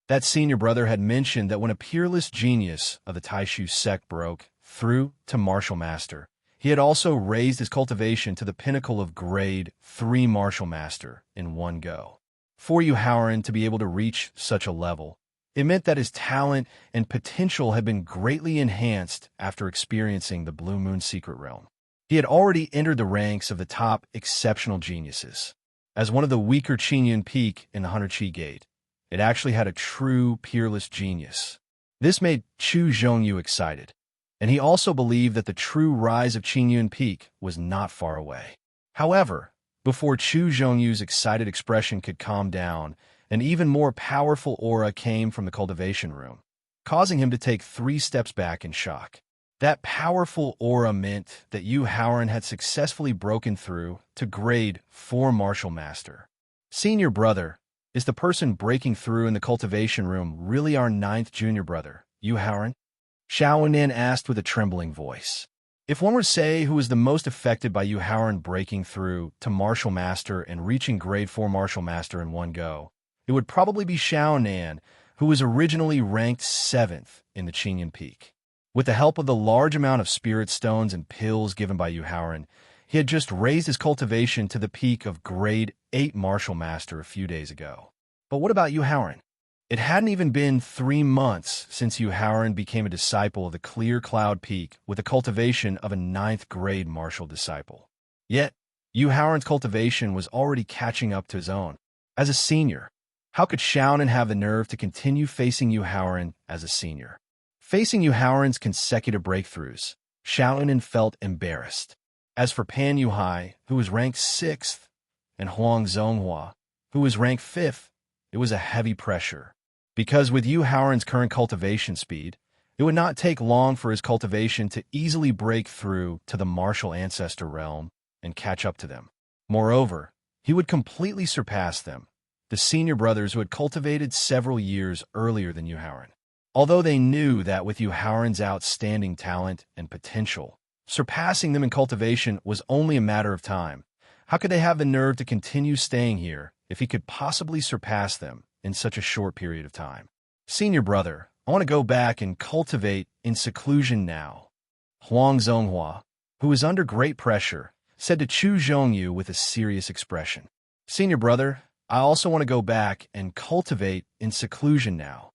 That senior brother had mentioned that when a peerless genius of the Taishu sect broke through to Martial Master, he had also raised his cultivation to the pinnacle of grade 3 Martial Master in one go. For Howren to be able to reach such a level, it meant that his talent and potential had been greatly enhanced after experiencing the Blue Moon secret realm. He had already entered the ranks of the top exceptional geniuses. As one of the weaker Qingyan Peak in the 100 Qi Gate, it actually had a true peerless genius. This made Chu Zhongyu excited, and he also believed that the true rise of Qingyan Peak was not far away. However, before Chu Zhongyu's excited expression could calm down, an even more powerful aura came from the cultivation room, causing him to take 3 steps back in shock. That powerful aura meant that Howren had successfully broken through to grade 4 Martial Master. Senior brother, Is the person breaking through in the cultivation room really our ninth junior brother, Yu Haoran? Xiaonin asked with a trembling voice. If one were to say who was the most affected by Yu Haoran breaking through to Martial Master and reaching Grade 4 Martial Master in one go, it would probably be Xiaonan, who was originally ranked 7th in the Qinyan Peak. With the help of the large amount of spirit stones and pills given by Yu Haoran, he had just raised his cultivation to the peak of Grade 8 Martial Master a few days ago. But what about Yu Haoran? It hadn't even been 3 months since Yu Haoran became a disciple of the Clear Cloud Peak with the cultivation of a 9th grade martial disciple. Yet, Yu Haoran's cultivation was already catching up to his own. As a senior, how could Xiaonan have the nerve to continue facing Yu Haoran as a senior? Facing Yu Haoran's consecutive breakthroughs, Xiaonan felt embarrassed. As for Pan Yuhai, who was ranked 6th, and Huang Zonghua, who was ranked 5th, it was a heavy pressure. Because with Yu Haoran's current cultivation speed, it would not take long for his cultivation to easily break through to the martial ancestor realm and catch up to them. Moreover, he would completely surpass them, the senior brothers who had cultivated several years earlier than Yu Haoran. Although they knew that with Yu Haoran's outstanding talent and potential, surpassing them in cultivation was only a matter of time, how could they have the nerve to continue staying here if he could possibly surpass them in such a short period of time? Senior brother, I want to go back and cultivate in seclusion now. Huang Zonghua, who was under great pressure, said to Chu Zhongyu with a serious expression. Senior brother, I also want to go back and cultivate in seclusion now.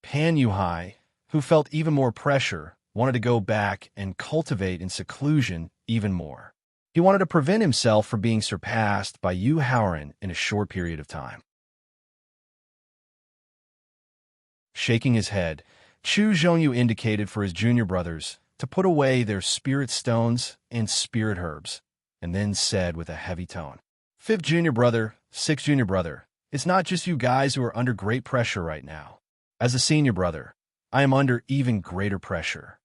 Pan Yuhai, who felt even more pressure, wanted to go back and cultivate in seclusion even more. He wanted to prevent himself from being surpassed by Yu Haoran in a short period of time. Shaking his head, Chu Zhongyu indicated for his junior brothers to put away their spirit stones and spirit herbs, and then said with a heavy tone, 5th junior brother, 6th junior brother, it's not just you guys who are under great pressure right now. As a senior brother, I am under even greater pressure.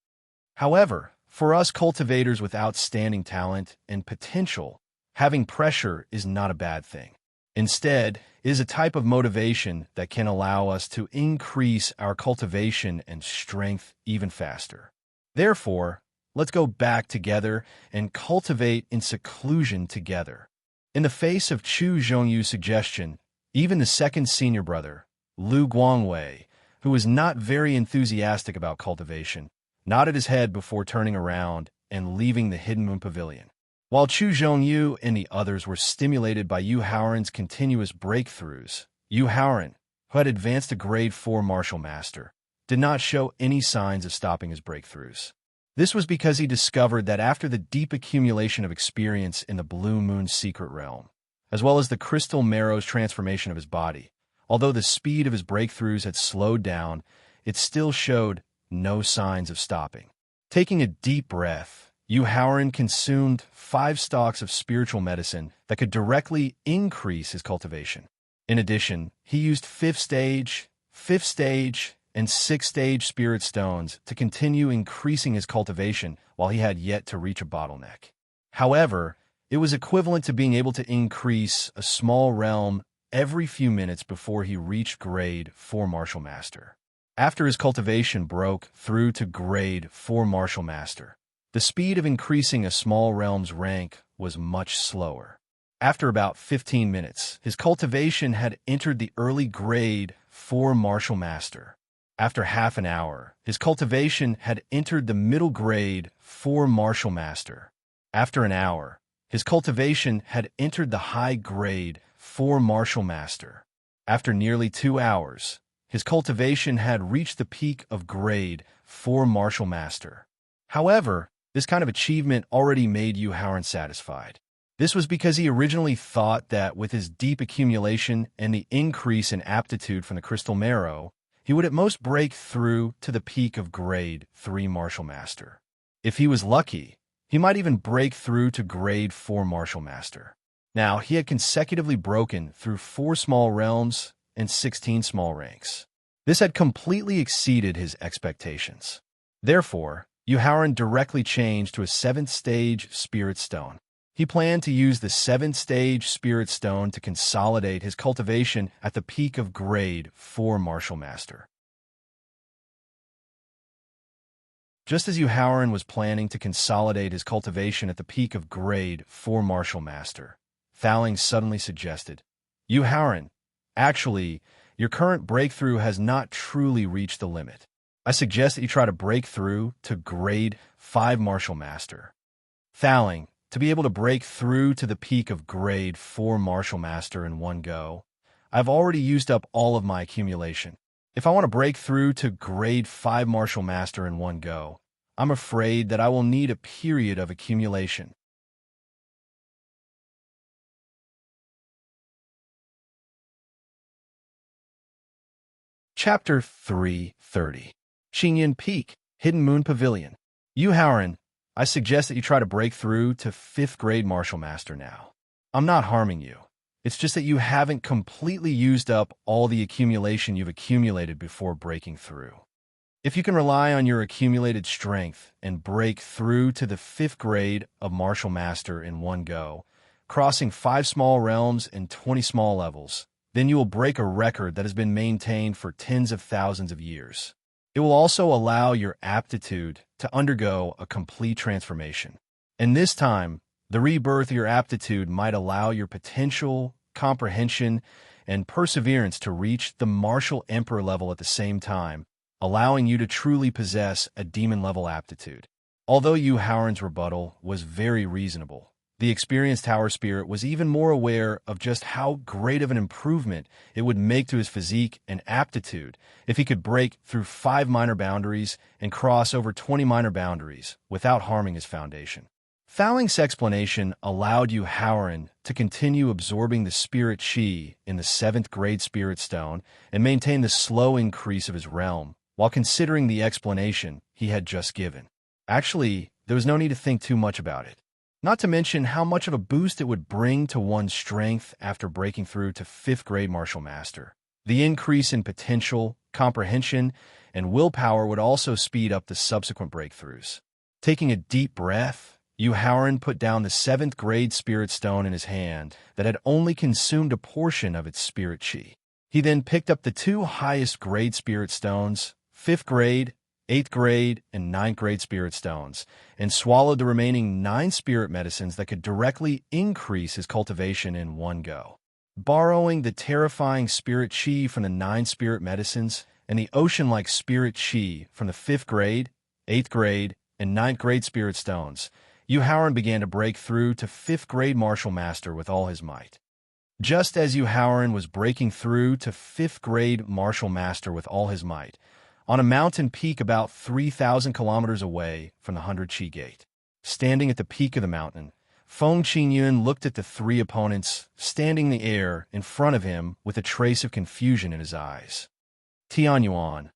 However, for us cultivators with outstanding talent and potential, having pressure is not a bad thing. Instead, it is a type of motivation that can allow us to increase our cultivation and strength even faster. Therefore, let's go back together and cultivate in seclusion together. In the face of Chu Zhongyu's suggestion, even the 2nd senior brother, Lu Guangwei, who was not very enthusiastic about cultivation, nodded his head before turning around and leaving the Hidden Moon Pavilion. While Chu Zhongyu and the others were stimulated by Yu Haoran's continuous breakthroughs, Yu Haoran, who had advanced to Grade 4 Martial Master, did not show any signs of stopping his breakthroughs. This was because he discovered that after the deep accumulation of experience in the Blue Moon's secret realm, as well as the crystal marrow's transformation of his body, although the speed of his breakthroughs had slowed down, it still showed no signs of stopping. Taking a deep breath, Yu Haoran consumed 5 stalks of spiritual medicine that could directly increase his cultivation. In addition, he used 5th stage, and 6th stage spirit stones to continue increasing his cultivation while he had yet to reach a bottleneck. However, it was equivalent to being able to increase a small realm every few minutes before he reached Grade 4 Martial Master. After his cultivation broke through to Grade 4 Martial Master, the speed of increasing a small realm's rank was much slower. After about 15 minutes, his cultivation had entered the early Grade 4 Martial Master. After half an hour, his cultivation had entered the middle Grade 4 Martial Master. After an hour, his cultivation had entered the high Grade 4 Martial Master. After nearly 2 hours, his cultivation had reached the peak of Grade 4 Martial Master. However, this kind of achievement already made Yu Haoran satisfied. This was because he originally thought that with his deep accumulation and the increase in aptitude from the crystal marrow, he would at most break through to the peak of Grade 3 Martial Master. If he was lucky, he might even break through to Grade 4 Martial Master. Now, he had consecutively broken through 4 small realms and 16 small ranks. This had completely exceeded his expectations. Therefore, Yu Haoran directly changed to a 7th stage Spirit Stone. He planned to use the 7th-stage Spirit Stone to consolidate his cultivation at the peak of Grade 4 Martial Master. Just as Howard was planning to consolidate his cultivation at the peak of Grade 4 Martial Master, Thowling suddenly suggested, Howard, actually, your current breakthrough has not truly reached the limit. I suggest that you try to break through to Grade 5 Martial Master. Thowling, to be able to break through to the peak of Grade 4 Martial Master in one go, I've already used up all of my accumulation. If I want to break through to Grade 5 Martial Master in one go, I'm afraid that I will need a period of accumulation. Chapter 330. Xingyan Peak, Hidden Moon Pavilion. Howard, I suggest that you try to break through to 5th grade Martial Master now. I'm not harming you. It's just that you haven't completely used up all the accumulation you've accumulated before breaking through. If you can rely on your accumulated strength and break through to the 5th grade of Martial Master in one go, crossing 5 small realms and 20 small levels, then you will break a record that has been maintained for tens of thousands of years. It will also allow your aptitude to undergo a complete transformation. And this time, the rebirth of your aptitude might allow your potential, comprehension, and perseverance to reach the Martial Emperor level at the same time, allowing you to truly possess a demon-level aptitude. Although Howard's rebuttal was very reasonable, the experienced Tower Spirit was even more aware of just how great of an improvement it would make to his physique and aptitude if he could break through 5 minor boundaries and cross over 20 minor boundaries without harming his foundation. Thowling's explanation allowed Howard to continue absorbing the Spirit Chi in the 7th grade Spirit Stone and maintain the slow increase of his realm, while considering the explanation he had just given. Actually, there was no need to think too much about it. Not to mention how much of a boost it would bring to one's strength after breaking through to 5th grade Martial Master. The increase in potential, comprehension, and willpower would also speed up the subsequent breakthroughs. Taking a deep breath, Howard put down the 7th grade Spirit Stone in his hand that had only consumed a portion of its Spirit Chi. He then picked up the 2 highest grade Spirit Stones, 5th grade, 8th grade, and 9th grade Spirit Stones, and swallowed the remaining 9 Spirit Medicines that could directly increase his cultivation in one go. Borrowing the terrifying Spirit Chi from the 9 Spirit Medicines and the ocean-like Spirit Chi from the 5th grade, 8th grade, and 9th grade Spirit Stones, Howard began to break through to 5th grade Martial Master with all his might. Just as Howard was breaking through to 5th grade Martial Master with all his might, on a mountain peak about 3,000 kilometers away from the 100 Chi Gate. Standing at the peak of the mountain, Feng Qingyun looked at the 3 opponents standing in the air in front of him with a trace of confusion in his eyes. Tianyuan,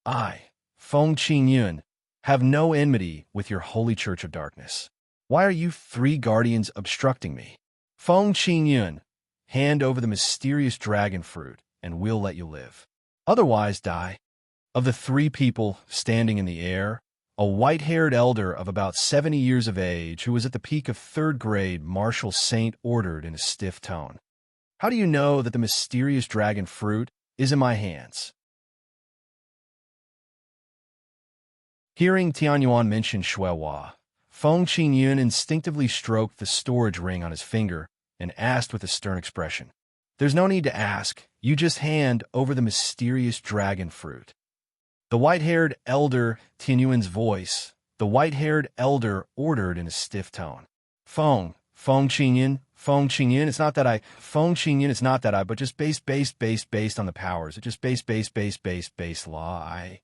I, Feng Qingyun, have no enmity with your Holy Church of Darkness. Why are you 3 guardians obstructing me? Feng Qingyun, hand over the mysterious dragon fruit, and we'll let you live. Otherwise, die. Of the 3 people standing in the air, a white-haired elder of about 70 years of age who was at the peak of 3rd grade Martial Saint ordered in a stiff tone, How do you know that the mysterious dragon fruit is in my hands? Hearing Tianyuan mention Shuihua, Feng Qingyun instinctively stroked the storage ring on his finger and asked with a stern expression, There's no need to ask, you just hand over the mysterious dragon fruit. The white-haired elder, Tianyuan's voice, the white-haired elder ordered in a stiff tone. Feng Qingyun, it's not that I, but just based on the powers. It just based law, I.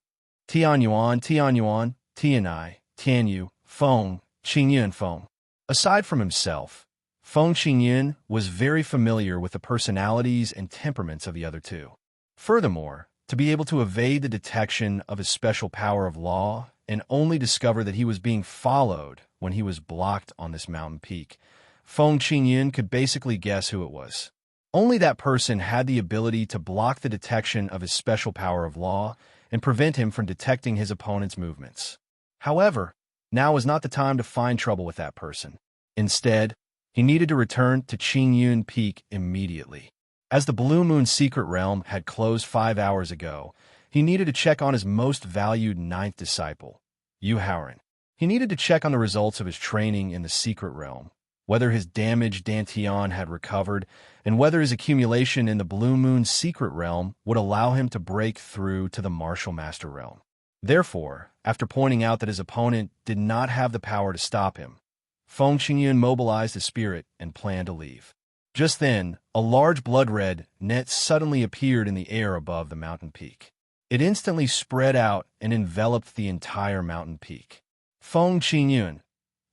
Tianyuan, Tianai, Tianyu, Feng Qingyun. Aside from himself, Feng Qingyun was very familiar with the personalities and temperaments of the other 2. Furthermore, to be able to evade the detection of his special power of law and only discover that he was being followed when he was blocked on this mountain peak, Feng Qingyun could basically guess who it was. Only that person had the ability to block the detection of his special power of law and prevent him from detecting his opponent's movements. However, now was not the time to find trouble with that person. Instead, He needed to return to Qingyun Peak immediately. As the Blue Moon Secret Realm had closed 5 hours ago, he needed to check on his most valued ninth disciple, Yu Haoran. He needed to check on the results of his training in the Secret Realm, whether his damaged Dantian had recovered, and whether his accumulation in the Blue Moon Secret Realm would allow him to break through to the Martial Master Realm. Therefore, after pointing out that his opponent did not have the power to stop him, Feng Qingyun mobilized his spirit and planned to leave. Just then, a large blood-red net suddenly appeared in the air above the mountain peak. It instantly spread out and enveloped the entire mountain peak. Feng Qingyun,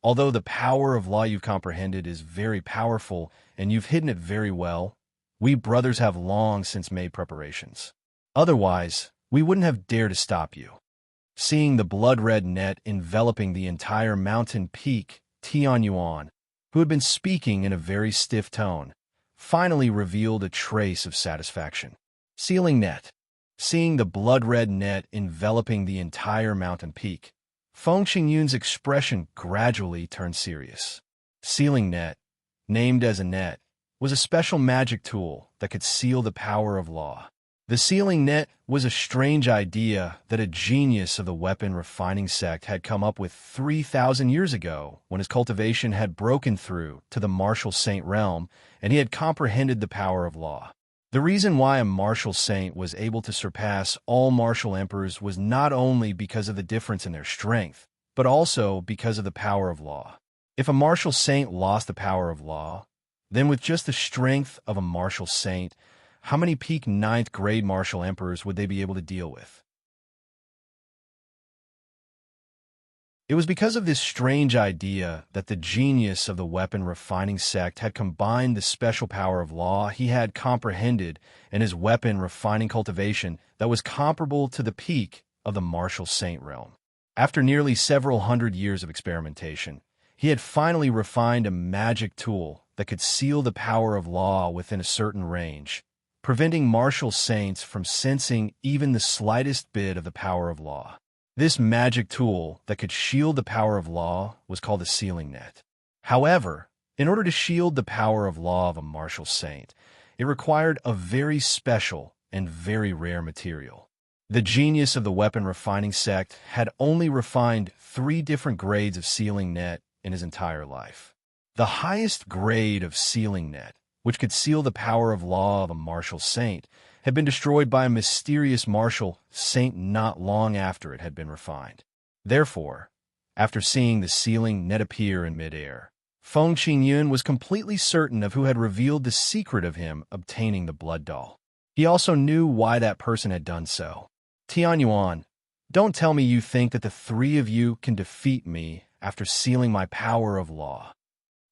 although the power of law you've comprehended is very powerful and you've hidden it very well, we brothers have long since made preparations. Otherwise, we wouldn't have dared to stop you. Seeing the blood-red net enveloping the entire mountain peak, Tianyuan, who had been speaking in a very stiff tone, finally revealed a trace of satisfaction. Sealing net. Seeing the blood-red net enveloping the entire mountain peak, Feng Qingyun's expression gradually turned serious. Sealing net, named as a net, was a special magic tool that could seal the power of law. The sealing net was a strange idea that a genius of the weapon refining sect had come up with 3,000 years ago when his cultivation had broken through to the martial saint realm and he had comprehended the power of law. The reason why a martial saint was able to surpass all martial emperors was not only because of the difference in their strength, but also because of the power of law. If a martial saint lost the power of law, then with just the strength of a martial saint, how many peak 9th grade martial emperors would they be able to deal with? It was because of this strange idea that the genius of the weapon refining sect had combined the special power of law he had comprehended in his weapon refining cultivation that was comparable to the peak of the martial saint realm. After nearly several hundred years of experimentation, he had finally refined a magic tool that could seal the power of law within a certain range, preventing martial saints from sensing even the slightest bit of the power of law. This magic tool that could shield the power of law was called a sealing net. However, in order to shield the power of law of a martial saint, it required a very special and very rare material. The genius of the weapon refining sect had only refined 3 different grades of sealing net in his entire life. The highest grade of sealing net, which could seal the power of law of a martial saint, had been destroyed by a mysterious martial saint not long after it had been refined. Therefore, after seeing the sealing net appear in midair, Feng Qingyun was completely certain of who had revealed the secret of him obtaining the blood doll. He also knew why that person had done so. Tianyuan, don't tell me you think that the 3 of you can defeat me after sealing my power of law.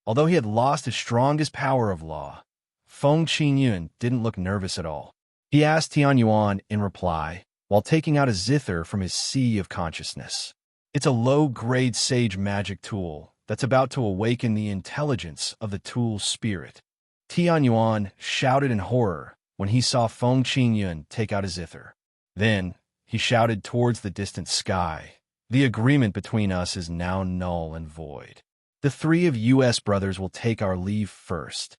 Although he had lost his strongest power of law, Feng Qingyun didn't look nervous at all. He asked Tianyuan in reply, while taking out a zither from his sea of consciousness. It's a low-grade sage magic tool that's about to awaken the intelligence of the tool's spirit. Tianyuan shouted in horror when he saw Feng Qingyun take out a zither. Then, he shouted towards the distant sky, "The agreement between us is now null and void. The 3 of US brothers will take our leave first."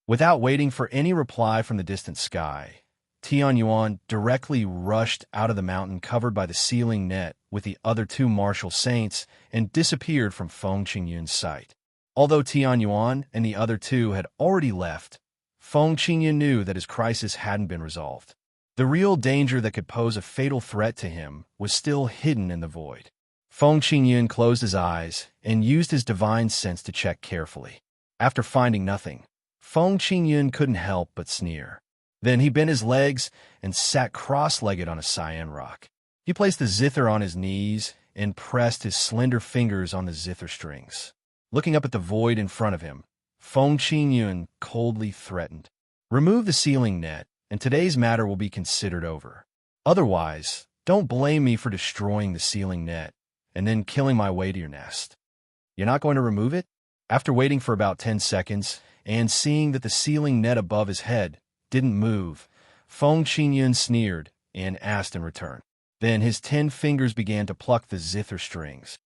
Without waiting for any reply from the distant sky, Tianyuan directly rushed out of the mountain covered by the sealing net with the other 2 martial saints and disappeared from Feng Qingyun's sight. Although Tianyuan and the other 2 had already left, Feng Qingyun knew that his crisis hadn't been resolved. The real danger that could pose a fatal threat to him was still hidden in the void. Feng Qingyun closed his eyes and used his divine sense to check carefully. After finding nothing, Feng Qingyun couldn't help but sneer. Then he bent his legs and sat cross-legged on a cyan rock. He placed the zither on his knees and pressed his slender fingers on the zither strings. Looking up at the void in front of him, Feng Qingyun coldly threatened, "Remove the sealing net, and today's matter will be considered over. Otherwise, don't blame me for destroying the sealing net and then killing my way to your nest. You're not going to remove it?" After waiting for about 10 seconds and seeing that the sealing net above his head didn't move, Feng Qingyun sneered and asked in return. Then his 10 fingers began to pluck the zither strings.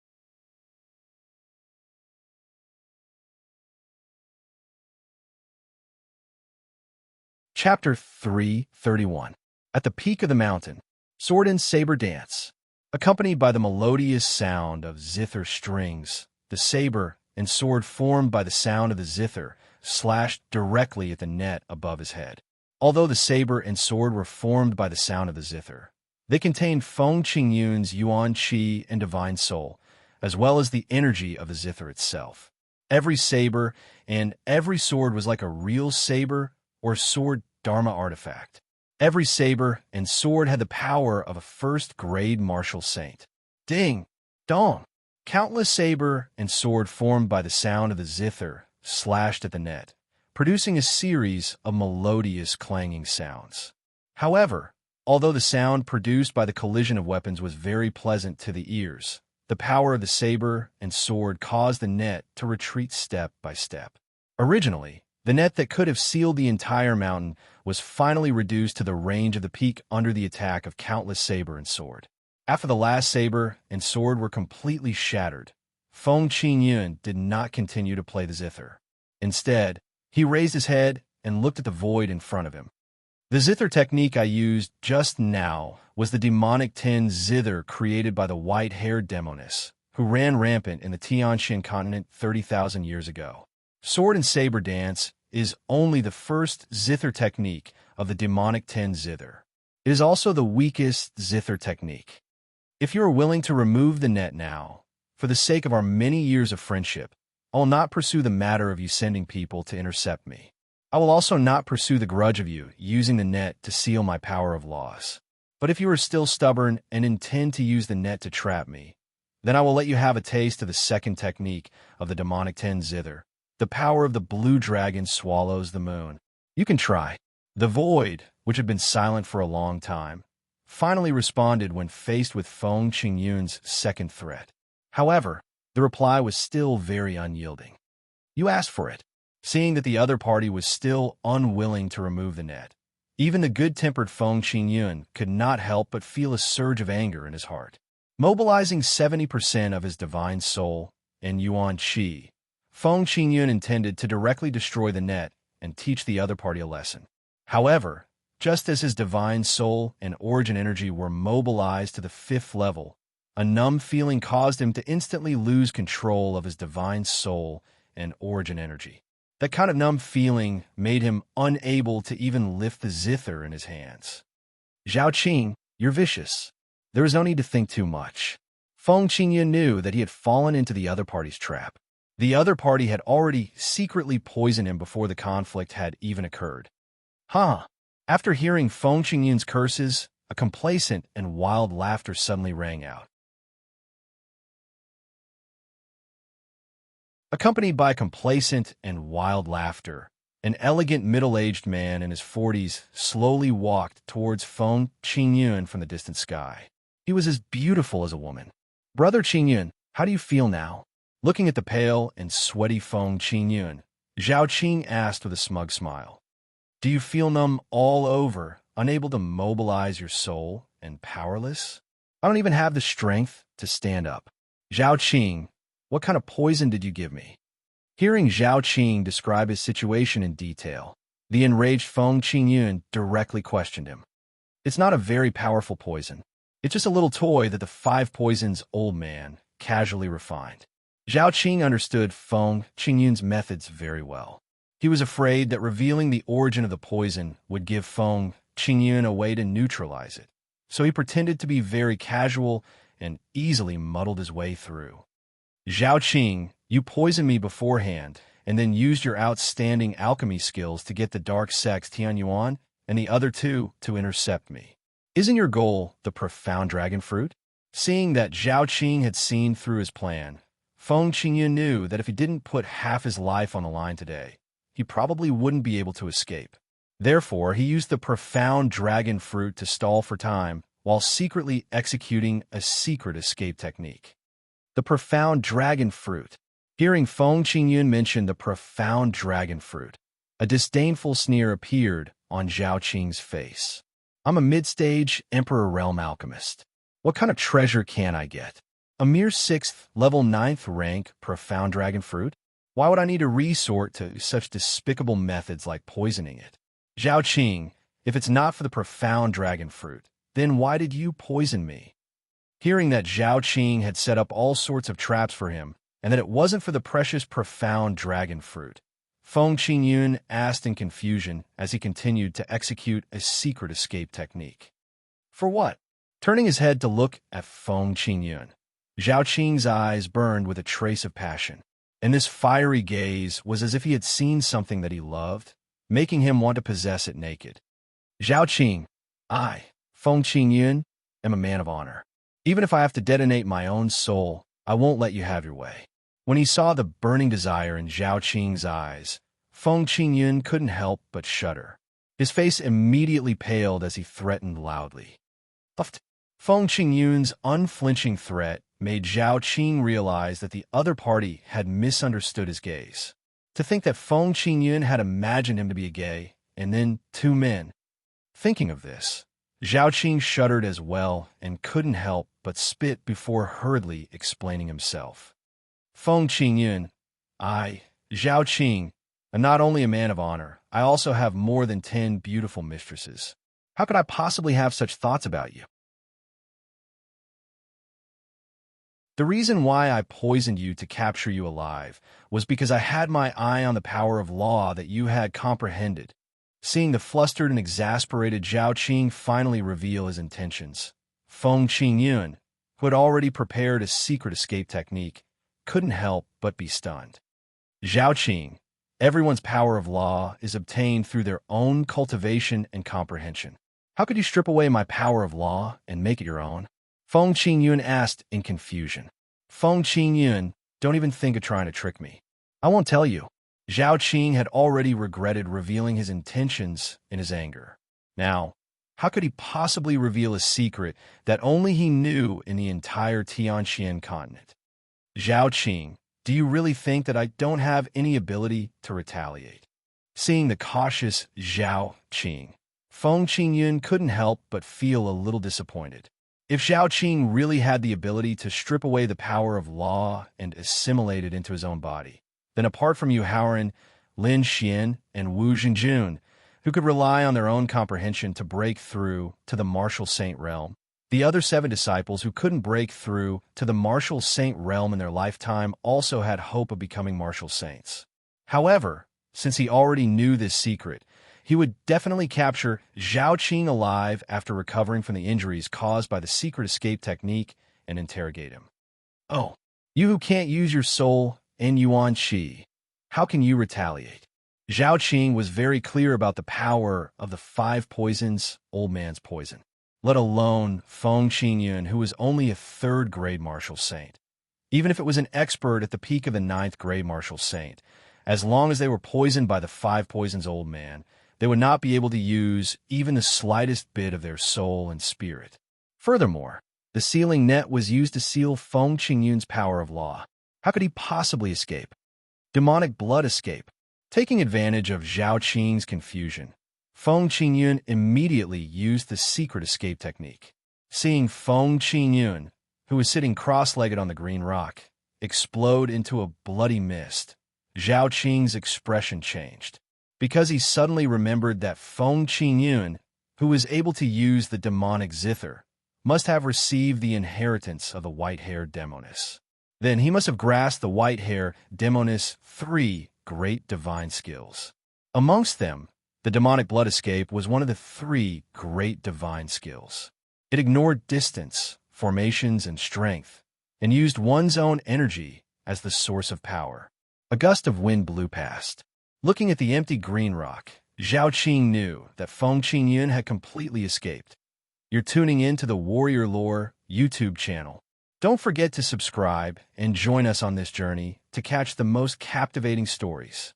Chapter 331. At the peak of the mountain, sword and saber dance. Accompanied by the melodious sound of zither strings, the saber and sword formed by the sound of the zither slashed directly at the net above his head. Although the saber and sword were formed by the sound of the zither, they contained Feng Qingyun's Yuan Qi and divine soul, as well as the energy of the zither itself. Every saber and every sword was like a real saber or sword dharma artifact. Every saber and sword had the power of a first-grade martial saint. Ding! Dong! Countless saber and sword formed by the sound of the zither slashed at the net, producing a series of melodious clanging sounds. However, although the sound produced by the collision of weapons was very pleasant to the ears, the power of the saber and sword caused the net to retreat step by step. Originally, the net that could have sealed the entire mountain was finally reduced to the range of the peak under the attack of countless saber and sword. After the last saber and sword were completely shattered, Feng Qingyun did not continue to play the zither. Instead, he raised his head and looked at the void in front of him. The zither technique I used just now was the demonic tin zither created by the white-haired demoness, who ran rampant in the Tianxin continent 30,000 years ago. Sword and saber dance is only the first zither technique of the demonic tin zither. It is also the weakest zither technique. If you are willing to remove the net now, for the sake of our many years of friendship, I will not pursue the matter of you sending people to intercept me. I will also not pursue the grudge of you using the net to seal my power of loss. But if you are still stubborn and intend to use the net to trap me, then I will let you have a taste of the second technique of the demonic tin zither. The power of the blue dragon swallows the moon. You can try. The void, which had been silent for a long time, finally responded when faced with Feng Qingyun's second threat. However, the reply was still very unyielding. You asked for it. Seeing that the other party was still unwilling to remove the net, even the good-tempered Feng Qingyun could not help but feel a surge of anger in his heart. Mobilizing 70% of his divine soul and Yuan Qi, Feng Qingyun intended to directly destroy the net and teach the other party a lesson. However, just as his divine soul and origin energy were mobilized to the 5th level, a numb feeling caused him to instantly lose control of his divine soul and origin energy. That kind of numb feeling made him unable to even lift the zither in his hands. Zhao Qing, you're vicious. There is no need to think too much. Feng Qingyun knew that he had fallen into the other party's trap. The other party had already secretly poisoned him before the conflict had even occurred. After hearing Feng Qingyun's curses, a complacent and wild laughter suddenly rang out. Accompanied by complacent and wild laughter, an elegant middle-aged man in his 40s slowly walked towards Feng Qingyun from the distant sky. He was as beautiful as a woman. Brother Qingyun, how do you feel now? Looking at the pale and sweaty Feng Qingyun, Zhao Qing asked with a smug smile. Do you feel numb all over, unable to mobilize your soul, and powerless? I don't even have the strength to stand up. Zhao Qing, what kind of poison did you give me? Hearing Zhao Qing describe his situation in detail, the enraged Feng Qingyun directly questioned him. It's not a very powerful poison. It's just a little toy that the 5 poisons old man casually refined. Zhao Qing understood Feng Qingyun's methods very well. He was afraid that revealing the origin of the poison would give Feng Qingyun a way to neutralize it, so he pretended to be very casual and easily muddled his way through. Zhao Qing, you poisoned me beforehand and then used your outstanding alchemy skills to get the dark sex Tianyuan and the other 2 to intercept me. Isn't your goal the profound dragon fruit? Seeing that Zhao Qing had seen through his plan, Feng Qingyun knew that if he didn't put half his life on the line today, he probably wouldn't be able to escape. Therefore, he used the profound dragon fruit to stall for time while secretly executing a secret escape technique. The profound dragon fruit. Hearing Feng Qingyun mention the profound dragon fruit, a disdainful sneer appeared on Zhao Qing's face. I'm a mid-stage Emperor Realm alchemist. What kind of treasure can I get? A mere 6th level 9th rank profound dragon fruit? Why would I need to resort to such despicable methods like poisoning it? Zhao Qing, if it's not for the profound dragon fruit, then why did you poison me? Hearing that Zhao Qing had set up all sorts of traps for him, and that it wasn't for the precious profound dragon fruit, Feng Qingyun asked in confusion as he continued to execute a secret escape technique. For what? Turning his head to look at Feng Qingyun, Zhao Qing's eyes burned with a trace of passion, and this fiery gaze was as if he had seen something that he loved, making him want to possess it naked. Zhao Qing, I, Feng Qingyun, am a man of honor. Even if I have to detonate my own soul, I won't let you have your way. When he saw the burning desire in Zhao Qing's eyes, Feng Qingyun couldn't help but shudder. His face immediately paled as he threatened loudly. Feng Qingyun's unflinching threat made Zhao Qing realize that the other party had misunderstood his gaze. To think that Feng Qingyun had imagined him to be a gay, and then two men. Thinking of this, Zhao Qing shuddered as well and couldn't help but spit before hurriedly explaining himself. Feng Qingyun, I, Zhao Qing, am not only a man of honor, I also have more than 10 beautiful mistresses. How could I possibly have such thoughts about you? The reason why I poisoned you to capture you alive was because I had my eye on the power of law that you had comprehended. Seeing the flustered and exasperated Zhao Qing finally reveal his intentions, Feng Qingyun, who had already prepared a secret escape technique, couldn't help but be stunned. Zhao Qing, everyone's power of law is obtained through their own cultivation and comprehension. How could you strip away my power of law and make it your own? Feng Qingyun asked in confusion. Feng Qingyun, don't even think of trying to trick me. I won't tell you. Zhao Qing had already regretted revealing his intentions in his anger. Now, how could he possibly reveal a secret that only he knew in the entire Tianxian continent? Zhao Qing, do you really think that I don't have any ability to retaliate? Seeing the cautious Zhao Qing, Feng Qingyun couldn't help but feel a little disappointed. If Zhao Qing really had the ability to strip away the power of law and assimilate it into his own body, then apart from Yu Haoran, Lin Xian, and Wu Zhenjun, who could rely on their own comprehension to break through to the martial saint realm, the other 7 disciples who couldn't break through to the martial saint realm in their lifetime also had hope of becoming martial saints. However, since he already knew this secret, he would definitely capture Zhao Qing alive after recovering from the injuries caused by the secret escape technique and interrogate him. Oh, you who can't use your soul and Yuan Qi, how can you retaliate? Zhao Qing was very clear about the power of the 5 poisons, old man's poison, let alone Feng Qingyun, who was only a 3rd grade martial saint. Even if it was an expert at the peak of the 9th grade martial saint, as long as they were poisoned by the 5 poisons old man, they would not be able to use even the slightest bit of their soul and spirit. Furthermore, the sealing net was used to seal Feng Qingyun's power of law. How could he possibly escape? Demonic blood escape. Taking advantage of Zhao Qing's confusion, Feng Qingyun immediately used the secret escape technique. Seeing Feng Qingyun, who was sitting cross-legged on the green rock, explode into a bloody mist, Zhao Qing's expression changed. Because he suddenly remembered that Feng Qingyun, who was able to use the demonic zither, must have received the inheritance of the white-haired demoness. Then he must have grasped the white-haired demoness' 3 great divine skills. Amongst them, the demonic blood escape was one of the 3 great divine skills. It ignored distance, formations, and strength, and used one's own energy as the source of power. A gust of wind blew past. Looking at the empty green rock, Zhao Qing knew that Feng Qingyun had completely escaped. You're tuning in to the Warrior Lore YouTube channel. Don't forget to subscribe and join us on this journey to catch the most captivating stories.